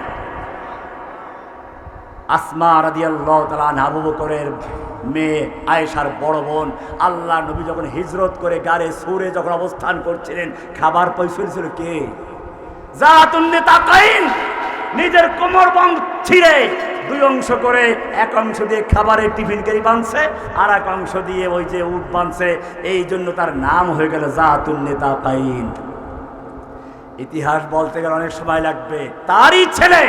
আসমা রাদিয়াল্লাহু তাআলা আনহা, আবু বকরের মেয়ে, আয়েশার বড় বোন। আল্লাহ নবী যখন হিজরত করে গারে সুরে যখন অবস্থান করছিলেন, খাবার পয়সা ছিল কে? জাতুন নিতাকাইন, নিজের কোমর বন্ধ ছিঁড়ে 2 অংশ করে, এক অংশ দিয়ে খাবারের টিফিন কেরি বানছে, আর এক অংশ দিয়ে ওই যে উট বানছে। এই জন্য তার নাম হয়ে গেল জাতুন নিতাকাইন। ইতিহাস বলতে গেলে অনেক সময় লাগবে। তারই ছেলে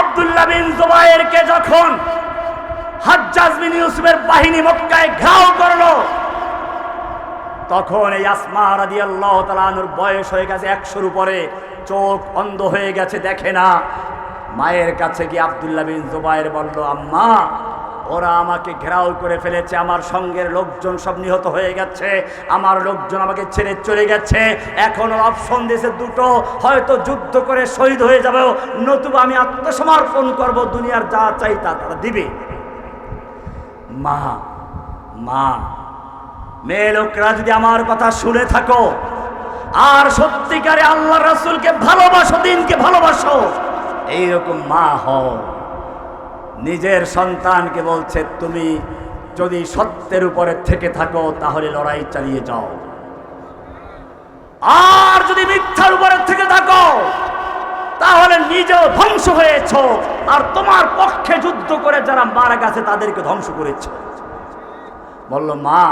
আব্দুল্লাহ বিন জুবায়েরকে যখন হাজ্জাজ বিন ইউসুফের বাহিনী মক্কায় ঘাও করলো, তখন এই আসমা রাদিয়াল্লাহু তাআলা আনহার বয়স হয়ে গেছে 100-র উপরে, চোখ অন্ধ হয়ে গেছে, দেখে না। মায়ের কাছে গিয়ে আব্দুল্লাহ বিন জুবায়ের বলল, আম্মা, ওরা আমাকে ঘেরাও করে ফেলেছে, আমার সঙ্গের লোকজন সব নিহত হয়ে গেছে, আমার লোকজন আমাকে ছেড়ে চলে গেছে। এখন অপশন দিয়েছে দুটো, হয়তো যুদ্ধ করে শহীদ হয়ে যাবে, নতুবা আমি আত্মসমর্পণ করব, দুনিয়ার যা চাই তা তারা দিবে। মা মা মেয়ে লোকরা যদি আমার কথা শুনে থাকো আর সত্যিকারে আল্লাহ রাসূলকে ভালোবাসো, দিনকে ভালোবাসো, এইরকম মা হও। নিজের সন্তানকে বলছে তুমি যদি সত্যের উপরে থেকে থাকো তাহলে লড়াই চালিয়ে যাও, আর যদি মিথ্যার উপরে থেকে থাকো তাহলে নিজেও ধ্বংস হয়েছ, আর তোমার পক্ষে যুদ্ধ করে যারা মারা গেছে তাদেরকে ধ্বংস করেছ। বলল, মা,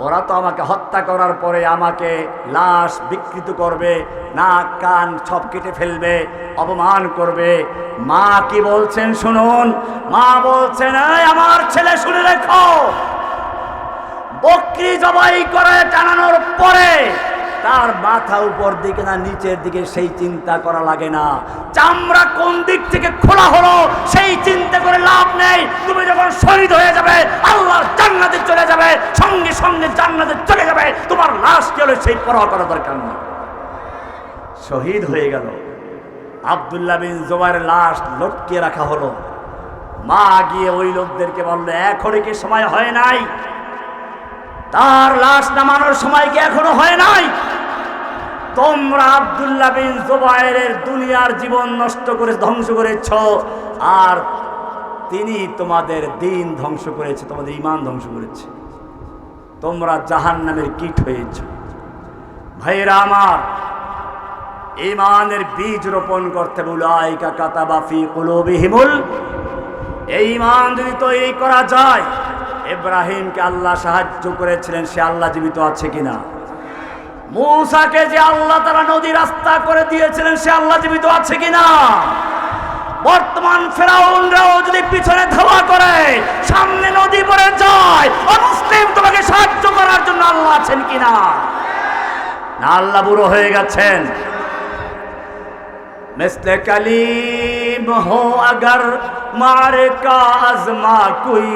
ওরা তো আমাকে হত্যা করার পরে আমাকে লাশ বিকৃত করবে, নাক কান সব কেটে ফেলবে, অপমান করবে। মা কি বলছেন শুনুন। মা বলছেন, এই আমার ছেলে শুনে রেখো, বকরি জবাই করে টানানোর পরে তার মাথা উপর দিকে না নিচের দিকে সেই চিন্তা করা লাগে না, চামড়া কোন দিক থেকে খোলা হলো সেই চিন্তা করে লাভ নেই। তুমি যখন শহীদ হয়ে যাবে আল্লাহর জান্নাতে চলে যাবে, সঙ্গে সঙ্গে জান্নাতে চলে যাবে, তোমার লাশ কি হলো সেই পরোয়া করার দরকার নেই। শহীদ হয়ে গেল, আব্দুল্লাহ বিন জুবায়ের লাশ লটকিয়ে রাখা হলো। মা গিয়ে ওই লোকদেরকে বলল, এখনো কি সময় হয় নাই? তার লাশ নামানোর সময় কি এখনো হয় নাই? তোমরা আব্দুল্লাহ বিন জুবায়েরের দুনিয়ার জীবন নষ্ট করে ধ্বংস করেছ, আর তিনি তোমাদের দিন ধ্বংস করেছে, তোমাদের ঈমান ধ্বংস করেছে, তোমরা জাহান্নামের কীট হয়েছ। ভাইরা আমার, ঈমানের বীজ রোপণ করতে উলাইকা কাতাবা ফি কুলুবিহিমুল, এই ঈমান যদি তৈরি করা যায়, ইব্রাহিমকে আল্লাহ সাহায্য করেছিলেন, সে আল্লাহ জীবিত আছে কিনা? মূসাকে যে আল্লাহ তাআলা নদী রাস্তা করে দিয়েছিলেন, সে আল্লাহ জীবিত আছে কিনা? বর্তমান ফেরাউনরাও যদি পিছনে ধাওয়া করে সামনে নদী পড়ে যায়, অমুসলিম তোমাকে সাহায্য করার জন্য আল্লাহ আছেন কিনা? না আল্লাহ বুড়ো হয়ে গেছেন। मिस्ले कलीम हो अगर मारे का आज़मा कोई,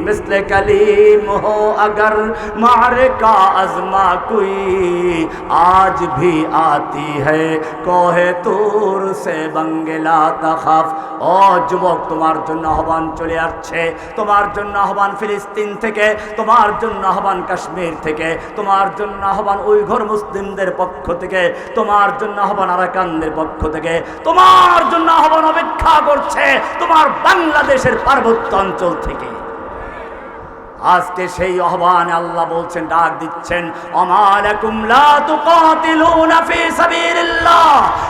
मिस्ले कलीम हो अगर मारे का आज़मा कोई, आज भी आती है कोहे तूर से बंगला तखफ। ও যুবক, তোমার জন্য আহ্বান চলে আসছে, তোমার জন্য আহ্বান ফিলিস্তিন থেকে, তোমার জন্য আহ্বান কাশ্মীর থেকে, তোমার জন্য আহ্বান উইঘুর মুসলিমদের পক্ষ থেকে, তোমার জন্য আহ্বান আরাকানদের পক্ষ থেকে, তোমার জন্য আহ্বান অপেক্ষা করছে তোমার বাংলাদেশের পার্বত্য অঞ্চল থেকে। আজকে সেই আহ্বানে আল্লাহ বলছেন, ডাক দিচ্ছেন, আমালাকুম লা তুকাতিলুনা ফি সাবিলিল্লাহ।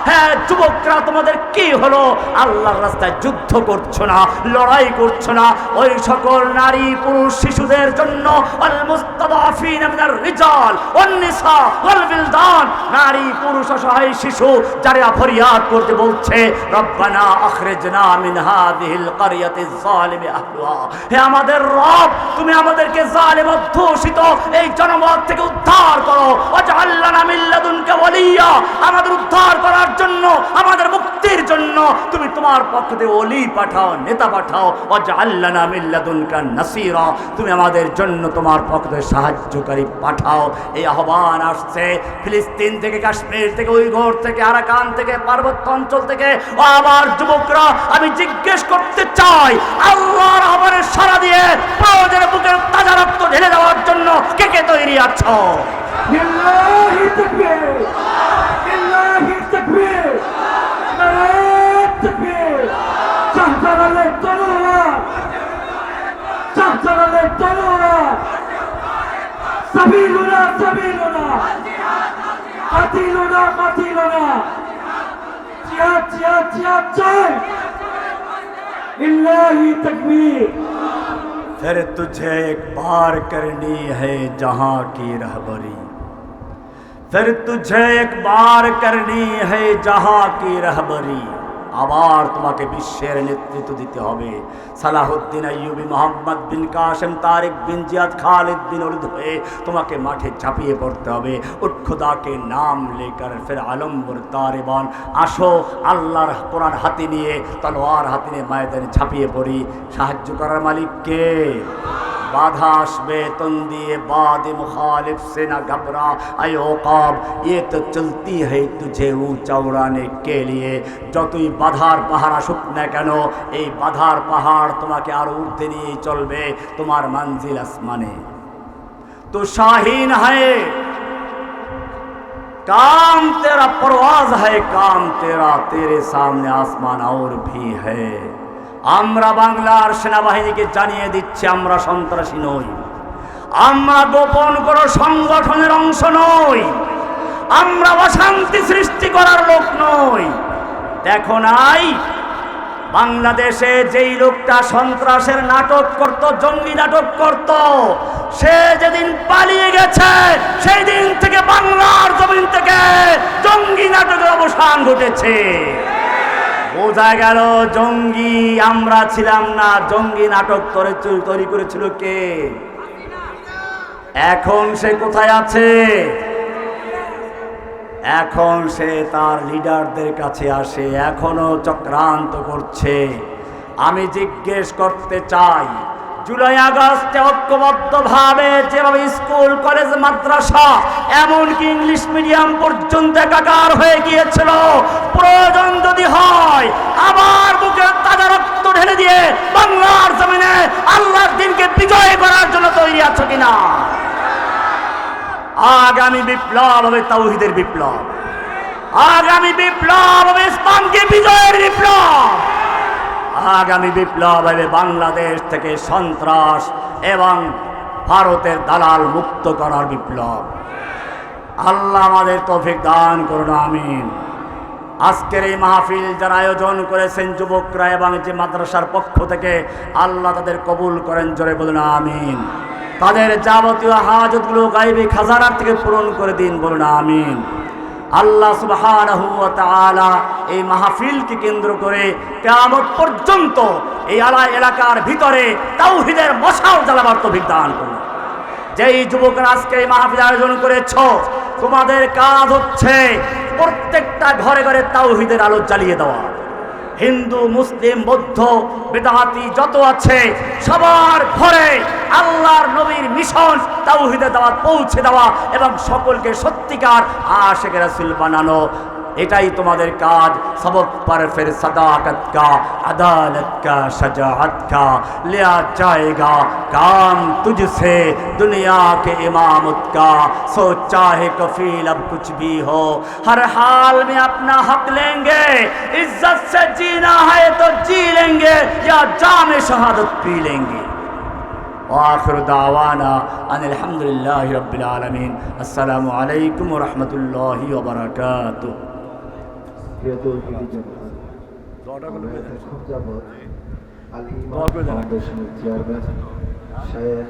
হ্যাঁ যুবকরা, তোমাদের কি হলো? আল্লাহর রাস্তায় যুদ্ধ করছো না, লড়াই করছো না। ওই সকল নারী পুরুষ শিশুদের জন্য আল মুস্তাদাফিনা মিনার রিজাল ওয়ান নিসা ওয়াল বিলদান, নারী পুরুষ অসহায় শিশু যারা ফরিয়াদ করতে বলছে, রব্বানা আখরিজনা মিন হাযিহিল ক্বরিয়াতিজ যালিমি আহলুহা। হে আমাদের রব, তুমি আমাদেরকে জালেম অধ্যুষিত এই জনমত থেকে উদ্ধার করো। ওয়াজআল লানা মিন লাদুনকা ওয়ালিয়্যা, আমাদের উদ্ধার করার জন্য, আমাদের মুক্তির জন্য তুমি তোমার পক্ষ থেকে ওলি পাঠাও, নেতা পাঠাও। ওয়াজআল লানা মিন লাদুনকা নাসীরা, তুমি আমাদের জন্য তোমার পক্ষ থেকে সাহায্যকারী পাঠাও। এই আহ্বান আসছে ফিলিস্তিন থেকে, কাশ্মীর থেকে, উইঘুর থেকে, আরাকান থেকে, পার্বত্য অঞ্চল থেকে। ও আমার যুবকরা, আমি জিজ্ঞেস করতে চাই, আল্লাহর আহ্বানে সাড়া দিয়ে প্রয়োজনে বুকের তাজা রক্ত ঢেলে দেওয়ার জন্য কে কে তৈরি আছো? লিল্লাহি তাকবীর, লিল্লাহি তাকবীর, নারায়ে তাকবীর। শাহজালালে তলোয়ার, শাহজালালে তলোয়ার। সাবিলুনা সাবিলুনা, কাতিলুনা কাতিলুনা। জিহাদ জিহাদ জিহাদ চাই। लिल्लाहि तकबीर। फिर तुझे एक बार करनी है जहां की रहबरी, फिर तुझे एक बार करनी है जहां की रहबरी। আবার তোমাকে বিশ্বের নেতৃত্ব দিতে হবে। সালাহুদ্দিন আইয়ুবী, মোহাম্মদ বিন কাসেম, তারিক বিন জিয়াদ, খালিদ বিন ওলীদ হয়ে তোমাকে মাঠে ঝাঁপিয়ে পড়তে হবে। উঠ খুদাকে নাম লেকার ফির আলম তারেবান, আসো আল্লাহর কোরআন হাতে নিয়ে, তলোয়ার হাতে নিয়ে ময়দানে ঝাঁপিয়ে পড়ি। সাহায্য করার মালিক কে? বাধা আসবে তন্দিয়ে বাদে মুখালিফ সে না ঘবরা আয় ওকাব, ये तो चलती है तुझे ऊंचा उड़ाने के लिए। যতই বাধার পাহাড় আসুক না কেন, এই বাধার পাহাড় তোমাকে আরো উঠতে নিয়ে চলবে তোমার মঞ্জিল আসমানে। তো শাহিন है काम तेरा, परवाज है काम तेरा, तेरे सामने आसमान और भी है। আমরা বাংলার সেনাবাহিনীকে জানিয়ে দিচ্ছি, আমরা সন্ত্রাসী নই, আমরা গোপন কোনো সংগঠনের অংশ নই, আমরা অশান্তি সৃষ্টি করার লোক নই। দেখো নাই বাংলাদেশে যেই লোকটা সন্ত্রাসের নাটক করত, জঙ্গি নাটক করত, সে যেদিন পালিয়ে গেছে সেই দিন থেকে বাংলার জমিন থেকে জঙ্গি নাটকের অবসান ঘটেছে। বোঝা গেল জঙ্গি আমরা ছিলাম না, জঙ্গি নাটক তৈরি করেছিল কে? এখন সে কোথায় আছে? এখন সে তার লিডারদের কাছে আসে, এখনো চক্রান্ত করছে। আমি জিজ্ঞেস করতে চাই, জুলাই আগস্টে ঐক্যবদ্ধভাবে যেভাবে স্কুল, কলেজ, মাদ্রাসা, এমনকি ইংলিশ মিডিয়াম পর্যন্ত একাকার হয়ে গিয়েছিল, প্রয়োজন যদি হয় আবার বুকের তাজা রক্ত ঢেলে দিয়ে বাংলার জমিনে আল্লাহর দিনকে বিজয় করার জন্য তৈরি আছো কিনা? আগামী বিপ্লব হবে তাওহীদের বিপ্লব, আগামী বিপ্লব হবে ইসলামকে বিজয়ের বিপ্লব, আগামী বিপ্লব হবে বাংলাদেশ থেকে সন্ত্রাস এবং ভারতের দালাল মুক্ত করার বিপ্লব। আল্লাহ আমাদের তৌফিক দান করুন, আমিন। আজকের এই মাহফিল যারা আয়োজন করেছেন যুবকরা এবং যে মাদ্রাসার পক্ষ থেকে, আল্লাহ তাদের কবুল করেন, জোরে বলুন আমিন। তাদের যাবতীয় হাজতগুলো গায়বী খাজানার থেকে পূরণ করে দিন, বলুন আমিন। আল্লাহ সুবহানাহু ওয়া তাআলা এই মাহফিলকে কেন্দ্র করে কিয়ামত পর্যন্ত এই এলাকার ভিতরে তাওহীদের মশাল জ্বালাবার তৌফিক দান করুন। যেই যুবকরা আজকে এই মাহফিল আয়োজন করেছো, তোমাদের কাজ হচ্ছে প্রত্যেকটা ঘরে ঘরে তাওহীদের আলো জ্বালিয়ে দেওয়া। হিন্দু, মুসলিম, বৌদ্ধ, বেদাতি যত আছে সবার ঘরে আল্লাহর নবীর মিশন তাওহীদের দাওয়াত পৌঁছে দেওয়া এবং সকলকে সত্যিকার আশিক রাসূল বানানো, এটাই তোমাদের কাজ। সবক पर फिर सदाकत का, अदालत का, शजाअत का लिया जाएगा काम तुझसे दुनिया के इमामत का। सो चाहे कफील अब कुछ भी हो, हर हाल में अपना हक लेंगे। इज्जत से जीना है तो जी लेंगे या जाम शहादत पी लेंगे। आखिर दावाना अनिल हम्दुलिल्लाहि रब्बिल आलमीन। अस्सलामु अलैकुम व रहमतुल्लाहि व बाराकातुहू। ফাউন্ডেশনের চেয়ারম্যান শেখ